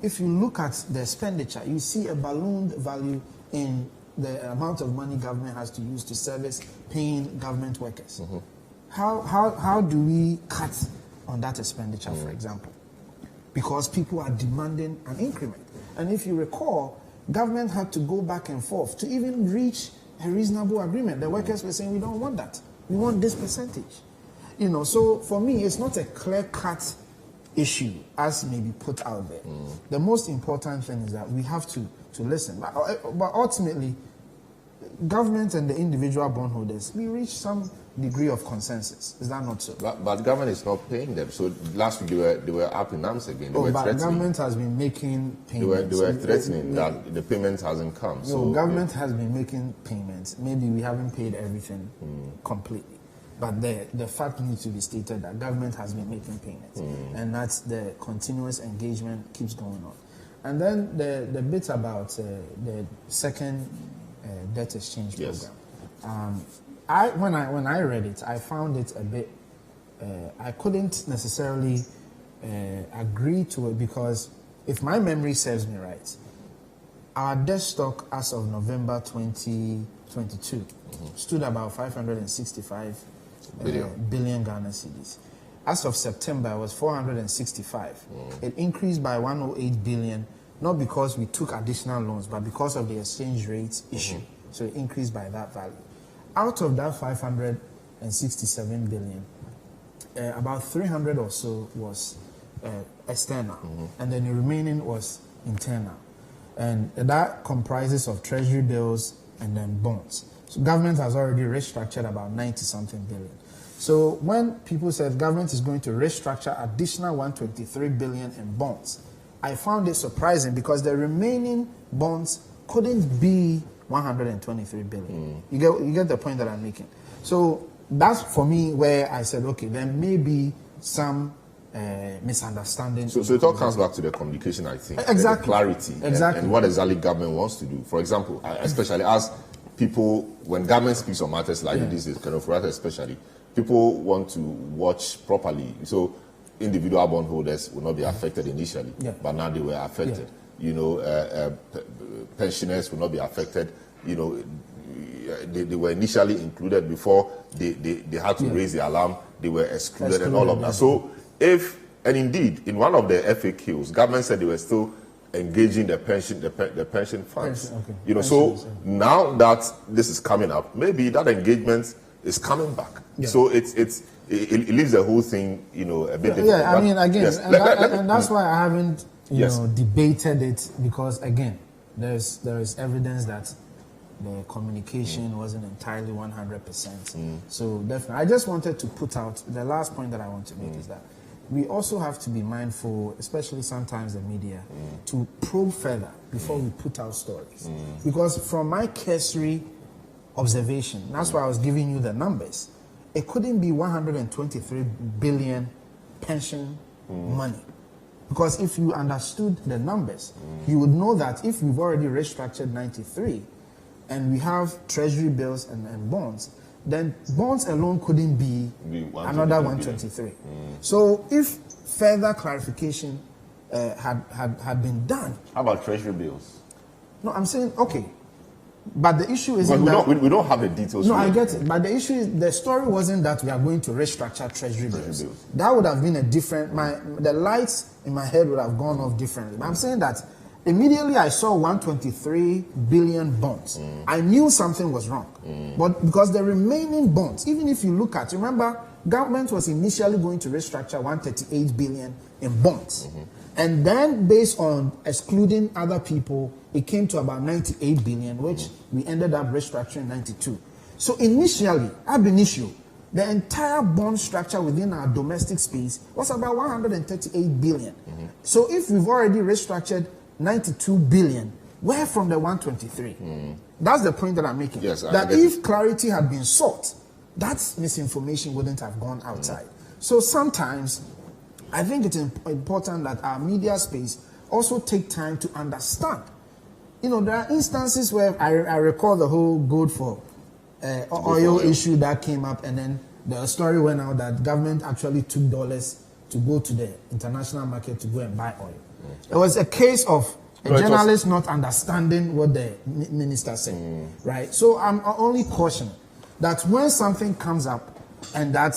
S6: If you look at the expenditure, you see a ballooned value in the amount of money government has to use to service paying government workers. How do we cut on that expenditure, for example? Because people are demanding an increment. And if you recall, government had to go back and forth to even reach a reasonable agreement. The workers were saying, we don't want that. We want this percentage. So for me, it's not a clear-cut issue as may be put out there. The most important thing is that we have to listen. But ultimately, government and the individual bondholders, we reached some degree of consensus. Is that not so?
S1: But the government is not paying them. So last week they were up in arms again. They were
S6: but
S1: threatening.
S6: Government has been making payments.
S1: They were threatening that the payment hasn't come.
S6: So government has been making payments. Maybe we haven't paid everything completely. But the fact needs to be stated that government has been making payments. And that's the continuous engagement keeps going on. And then the bit about the second debt exchange program. When I read it, I found it a bit. I couldn't necessarily agree to it because, if my memory serves me right, our debt stock as of November 2022 stood about 565 billion Ghana cedis. As of September, it was 465. It increased by 108 billion, not because we took additional loans, but because of the exchange rate issue. So it increased by that value. Out of that 567 billion, about 300 or so was external, and then the remaining was internal. And that comprises of treasury bills and then bonds. So government has already restructured about 90-something billion. So when people said government is going to restructure additional 123 billion in bonds, I found it surprising because the remaining bonds couldn't be 123 billion. You get the point that I'm making. So that's for me where I said, okay, there may be some misunderstanding.
S1: So it all comes back to the communication, I think.
S6: Exactly.
S1: The clarity. And what exactly government wants to do. For example, especially as people, when government speaks on matters like this, kind of especially, people want to watch properly. So individual bondholders will not be affected initially, but now they were affected. You know, pensioners will not be affected. You know, they were initially included before they had to raise the alarm. They were excluded and all of that. So and indeed, in one of the FAQs, government said they were still engaging the pension funds. You know, so now that this is coming up, maybe that engagement is coming back. So it leaves the whole thing, you know, a bit different.
S6: I mean, again, and that's why I haven't, you know, debated it, because again, there is evidence that the communication wasn't entirely 100%. So definitely, I just wanted to put out the last point that I want to make is that we also have to be mindful, especially sometimes the media, to probe further before we put out stories. Because from my cursory observation, that's why I was giving you the numbers, it couldn't be 123 billion pension money. Because if you understood the numbers, you would know that if we've already restructured 93 and we have treasury bills and bonds, then bonds alone couldn't be another 123. So if further clarification had been done.
S1: How about treasury bills?
S6: No, I'm saying, okay. But the issue is
S1: we don't have the details.
S6: No, I get it. But the issue is the story wasn't that we are going to restructure treasury bills. That would have been a different. The lights in my head would have gone off differently. But I'm saying that immediately I saw 123 billion bonds, I knew something was wrong. But because the remaining bonds, even if you look at, remember, government was initially going to restructure 138 billion in bonds. And then based on excluding other people, it came to about 98 billion, which we ended up restructuring 92. So initially, ab initio, the entire bond structure within our domestic space was about 138 billion. So if we've already restructured 92 billion, where from the 123? That's the point that I'm making.
S1: Yes,
S6: that if clarity had been sought, that misinformation wouldn't have gone outside. So sometimes, I think it's important that our media space also take time to understand. You know, there are instances where I recall the whole gold for oil issue that came up, and then the story went out that government actually took dollars to go to the international market to go and buy oil. It was a case of a journalist not understanding what the minister said, right? So I'm only cautioning that when something comes up and that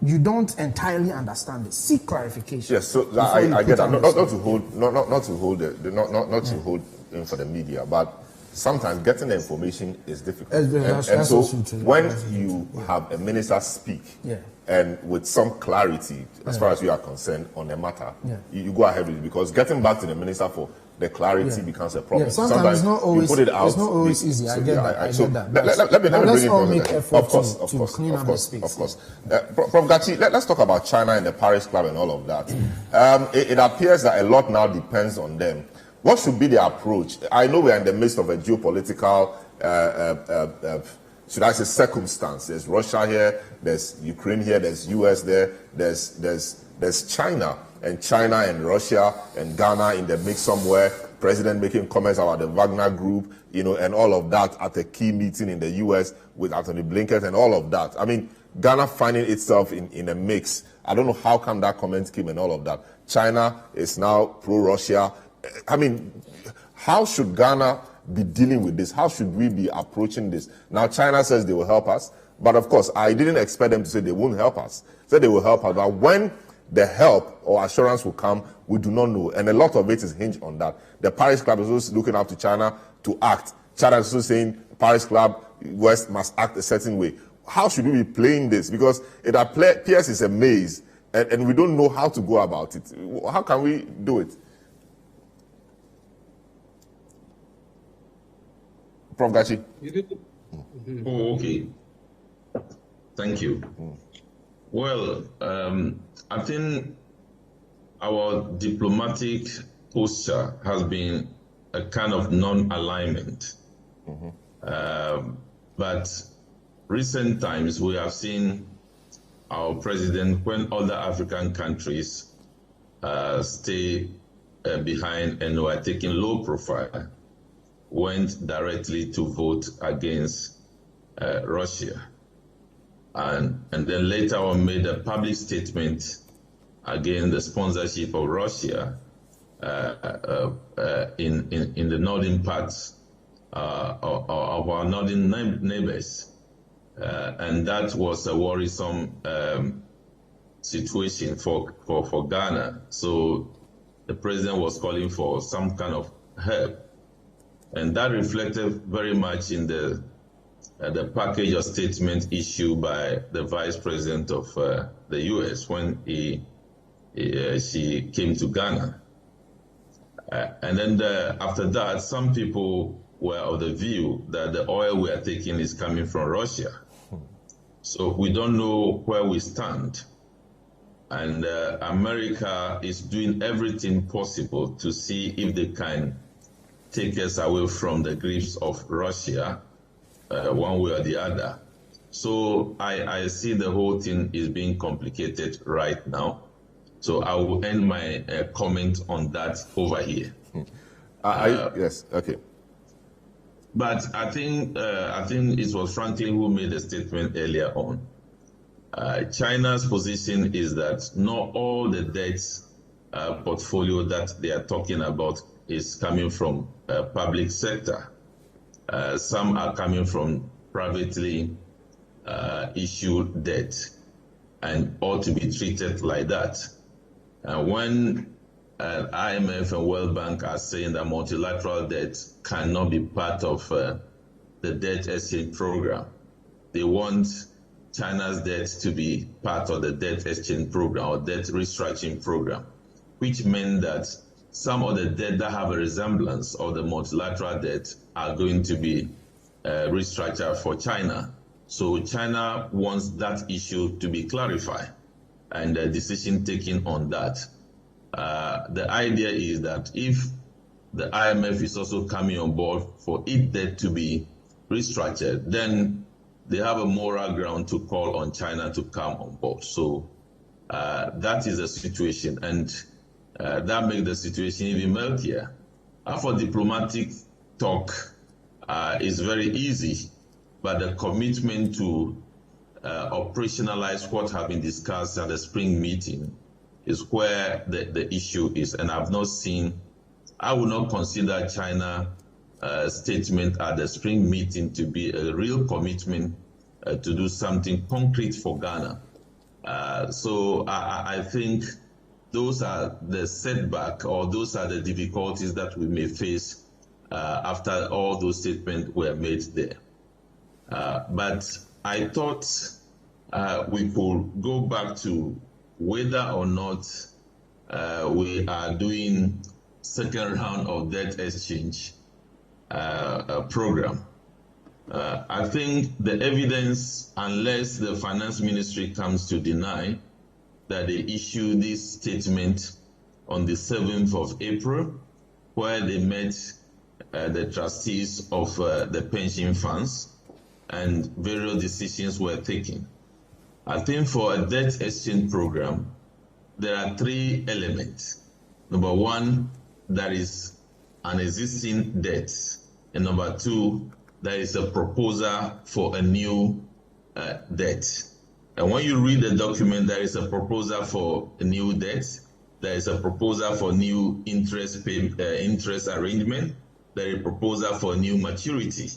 S6: you don't entirely understand it, seek clarification.
S1: Yes, so I get that. Not to hold in for the media, but sometimes getting the information is difficult. And so when you have a minister speak and with some clarity, as far as you are concerned on the matter, you go ahead with it, because getting back to the minister for the clarity becomes a problem.
S6: Yeah, sometimes it's not always,
S1: you put it out,
S6: it's not always easy. I get that. I get that.
S1: Let me
S6: let's
S1: bring
S6: all
S1: it
S6: make effort to clean up the space.
S1: Of course. Prof. Gachi, let's talk about China and the Paris Club and all of that. It appears that a lot now depends on them. What should be the approach? I know we're in the midst of a geopolitical, should I say, circumstance. There's Russia here, there's Ukraine here, there's US there, there's China. And China and Russia and Ghana in the mix somewhere, president making comments about the Wagner Group, and all of that at a key meeting in the US with Anthony Blinken and all of that. I mean, Ghana finding itself in a mix. I don't know how come that comment came and all of that. China is now pro-Russia. I mean, how should Ghana be dealing with this? How should we be approaching this? Now, China says they will help us, but of course, I didn't expect them to say they won't help us. They said they will help us, but when the help or assurance will come, we do not know. And a lot of it is hinged on that. The Paris Club is also looking up to China to act. China is also saying Paris Club, West must act a certain way. How should we be playing this? Because it appears it's a maze, and we don't know how to go about it. How can we do it? Prof. Gachi.
S3: Oh, okay. Thank you. Well, I think our diplomatic posture has been a kind of non-alignment. But recent times we have seen our president, when other African countries stay behind and were taking low profile, went directly to vote against Russia. And then later on made a public statement against the sponsorship of Russia in the northern parts of our northern neighbors. And that was a worrisome situation for Ghana. So the president was calling for some kind of help. And that reflected very much in the package of statement issued by the vice president of the U.S. when she came to Ghana. And then after that, some people were of the view that the oil we are taking is coming from Russia. So we don't know where we stand. And America is doing everything possible to see if they can take us away from the grips of Russia, one way or the other. So I see the whole thing is being complicated right now. So I will end my comment on that over here.
S1: Yes, okay.
S3: But I think it was Franklin who made a statement earlier on. China's position is that not all the debt portfolio that they are talking about is coming from public sector. Some are coming from privately issued debt and ought to be treated like that. When IMF and World Bank are saying that multilateral debt cannot be part of the debt exchange program, they want China's debt to be part of the debt exchange program or debt restructuring program, which meant that some of the debt that have a resemblance of the multilateral debt are going to be restructured for China. So China wants that issue to be clarified and a decision taken on that. The idea is that if the IMF is also coming on board for its debt to be restructured, then they have a moral ground to call on China to come on board. So that is the situation, and that makes the situation even murkier. For diplomatic talk is very easy, but the commitment to operationalize what have been discussed at the spring meeting is where the issue is. And I would not consider China statement at the spring meeting to be a real commitment to do something concrete for Ghana. So I think those are the setback, or those are the difficulties that we may face after all those statements were made there. But I thought we could go back to whether or not we are doing second round of debt exchange program. I think the evidence, unless the finance ministry comes to deny that they issued this statement on the 7th of April, where they met the trustees of the pension funds and various decisions were taken. I think for a debt exchange program, there are three elements. Number one, there is an existing debt. And number two, there is a proposal for a new debt. And when you read the document, there is a proposal for a new debt. There is a proposal for new interest arrangement. There is a proposal for new maturity.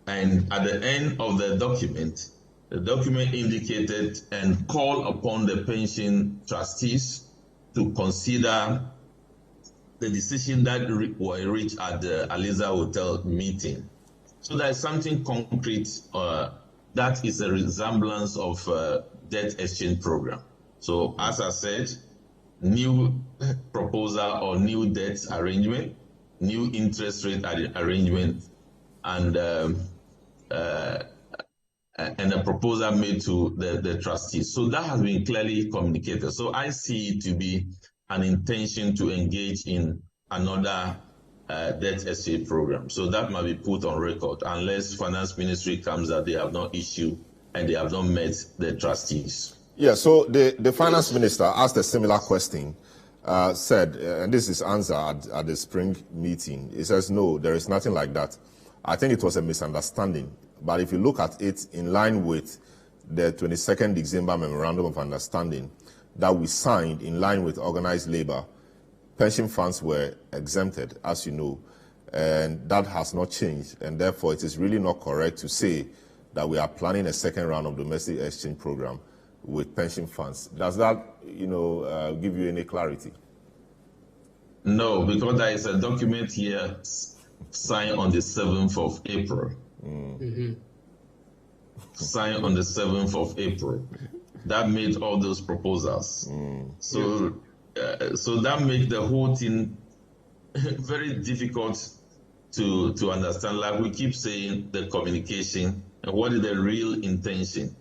S3: And at the end of the document indicated and called upon the pension trustees to consider the decision that were reached at the Aliza Hotel meeting. So there is something concrete that is a resemblance of debt exchange program. So as I said, new proposal or new debt arrangement, new interest rate arrangement, and a proposal made to the trustees. So that has been clearly communicated. So I see it to be an intention to engage in another debt exchange program. So that might be put on record unless finance ministry comes that they have not issued and they have not met the trustees.
S1: Yeah, so the finance minister asked a similar question, said, and this is answer at the spring meeting. He says, no, there is nothing like that. I think it was a misunderstanding. But if you look at it in line with the 22nd December Memorandum of Understanding that we signed in line with organized labor, pension funds were exempted, as you know, and that has not changed. And therefore, it is really not correct to say that we are planning a second round of domestic exchange program with pension funds. Does that, give you any clarity?
S3: No, because there is a document here signed on the 7th of April. Signed on the 7th of April. That made all those proposals. So that makes the whole thing very difficult to understand. Like we keep saying, the communication and what is the real intention.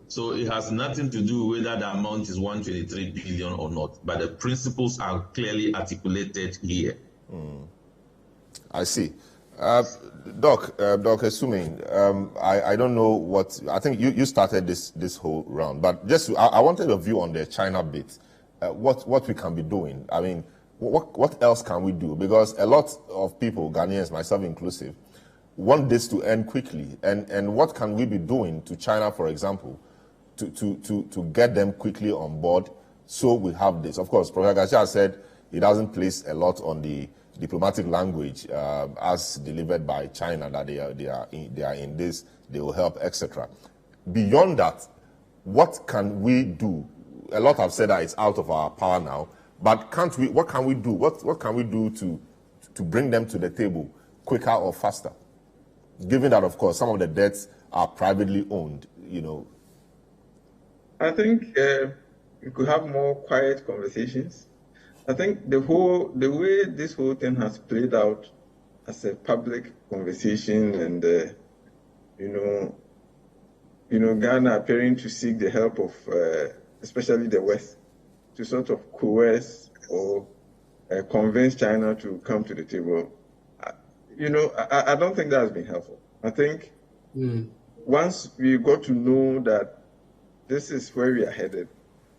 S3: So it has nothing to do whether the amount is 123 billion or not, but the principles are clearly articulated here.
S1: I see. Doc assuming, I don't know what, I think you started this whole round, but just, I wanted a view on the China bit. What we can be doing. I mean, what else can we do? Because a lot of people, Ghanaians, myself inclusive, want this to end quickly. And what can we be doing to China, for example, to get them quickly on board so we have this? Of course, Professor Garcia said he doesn't place a lot on the diplomatic language as delivered by China, that they are in this, they will help, etc. Beyond that, what can we do? A lot have said that it's out of our power now, but can't we? What can we do? What can we do to bring them to the table quicker or faster? Given that, of course, some of the debts are privately owned,
S4: I think we could have more quiet conversations. I think the way this whole thing has played out as a public conversation, and Ghana appearing to seek the help of especially the West to sort of coerce or convince China to come to the table. I don't think that has been helpful. I think once we got to know that this is where we are headed,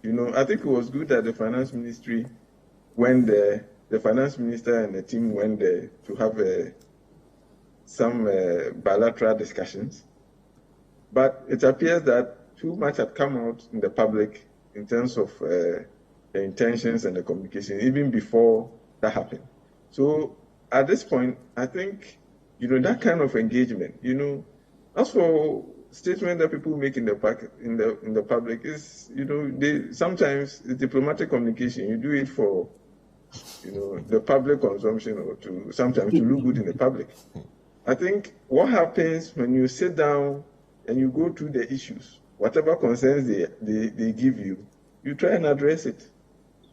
S4: I think it was good that the finance ministry went there, the finance minister and the team went there to have some bilateral discussions. But it appears that too much had come out in the public in terms of the intentions and the communication, even before that happened. So at this point, I think, that kind of engagement, as for statement that people make in the public is, sometimes the diplomatic communication, you do it for, the public consumption or sometimes to look good in the public. I think what happens when you sit down and you go through the issues, whatever concerns they give you, you try and address it.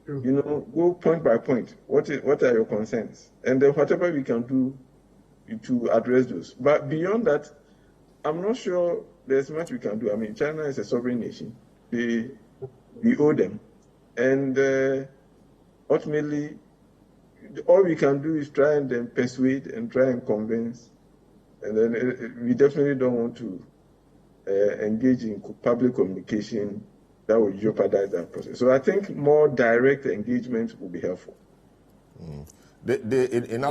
S4: Go point by point. What are your concerns? And then whatever we can do to address those. But beyond that, I'm not sure there's much we can do. I mean, China is a sovereign nation. We owe them. And ultimately, all we can do is try and then persuade and try and convince. And then we definitely don't want to engage in public communication that will jeopardize that process. So I think more direct engagement will be helpful.
S1: In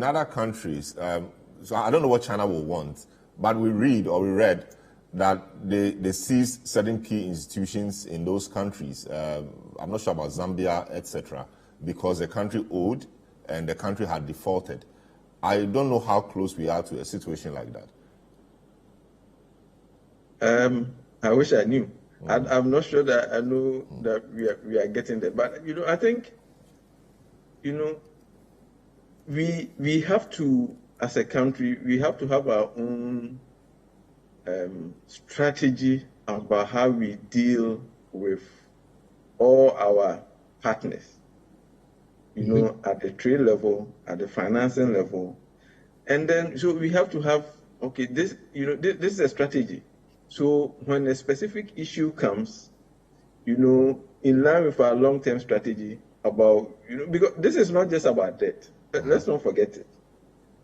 S1: other countries, so I don't know what China will want, but we read that they seized certain key institutions in those countries. I'm not sure about Zambia, etc., because the country owed and the country had defaulted. I don't know how close we are to a situation like
S4: that. I wish I knew. I'm not sure that I know that we are getting there. But, I think, we have to, as a country, we have to have our own strategy about how we deal with all our partners, at the trade level, at the financing level. And then, so we have to have, this is a strategy. So when a specific issue comes, in line with our long-term strategy about, because this is not just about debt. Let's not forget it.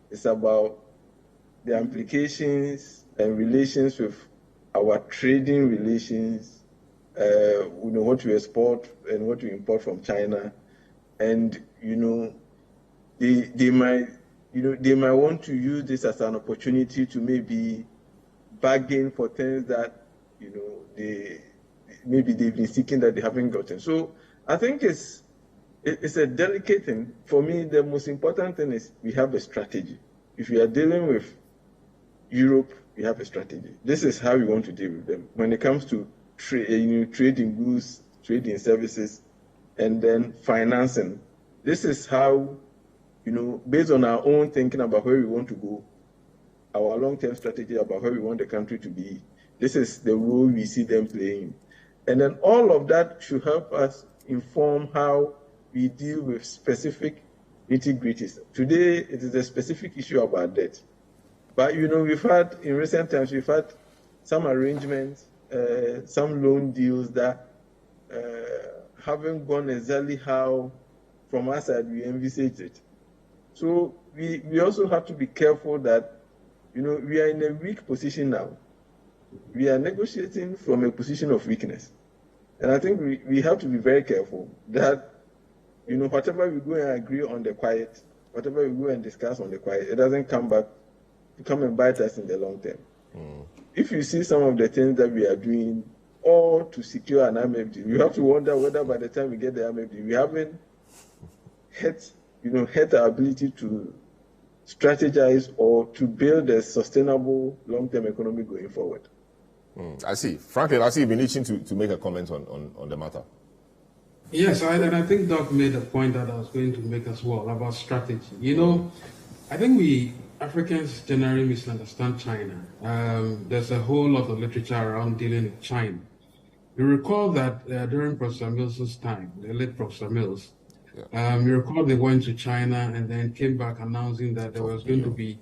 S4: It's about the implications and relations with our trading relations, what we export and what we import from China. And, they might want to use this as an opportunity to maybe bargain for things that, maybe they've been seeking that they haven't gotten. So I think it's a delicate thing. For me, the most important thing is we have a strategy. If we are dealing with Europe, we have a strategy. This is how we want to deal with them. When it comes to trading goods, trading services, and then financing, this is how, based on our own thinking about where we want to go, our long-term strategy about where we want the country to be, this is the role we see them playing. And then all of that should help us inform how we deal with specific nitty-gritties. Today, it is a specific issue about debt. But, in recent times, we've had some arrangements, some loan deals that haven't gone exactly how, from our side, we envisaged it. So we also have to be careful that, we are in a weak position now. We are negotiating from a position of weakness. And I think we have to be very careful that, whatever we go and agree on the quiet, whatever we go and discuss on the quiet, it doesn't come back to come and bite us in the long term. If you see some of the things that we are doing, all to secure an IMF deal, you have to wonder whether by the time we get the IMF deal, we haven't hit our ability to strategize or to build a sustainable long-term economy going forward.
S1: I see. Franklin, I see you've been itching to make a comment on the matter.
S9: Yes, and I think Doc made a point that I was going to make as well about strategy. I think we Africans generally misunderstand China. There's a whole lot of literature around dealing with China. You recall that during Professor Mills's time, the late Professor Mills, you recall they went to China and then came back announcing that there was going to be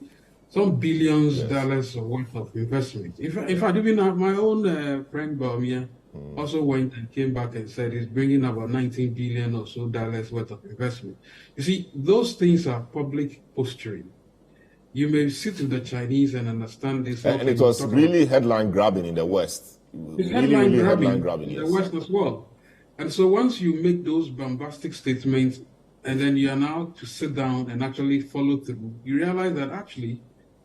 S9: some billions of dollars worth of investment. In fact, even my own friend Baumia also went and came back and said he's bringing about 19 billion or so dollars worth of investment. You see, those things are public posturing. You may sit with the Chinese and understand this.
S1: And it was really headline grabbing in the West.
S9: It's headline grabbing in the West as well. And so once you make those bombastic statements and then you are now to sit down and actually follow through, you realize that actually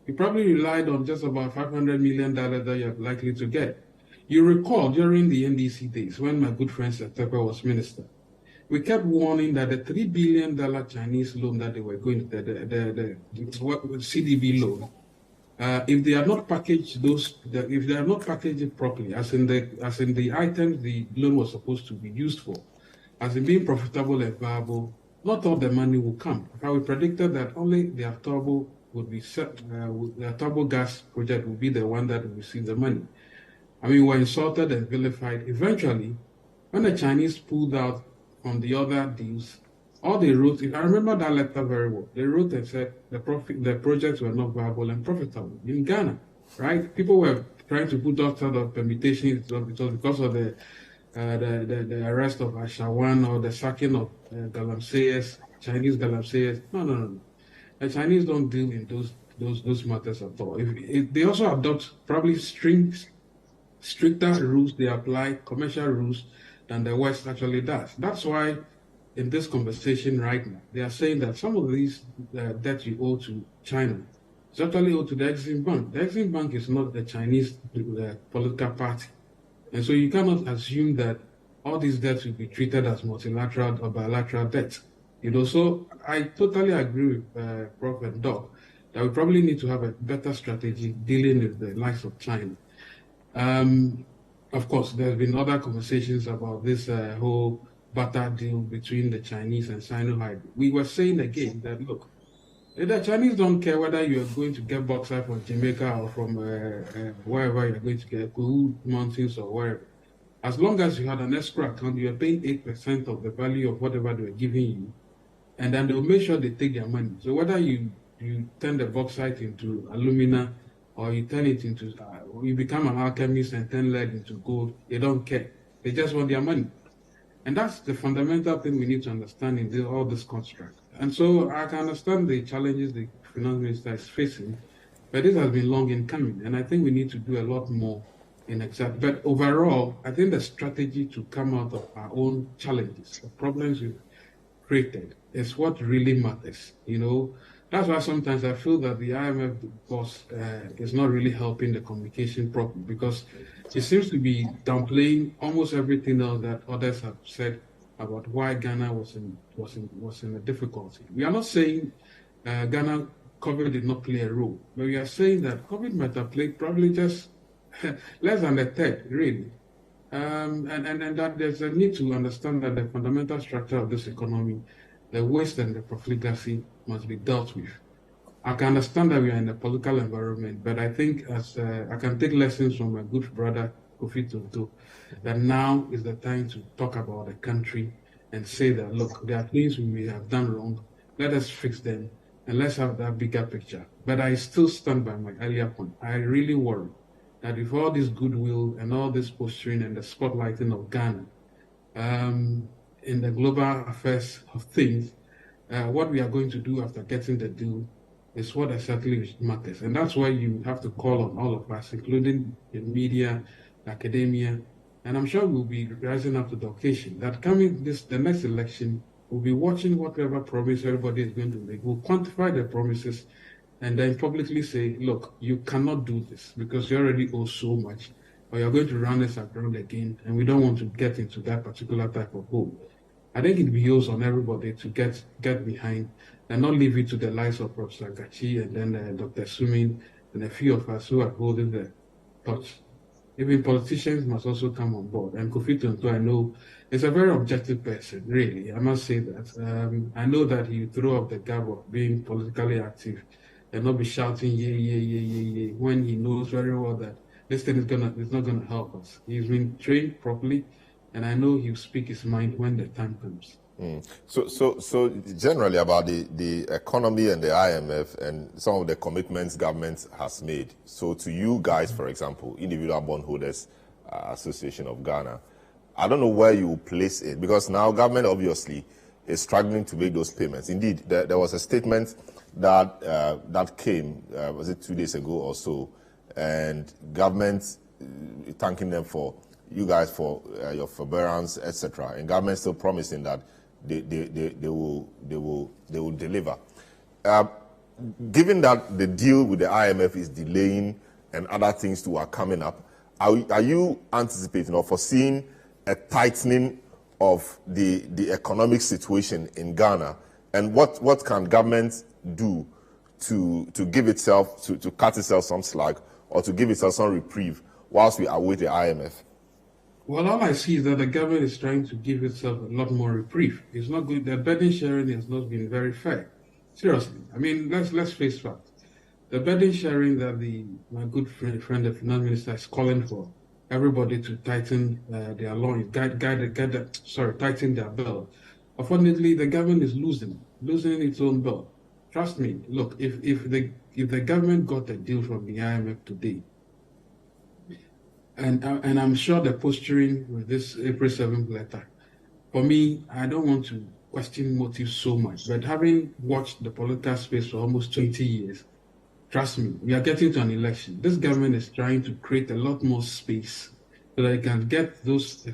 S9: you probably relied on just about $500 million that you're likely to get. You recall during the NDC days when my good friend Setepe was minister, we kept warning that the $3 billion Chinese loan that they were going to, the CDB loan, if they are not packaged if they are not packaged it properly, as in the items the loan was supposed to be used for, as in being profitable and viable, not all the money will come. We predicted that only the Turbo would be the Turbo gas project would be the one that will receive the money. I mean, we were insulted and vilified. Eventually, when the Chinese pulled out from the other deals, all they wrote, I remember that letter very well. They wrote and said the projects were not viable and profitable in Ghana, right? People were trying to put all sorts of permutations. It was because of the arrest of Ashawan or the sacking of Galamseyers, Chinese Galamseyers. No. The Chinese don't deal in those matters at all. If they also adopt probably stricter rules, they apply commercial rules than the West actually does. That's why in this conversation right now, they are saying that some of these debt you owe to China is actually owed to the Exim Bank. The Exim Bank is not the Chinese political party. And so you cannot assume that all these debts will be treated as multilateral or bilateral debts. So I totally agree with Prof. and Doc that we probably need to have a better strategy dealing with the likes of China. Of course, there's been other conversations about this whole barter deal between the Chinese and Sino-Hybrid. We were saying again that, look, the Chinese don't care whether you're going to get bauxite from Jamaica or from wherever you're going to get, Kuhu Mountains or wherever. As long as you had an escrow account, you're paying 8% of the value of whatever they're giving you, and then they'll make sure they take their money. So whether you turn the bauxite into alumina or you turn it into, you become an alchemist and turn lead into gold, they don't care. They just want their money. And that's the fundamental thing we need to understand in all this construct. And so I can understand the challenges the finance minister is facing, but this has been long in coming. And I think we need to do a lot more in exact. But overall, I think the strategy to come out of our own challenges, the problems we've created, is what really matters. That's why sometimes I feel that the IMF boss is not really helping the communication properly, because he seems to be downplaying almost everything else that others have said about why Ghana was in a difficulty. We are not saying Ghana COVID did not play a role, but we are saying that COVID might have played probably just less than a third, really. And that there's a need to understand that the fundamental structure of this economy, the waste and the profligacy, must be dealt with. I can understand that we are in a political environment, but I think I can take lessons from my good brother, Kofi Tonto, that now is the time to talk about the country and say that, look, there are things we may have done wrong, let us fix them, and let's have that bigger picture. But I still stand by my earlier point. I really worry that with all this goodwill and all this posturing and the spotlighting of Ghana in the global affairs of things, what we are going to do after getting the deal is what exactly matters. And that's why you have to call on all of us, including the media, academia, and I'm sure we'll be rising up to the occasion that the next election, we'll be watching whatever promise everybody is going to make. We'll quantify the promises and then publicly say, look, you cannot do this because you already owe so much, or you're going to run this aground again, and we don't want to get into that particular type of hole. I think it behoves on everybody to get behind and not leave it to the likes of Professor Gachi and then Dr. Sumin and a few of us who are holding the torch. Even politicians must also come on board. And Kofi Tonto, I know, is a very objective person, really. I must say that. I know that he threw up the gap of being politically active and not be shouting, yeah, when he knows very well that this thing is not gonna help us. He's been trained properly, and I know he'll speak his mind when the time comes.
S1: So generally about the economy and the IMF and some of the commitments government has made. So to you guys, for example, Individual Bondholders Association of Ghana, I don't know where you place it, because now government obviously is struggling to make those payments. Indeed, there was a statement that came, was it 2 days ago or so, and government thanking them for you guys for your forbearance, etc. And government still promising that they will deliver. Given that the deal with the IMF is delaying and other things too are coming up, are you anticipating or foreseeing a tightening of the economic situation in Ghana? And what can government do to give itself, to cut itself some slack or to give itself some reprieve whilst we await the IMF?
S9: Well, all I see is that the government is trying to give itself a lot more reprieve. It's not good. The burden sharing has not been very fair. Seriously. I mean, let's face facts. The burden sharing that my good friend, the finance minister, is calling for, everybody to tighten their loins, tighten their belt. Unfortunately, the government is losing its own belt. Trust me. Look, if the government got a deal from the IMF today, and I'm sure they're posturing with this April 7th letter. For me, I don't want to question motives so much, but having watched the political space for almost 20 years, trust me, we are getting to an election. This government is trying to create a lot more space so that it can get those,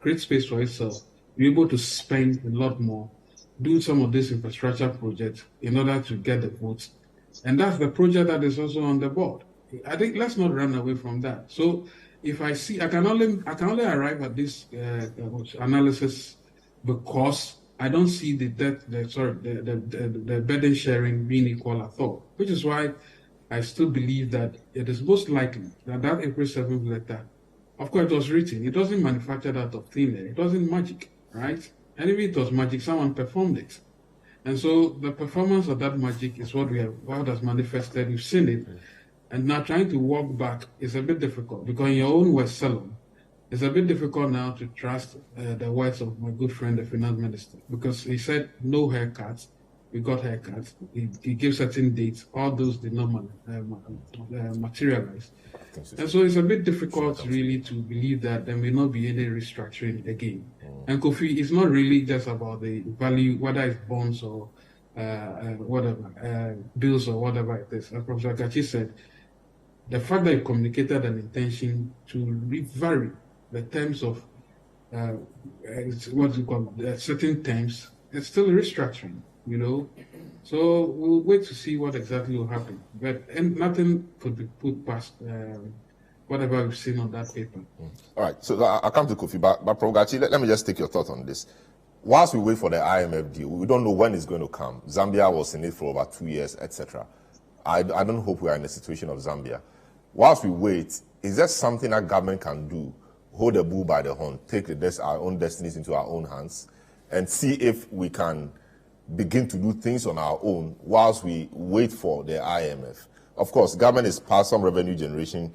S9: create space for itself, be able to spend a lot more, do some of these infrastructure projects in order to get the votes. And that's the project that is also on the board. I think let's not run away from that. So if I see, I can only arrive at this analysis because I don't see the burden sharing being equal at all, which is why I still believe that it is most likely that April 7th letter, of course, it was written. It wasn't manufactured out of thin air. It wasn't magic, right? And if it was magic, someone performed it. And so the performance of that magic is what has manifested. We've seen it. And now trying to walk back is a bit difficult because in your own words, Salom, it's a bit difficult now to trust the words of my good friend, the finance minister, because he said no haircuts. We got haircuts. He gave certain dates. All those did not materialize. And so it's a bit difficult really to believe that there may not be any restructuring again. And Kofi, it's not really just about the value, whether it's bonds or bills or whatever it is. As Professor Kachi said, the fact that you communicated an intention to vary the terms of certain terms, it's still restructuring, you know. So we'll wait to see what exactly will happen. But nothing could be put past whatever we've seen on that paper.
S1: All right, so I'll come to Kofi, but Prof. Gachi, let me just take your thought on this. Whilst we wait for the IMF deal, we don't know when it's going to come. Zambia was in it for over 2 years, etc. I don't hope we are in the situation of Zambia. Whilst we wait, is there something that government can do, hold the bull by the horn, take our own destinies into our own hands, and see if we can begin to do things on our own whilst we wait for the IMF? Of course, government is past some revenue generation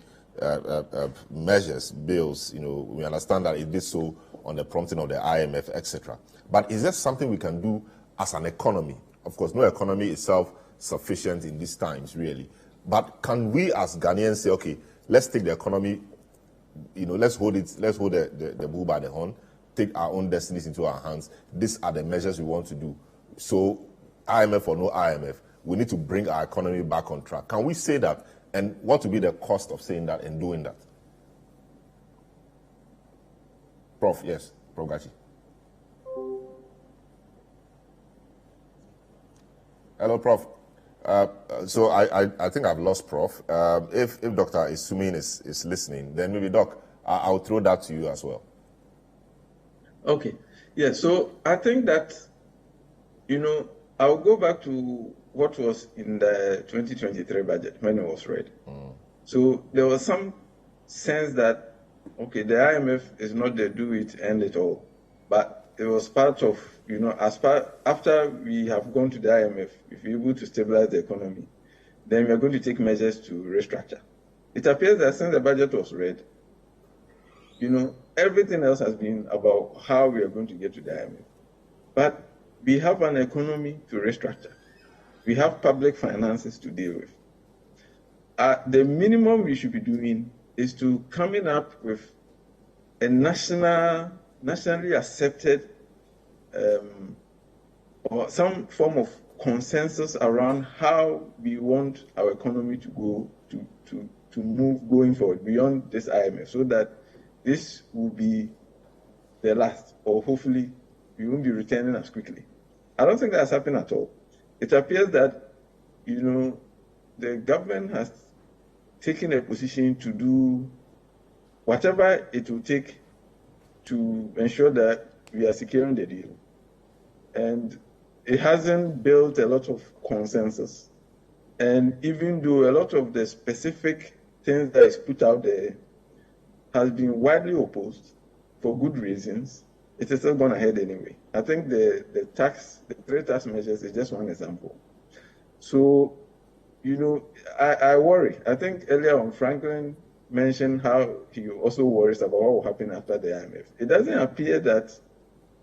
S1: measures, bills. You know, we understand that it did so on the prompting of the IMF, etc. But is there something we can do as an economy? Of course, no economy is self-sufficient in these times, really. But can we as Ghanaians say, okay, let's take the economy, you know, let's hold the bull by the horn, take our own destinies into our hands. These are the measures we want to do. So IMF or no IMF, we need to bring our economy back on track. Can we say that? And what will be the cost of saying that and doing that? Prof, yes, Prof. Gachi. Hello, Prof. So I think I've lost Prof. If Dr. Isumin is listening, then maybe Doc, I'll throw that to you as well.
S4: Okay. Yeah, so I think that, you know, I'll go back to what was in the 2023 budget when it was read. So there was some sense that, okay, the IMF is not the do it, end it all. But it was part of, you know, after we have gone to the IMF, if we're able to stabilize the economy, then we are going to take measures to restructure. It appears that since the budget was read, you know, everything else has been about how we are going to get to the IMF. But we have an economy to restructure. We have public finances to deal with. The minimum we should be doing is to coming up with a nationally accepted or some form of consensus around how we want our economy to go to move going forward beyond this IMF, so that this will be the last, or hopefully we won't be returning as quickly. I don't think that's happened at all. It appears that, you know, the government has taken a position to do whatever it will take to ensure that we are securing the deal. And it hasn't built a lot of consensus. And even though a lot of the specific things that is put out there has been widely opposed for good reasons, it is still gone ahead anyway. I think the three tax measures is just one example. So, you know, I worry. I think earlier on Franklin mentioned how he also worries about what will happen after the IMF. It doesn't appear that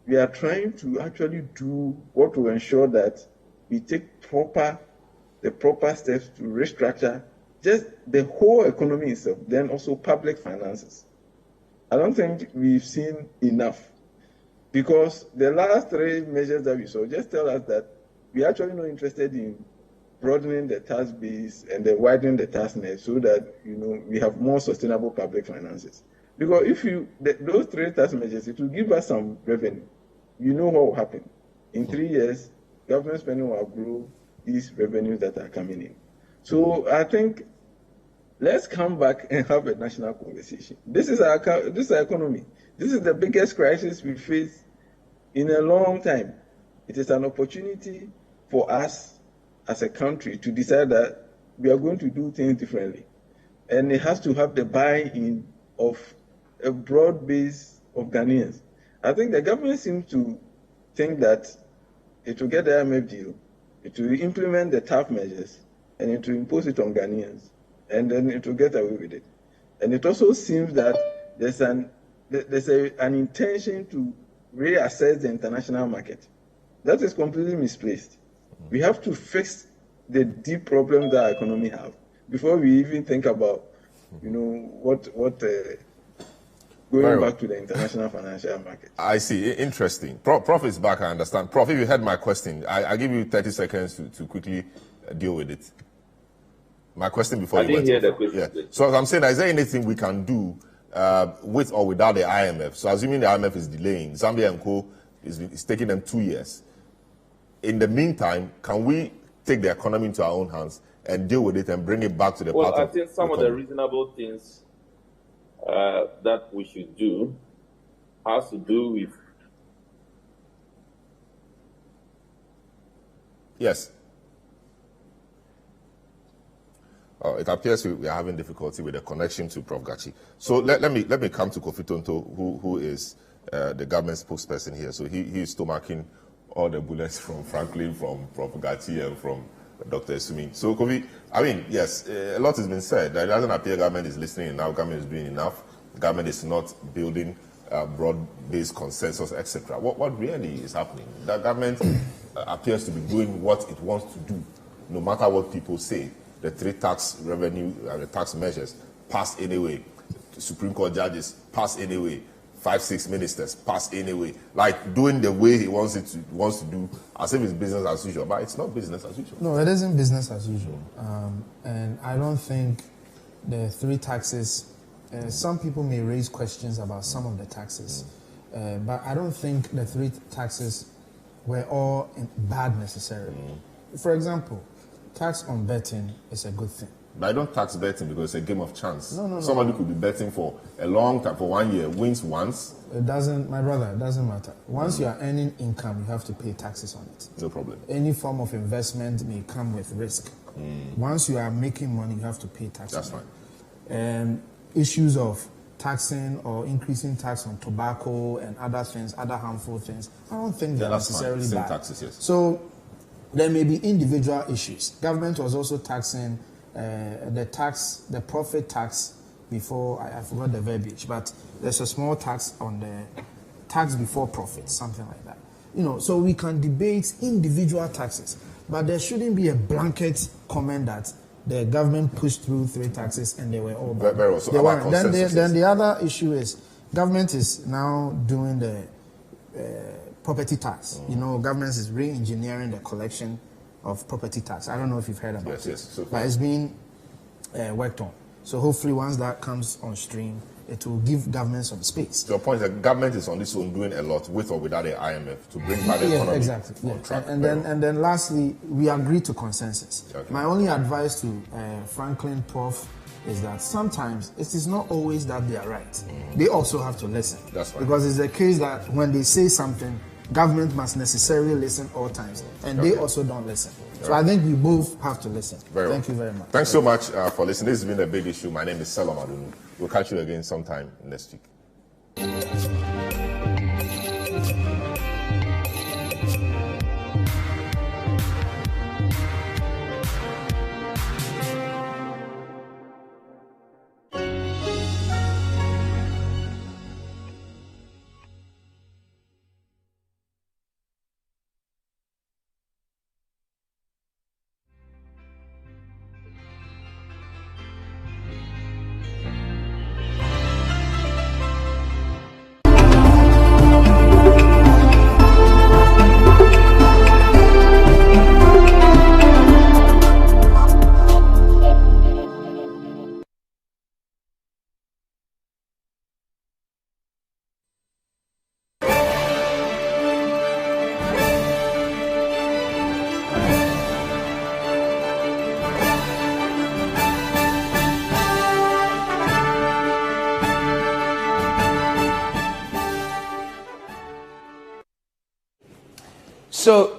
S4: we are trying to actually do what will ensure that we take the proper steps to restructure just the whole economy itself, then also public finances. I don't think we've seen enough, because the last 3 measures that we saw just tell us that we're actually not interested in broadening the tax base and then widening the tax net so that we have more sustainable public finances. Because if those 3 tax measures, it will give us some revenue. You know what will happen. In 3 years, government spending will outgrow these revenues that are coming in. So I think let's come back and have a national conversation. This is our economy. This is the biggest crisis we face in a long time. It is an opportunity for us as a country to decide that we are going to do things differently. And it has to have the buy-in of a broad base of Ghanaians. I think the government seems to think that it will get the IMF deal, it will implement the tough measures, and it will impose it on Ghanaians, and then it will get away with it. And it also seems that there's an intention to reassess the international market. That is completely misplaced. We have to fix the deep problems that our economy have before we even think about, going back to the international financial market.
S1: I see. Interesting. Prof is back, I understand. Prof, if you heard my question, I give you 30 seconds to quickly deal with it. My question before you went. I didn't hear the question. Yeah. So as I'm saying, is there anything we can do with or without the IMF? So assuming the IMF is delaying, Zambia and Co. is taking them 2 years. In the meantime, can we take the economy into our own hands and deal with it and bring it back to the part of...
S5: Well, I think some of the reasonable things that we should do has to do with...
S1: Yes. It appears we are having difficulty with the connection to Prof. Gachi. So let me come to Kofi Tonto, who is the government spokesperson here. So he is stomaching all the bullets from Franklin, from Prof. Gachi, and from Dr. Esumi. So Kofi, I mean, yes, a lot has been said. It doesn't appear government is listening enough, government is doing enough, government is not building broad-based consensus, etc. What really is happening? The government appears to be doing what it wants to do, no matter what people say. The 3 tax revenue, the tax measures pass anyway. The Supreme Court judges pass anyway. 5-6 ministers pass anyway. Like doing the way he wants to do, as if it's business as usual. But it's not business as usual.
S6: No, it isn't business as usual. And I don't think the 3 taxes. Some people may raise questions about some of the taxes, but I don't think the 3 taxes were all bad necessarily. For example, tax on betting is a good thing.
S1: But I don't tax betting because it's a game of chance.
S6: No.
S1: Somebody could be betting for a long time, for 1 year, wins once.
S6: It doesn't, my brother, it doesn't matter. Once you are earning income, you have to pay taxes on it.
S1: No problem.
S6: Any form of investment may come with risk. Once you are making money, you have to pay taxes.
S1: That's fine.
S6: Issues of taxing or increasing tax on tobacco and other things, other harmful things, I don't think they're necessarily bad.
S1: Taxes, yes.
S6: So there may be individual issues. Government was also taxing the profit tax before, I forgot the verbiage, but there's a small tax on the tax before profit, something like that. So we can debate individual taxes, but there shouldn't be a blanket comment that the government pushed through 3 taxes and they were all bad.
S1: Very well. So
S6: then the other issue is government is now doing the property tax. Government is re-engineering the collection of property tax. I don't know if you've heard about it.
S1: Yes. So
S6: but it's being worked on. So hopefully once that comes on stream, it will give government some space.
S1: Your point is that government is on its own doing a lot with or without the IMF to bring back the economy on track.
S6: And then lastly, we agree to consensus.
S1: Okay.
S6: My only advice to Franklin, Prof, is that sometimes it is not always that they are right. They also have to listen.
S1: That's right.
S6: Because it's the case that when they say something, government must necessarily listen all times, and they also don't listen. So I think we both have to listen. Thank you very much.
S1: Thanks so much for listening. This has been a big issue. My name is Selam Adunu. We'll catch you again sometime next week.
S7: So,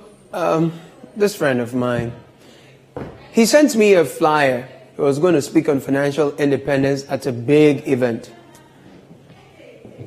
S7: this friend of mine, he sent me a flyer. He was going to speak on financial independence at a big event.